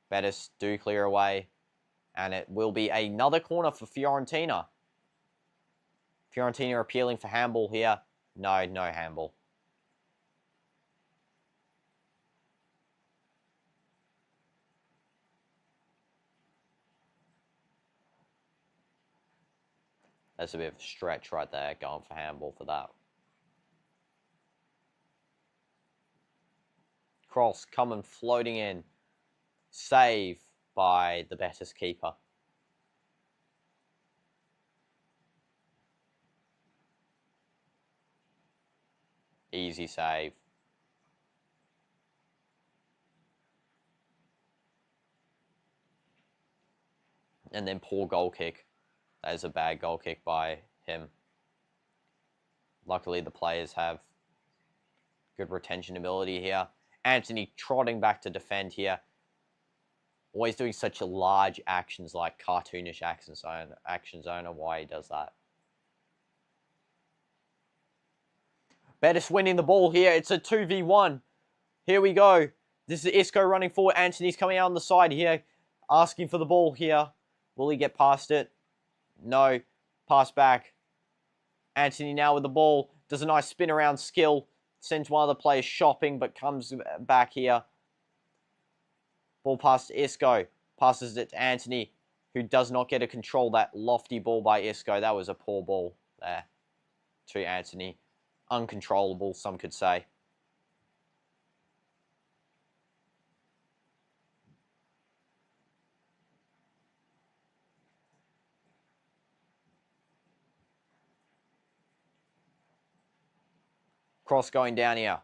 Betis do clear away. And it will be another corner for Fiorentina. Fiorentina appealing for handball here. No handball. That's a bit of a stretch right there, going for handball for that. Cross coming floating in. Save by the Betis keeper. Easy save. And then poor goal kick. That is a bad goal kick by him. Luckily, the players have good retention ability here. Anthony trotting back to defend here. Always doing such a large actions, like cartoonish actions. I don't know why he does that. Betis winning the ball here. It's a 2v1. Here we go. This is Isco running forward. Anthony's coming out on the side here, asking for the ball here. Will he get past it? No. Pass back. Anthony now with the ball. Does a nice spin around skill. Sends one of the players shopping, but comes back here. Ball pass to Isco. Passes it to Anthony, who does not get to control that lofty ball by Isco. That was a poor ball there to Anthony. Uncontrollable, some could say. Cross going down here.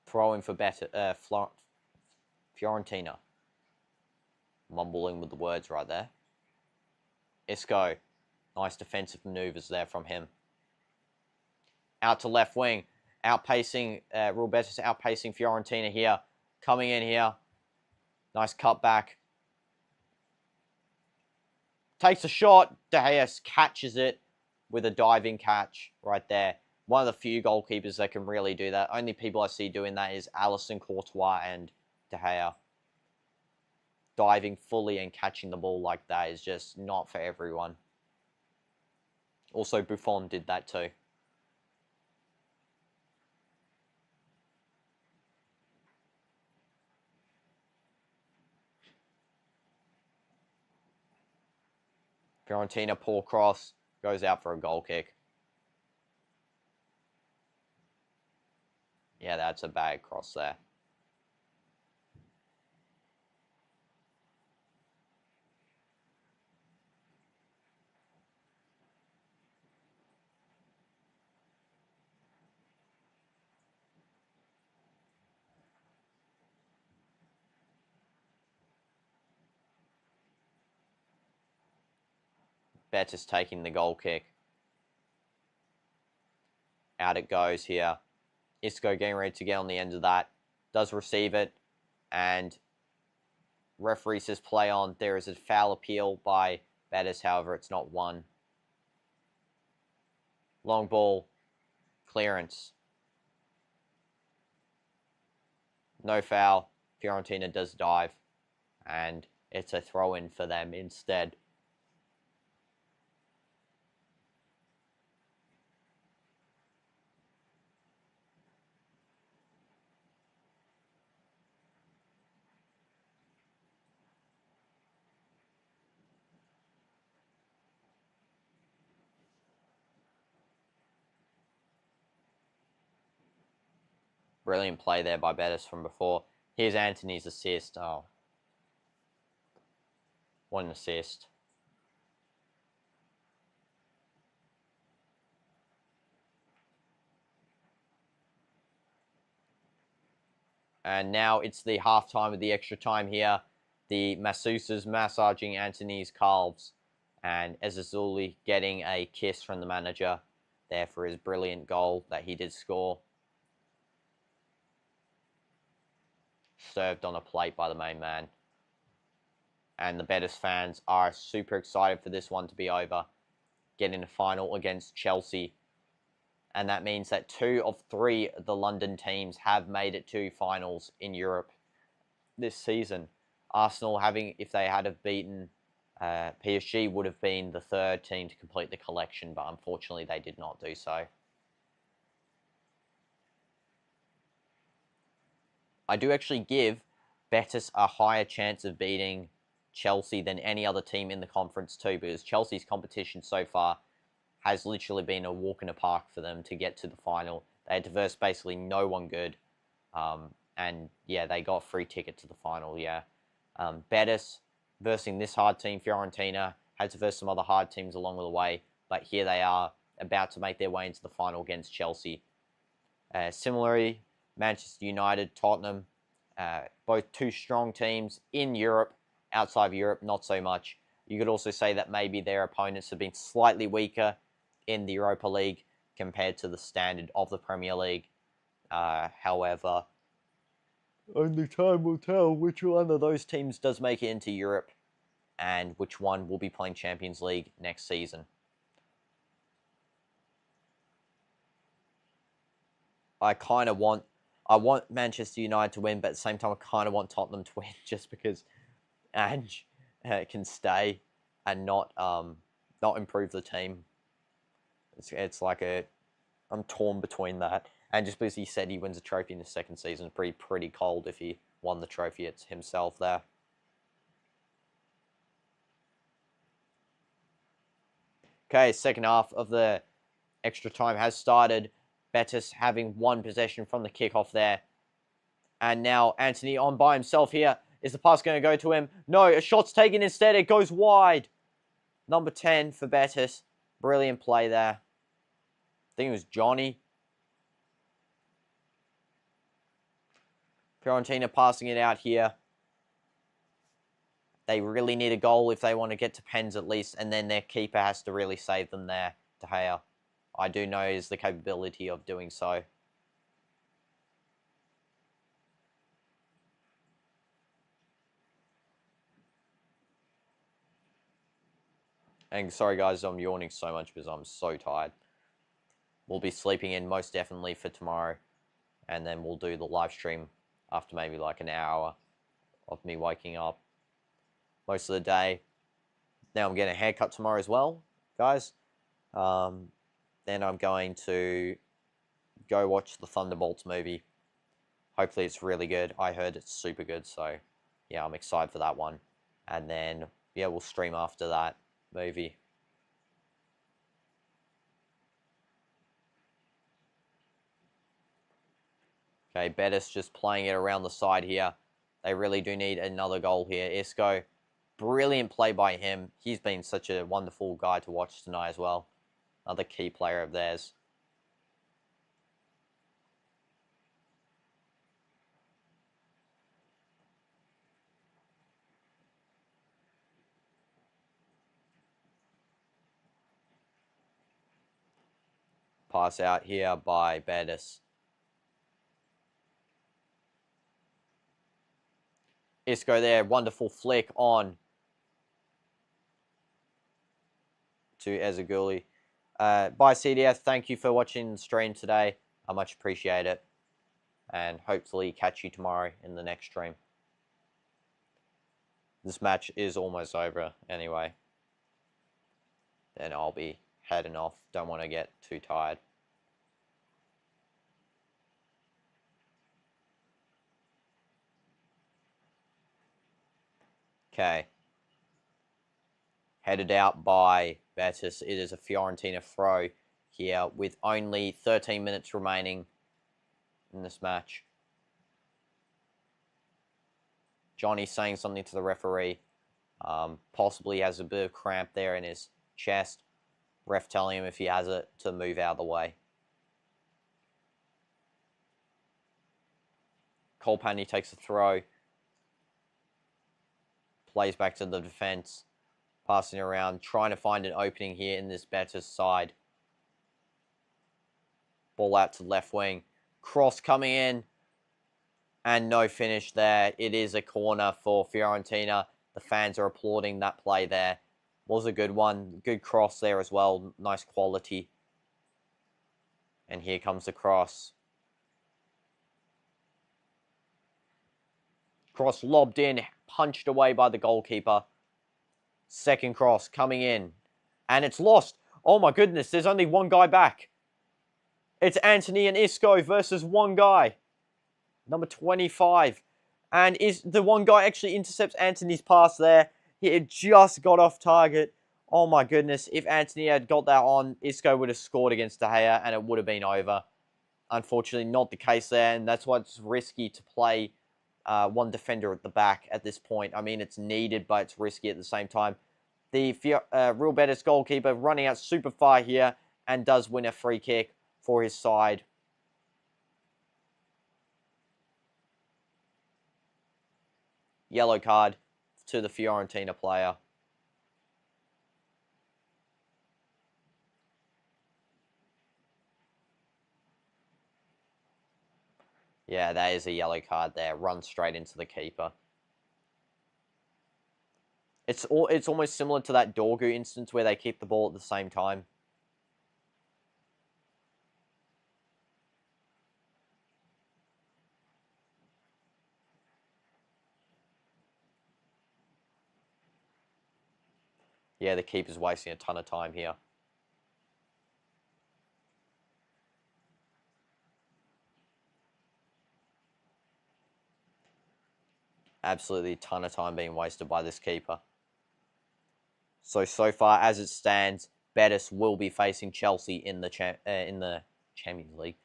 Throwing for Fiorentina. Mumbling with the words right there. Isco. Nice defensive maneuvers there from him. Out to left wing. Outpacing, Real Betis outpacing Fiorentina here. Coming in here. Nice cut back. Takes a shot. De Gea catches it with a diving catch right there. One of the few goalkeepers that can really do that. Only people I see doing that is Alisson, Courtois, and De Gea. Diving fully and catching the ball like that is just not for everyone. Also, Buffon did that too. Fiorentina, poor cross. Goes out for a goal kick. Yeah, that's a bad cross there. Betis taking the goal kick. Out it goes here. Isco getting ready to get on the end of that. Does receive it. And referee says play on. There is a foul appeal by Betis. However, it's not one. Long ball. Clearance. No foul. Fiorentina does dive. And it's a throw-in for them instead. Brilliant play there by Betis from before. Here's Anthony's assist. Oh. What an assist. And now it's the halftime of the extra time here. The masseuses massaging Anthony's calves. And Ezazuli getting a kiss from the manager there for his brilliant goal that he did score. Served on a plate by the main man. And the Betis fans are super excited for this one to be over. Getting a final against Chelsea. And that means that 2 of 3 of the London teams have made it to finals in Europe this season. Arsenal, if they had have beaten PSG, would have been the 3rd team to complete the collection, but unfortunately they did not do so. I do actually give Betis a higher chance of beating Chelsea than any other team in the conference too, because Chelsea's competition so far has literally been a walk in the park for them to get to the final. They had to verse basically no one good. And yeah, they got a free ticket to the final, yeah. Betis versing this hard team, Fiorentina, had to verse some other hard teams along the way, but here they are about to make their way into the final against Chelsea. Similarly, Manchester United, Tottenham, both two strong teams in Europe. Outside of Europe, not so much. You could also say that maybe their opponents have been slightly weaker in the Europa League compared to the standard of the Premier League. However, only time will tell which one of those teams does make it into Europe and which one will be playing Champions League next season. I want Manchester United to win, but at the same time, I kind of want Tottenham to win just because Ange can stay and not improve the team. It's like I'm torn between that. And just because he said he wins a trophy in his second season, pretty cold if he won the trophy. It's himself there. Okay, second half of the extra time has started. Betis having one possession from the kickoff there. And now Anthony on by himself here. Is the pass going to go to him? No, a shot's taken instead. It goes wide. Number 10 for Betis. Brilliant play there. I think it was Johnny. Fiorentina passing it out here. They really need a goal if they want to get to pens at least. And then their keeper has to really save them there. De Gea, I do know is the capability of doing so. And sorry guys, I'm yawning so much because I'm so tired. We'll be sleeping in most definitely for tomorrow. And then we'll do the live stream after maybe like an hour of me waking up most of the day. Now I'm getting a haircut tomorrow as well, guys. Then I'm going to go watch the Thunderbolts movie. Hopefully it's really good. I heard it's super good, so yeah, I'm excited for that one. And then, yeah, we'll stream after that movie. Okay, Betis just playing it around the side here. They really do need another goal here. Isco, brilliant play by him. He's been such a wonderful guy to watch tonight as well. Another key player of theirs. Pass out here by Betis. Isco there, wonderful flick on to Ezaguli. Bye CDF, thank you for watching the stream today. I much appreciate it. And hopefully catch you tomorrow in the next stream. This match is almost over anyway. Then I'll be heading off. Don't want to get too tired. Okay. Headed out by Betis. It is a Fiorentina throw here with only 13 minutes remaining in this match. Johnny saying something to the referee. Possibly has a bit of cramp there in his chest. Ref telling him if he has it to move out of the way. Colpani takes a throw. Plays back to the defense. Passing around, trying to find an opening here in this Betis side. Ball out to left wing. Cross coming in. And no finish there. It is a corner for Fiorentina. The fans are applauding that play there. Was a good one. Good cross there as well. Nice quality. And here comes the cross. Cross lobbed in. Punched away by the goalkeeper. Second cross coming in. And it's lost. Oh my goodness. There's only one guy back. It's Anthony and Isco versus one guy. Number 25. And is the one guy actually intercepts Anthony's pass there. It just got off target. Oh my goodness. If Anthony had got that on, Isco would have scored against De Gea and it would have been over. Unfortunately, not the case there, and that's why it's risky to play one defender at the back at this point. I mean, it's needed, but it's risky at the same time. The Real Betis goalkeeper running out super far here and does win a free kick for his side. Yellow card to the Fiorentina player. Yeah, that is a yellow card there. Run straight into the keeper. It's almost similar to that Dorgu instance where they keep the ball at the same time. Yeah, the keeper's wasting a ton of time here. Absolutely a ton of time being wasted by this keeper. So far, as it stands, Betis will be facing Chelsea in the Champions League,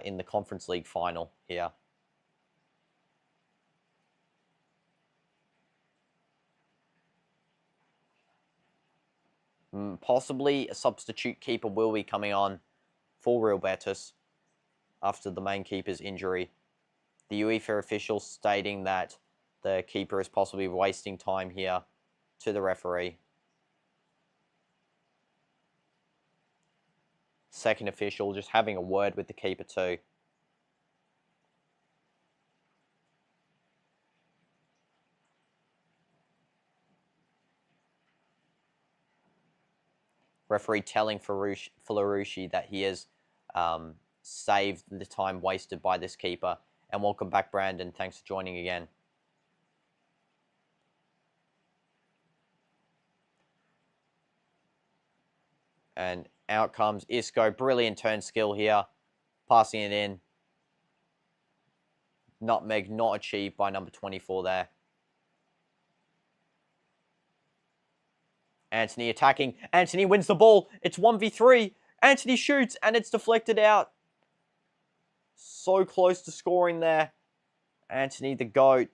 in the Conference League final here. Possibly a substitute keeper will be coming on for Real Betis after the main keeper's injury. The UEFA officials stating that the keeper is possibly wasting time here to the referee. Second official just having a word with the keeper too. Referee telling Flarucci that he has saved the time wasted by this keeper. And welcome back, Brandon. Thanks for joining again. And out comes Isco. Brilliant turn skill here. Passing it in. Nutmeg not achieved by number 24 there. Anthony attacking. Anthony wins the ball. It's 1v3. Anthony shoots and it's deflected out. So close to scoring there. Anthony the GOAT.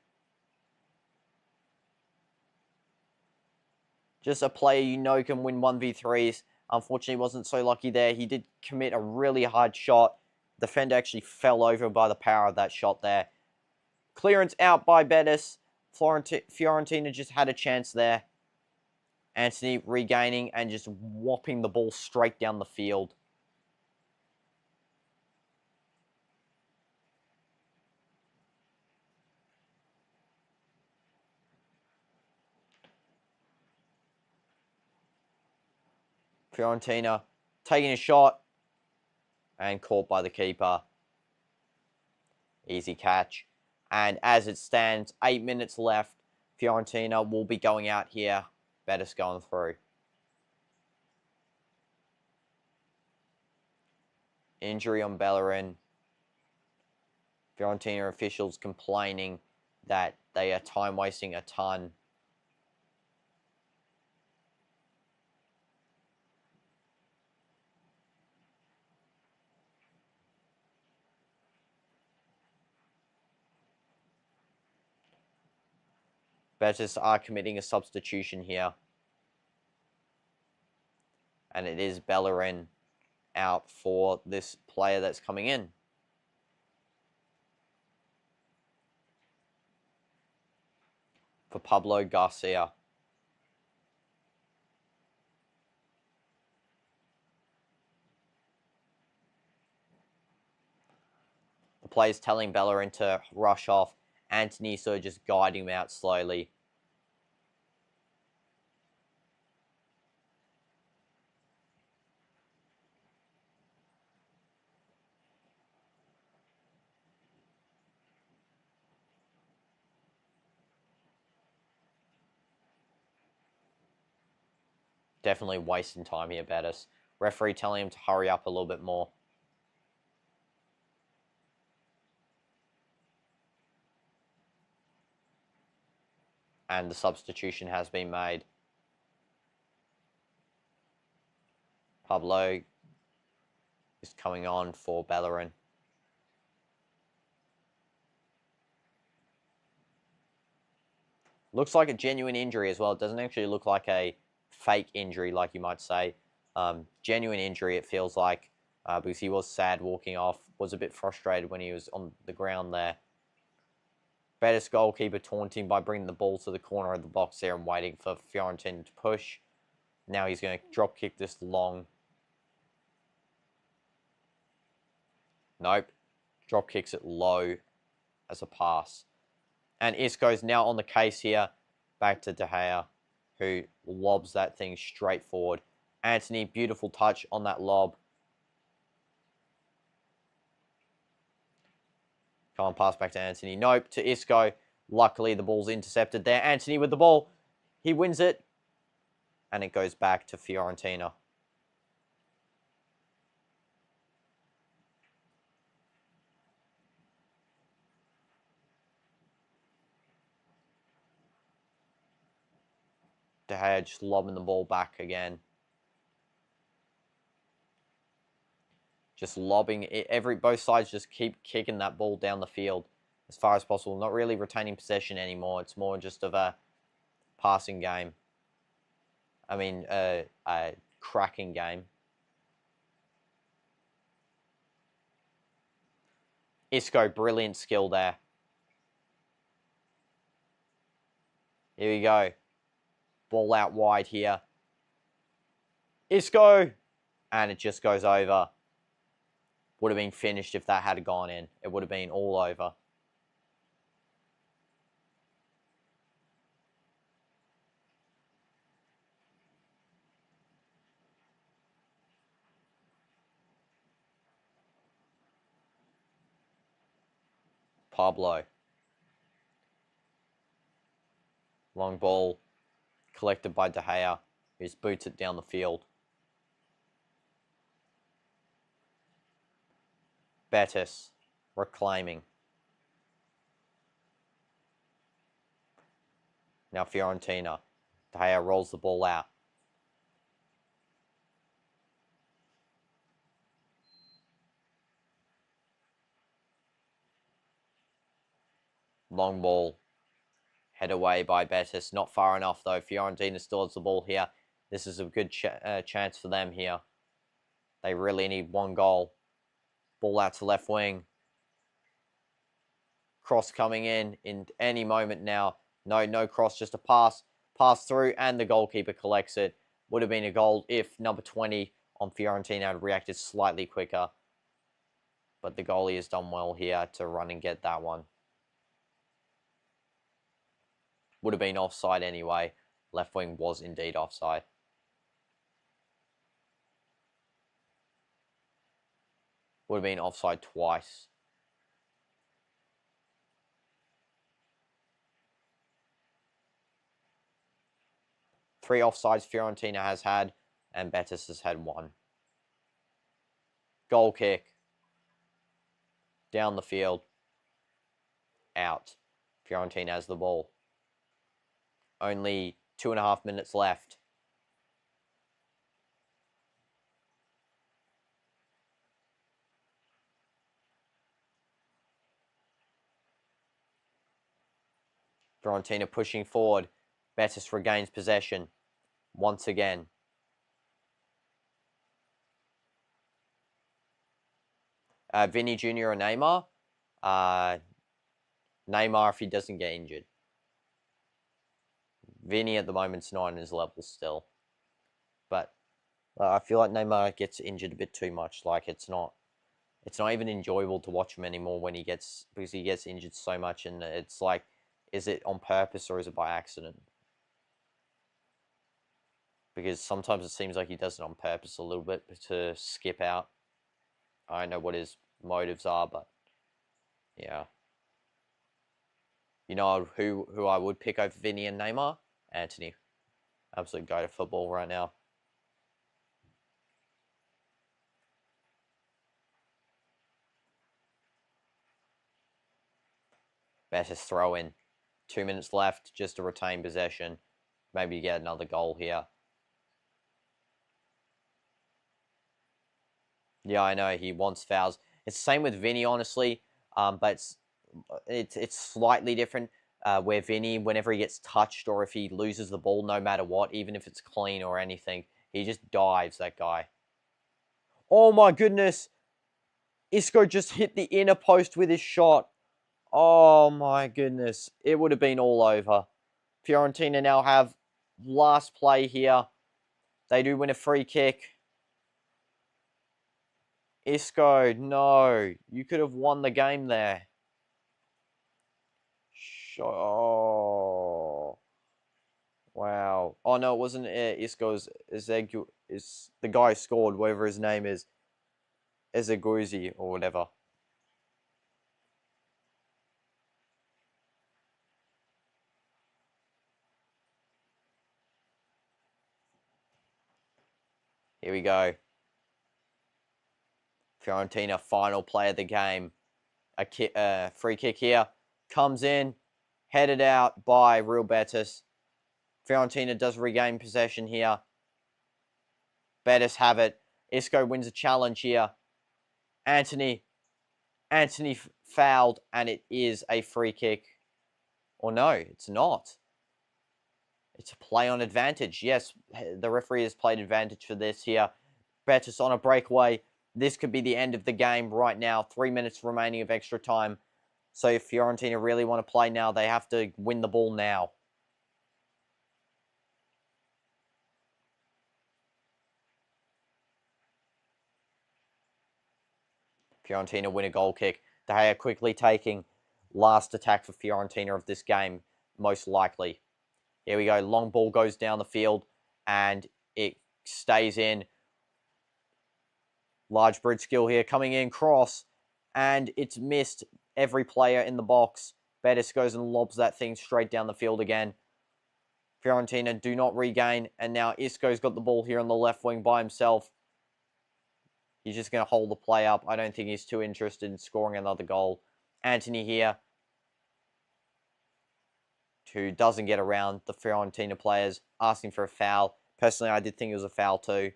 Just a player you know can win 1v3s. Unfortunately, wasn't so lucky there. He did commit a really hard shot. Defender actually fell over by the power of that shot there. Clearance out by Betis. Fiorentina just had a chance there. Anthony regaining and just whopping the ball straight down the field. Fiorentina taking a shot and caught by the keeper. Easy catch. And as it stands, 8 minutes left. Fiorentina will be going out here. Betis going through. Injury on Bellerin. Fiorentina officials complaining that they are time wasting a ton. Betis are committing a substitution here. And it is Bellerin out for this player that's coming in. For Pablo Garcia. The player's telling Bellerin to rush off. Anthony so just guiding him out slowly. Definitely wasting time here, Betis. Referee telling him to hurry up a little bit more. And the substitution has been made. Pablo is coming on for Bellerin. Looks like a genuine injury as well. It doesn't actually look like a fake injury, like you might say. Genuine injury, it feels like, because he was sad walking off, was a bit frustrated when he was on the ground there. Betis goalkeeper taunting by bringing the ball to the corner of the box there and waiting for Fiorentina to push. Now he's going to drop kick this long. Nope. Drop kicks it low as a pass. And Isco's now on the case here. Back to De Gea, who lobs that thing straight forward. Anthony, beautiful touch on that lob. Come on, pass back to Anthony. Nope, to Isco. Luckily, the ball's intercepted there. Anthony with the ball. He wins it. And it goes back to Fiorentina. De Gea just lobbing the ball back again. Just lobbing it. Both sides just keep kicking that ball down the field as far as possible. Not really retaining possession anymore. It's more just of a passing game. I mean, a cracking game. Isco, brilliant skill there. Here we go. Ball out wide here. Isco! And it just goes over. Would have been finished if that had gone in. It would have been all over. Pablo. Long ball collected by De Gea, who boots it down the field. Betis reclaiming. Now Fiorentina. De Gea rolls the ball out. Long ball. Head away by Betis. Not far enough though. Fiorentina still has the ball here. This is a good chance for them here. They really need one goal. Ball out to left wing. Cross coming in any moment now. No cross, just a pass. Pass through and the goalkeeper collects it. Would have been a goal if number 20 on Fiorentina had reacted slightly quicker. But the goalie has done well here to run and get that one. Would have been offside anyway. Left wing was indeed offside. Would have been offside twice. Three offsides Fiorentina has had, and Betis has had one. Goal kick. Down the field. Out. Fiorentina has the ball. Only 2.5 minutes left. Fiorentina pushing forward. Betis regains possession once again. Vinny Jr. or Neymar? Neymar if he doesn't get injured. Vinny at the moment's not on his level still. But I feel like Neymar gets injured a bit too much. Like it's not even enjoyable to watch him anymore because he gets injured so much, and it's like, is it on purpose or is it by accident? Because sometimes it seems like he does it on purpose a little bit to skip out. I don't know what his motives are, but yeah. You know who I would pick over Vinny and Neymar? Anthony. Absolute go to football right now. Betis throw in. 2 minutes left just to retain possession. Maybe get another goal here. Yeah, I know he wants fouls. It's the same with Vinny, honestly, but it's slightly different. Where Vinny, whenever he gets touched or if he loses the ball, no matter what, even if it's clean or anything, he just dives, that guy. Oh my goodness! Isco just hit the inner post with his shot. Oh my goodness. It would have been all over. Fiorentina now have last play here. They do win a free kick. Isco, no. You could have won the game there. Oh. Wow. Oh, no, it wasn't Isco's. Is the guy who scored, whatever his name is. Ezeguzi or whatever. Here we go. Fiorentina, final play of the game. A free kick here. Comes in. Headed out by Real Betis. Fiorentina does regain possession here. Betis have it. Isco wins a challenge here. Anthony fouled, and it is a free kick. Or no, it's not. It's a play on advantage. Yes, the referee has played advantage for this here. Betis on a breakaway. This could be the end of the game right now. 3 minutes remaining of extra time. So if Fiorentina really want to play now, they have to win the ball now. Fiorentina win a goal kick. De Gea quickly taking last attack for Fiorentina of this game, most likely. Here we go. Long ball goes down the field, and it stays in. Large bridge skill here, coming in, cross, and it's missed every player in the box. Betis goes and lobs that thing straight down the field again. Fiorentina do not regain, and now Isco's got the ball here on the left wing by himself. He's just going to hold the play up. I don't think he's too interested in scoring another goal. Anthony here, who doesn't get around the Fiorentina players, asking for a foul. Personally, I did think it was a foul too,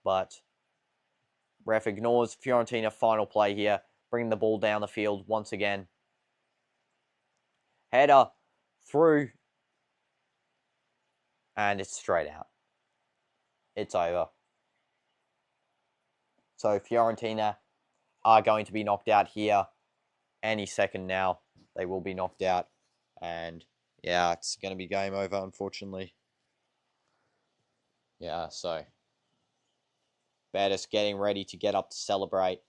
but ref ignores. Fiorentina final play here, bringing the ball down the field once again. Header through, and it's straight out. It's over. So Fiorentina are going to be knocked out here any second now. They will be knocked out, and yeah, it's going to be game over, unfortunately. Yeah, so Betis getting ready to get up to celebrate.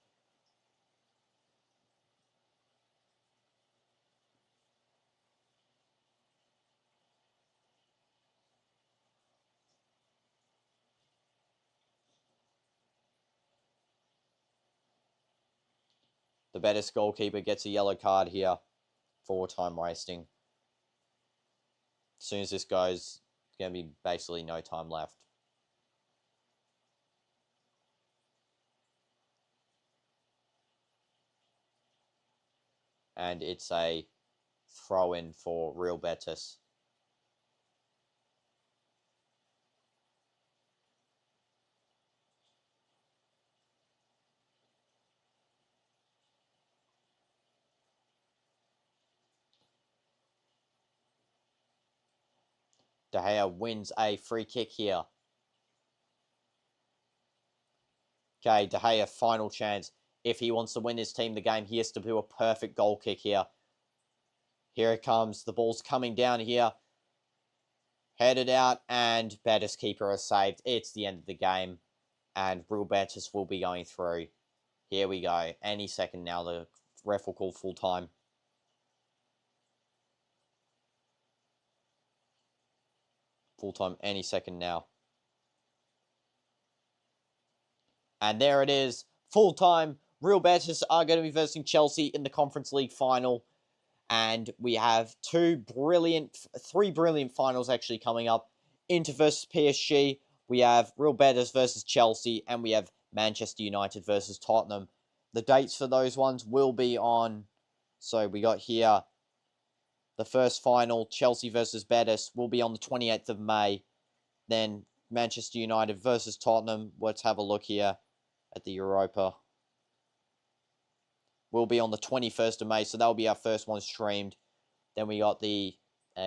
The Betis goalkeeper gets a yellow card here for time wasting. As soon as this goes, it's going to be basically no time left. And it's a throw-in for Real Betis. De Gea wins a free kick here. Okay, De Gea, final chance. If he wants to win his team the game, he has to do a perfect goal kick here. Here it comes. The ball's coming down here. Headed out, and Betis keeper is saved. It's the end of the game, and Real Betis will be going through. Here we go. Any second now, the ref will call full time. Full time any second now. And there it is. Full time. Real Betis are going to be versing Chelsea in the Conference League final. And we have three brilliant finals actually coming up. Inter versus PSG. We have Real Betis versus Chelsea. And we have Manchester United versus Tottenham. The dates for those ones will be on. So we got here The first final, Chelsea versus Betis, will be on the 28th of May. Then Manchester United versus Tottenham. Let's have a look here at the Europa. Will be on the 21st of May, so that'll be our first one streamed. Then we got the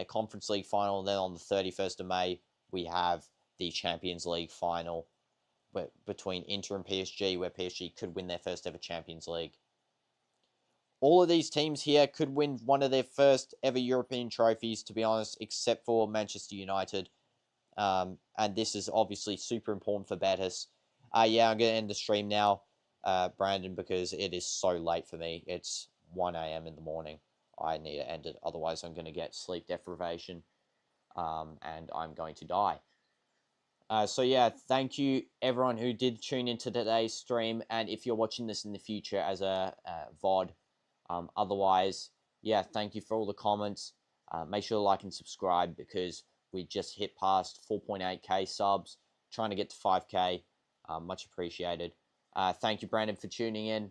Conference League final. Then on the 31st of May, we have the Champions League final between Inter and PSG, where PSG could win their first ever Champions League. All of these teams here could win one of their first ever European trophies, to be honest, except for Manchester United. And this is obviously super important for Betis. Yeah, I'm going to end the stream now, Brandon, because it is so late for me. It's 1 a.m. in the morning. I need to end it, otherwise I'm going to get sleep deprivation, and I'm going to die. So yeah, thank you everyone who did tune into today's stream, and if you're watching this in the future as a VOD, otherwise, yeah, thank you for all the comments. Make sure to like and subscribe, because we just hit past 4.8k subs, trying to get to 5k. Much appreciated. Thank you, Brandon, for tuning in,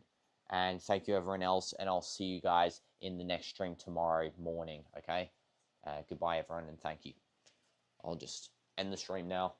and thank you everyone else, and I'll see you guys in the next stream tomorrow morning, okay? Goodbye, everyone, and thank you. I'll just end the stream now.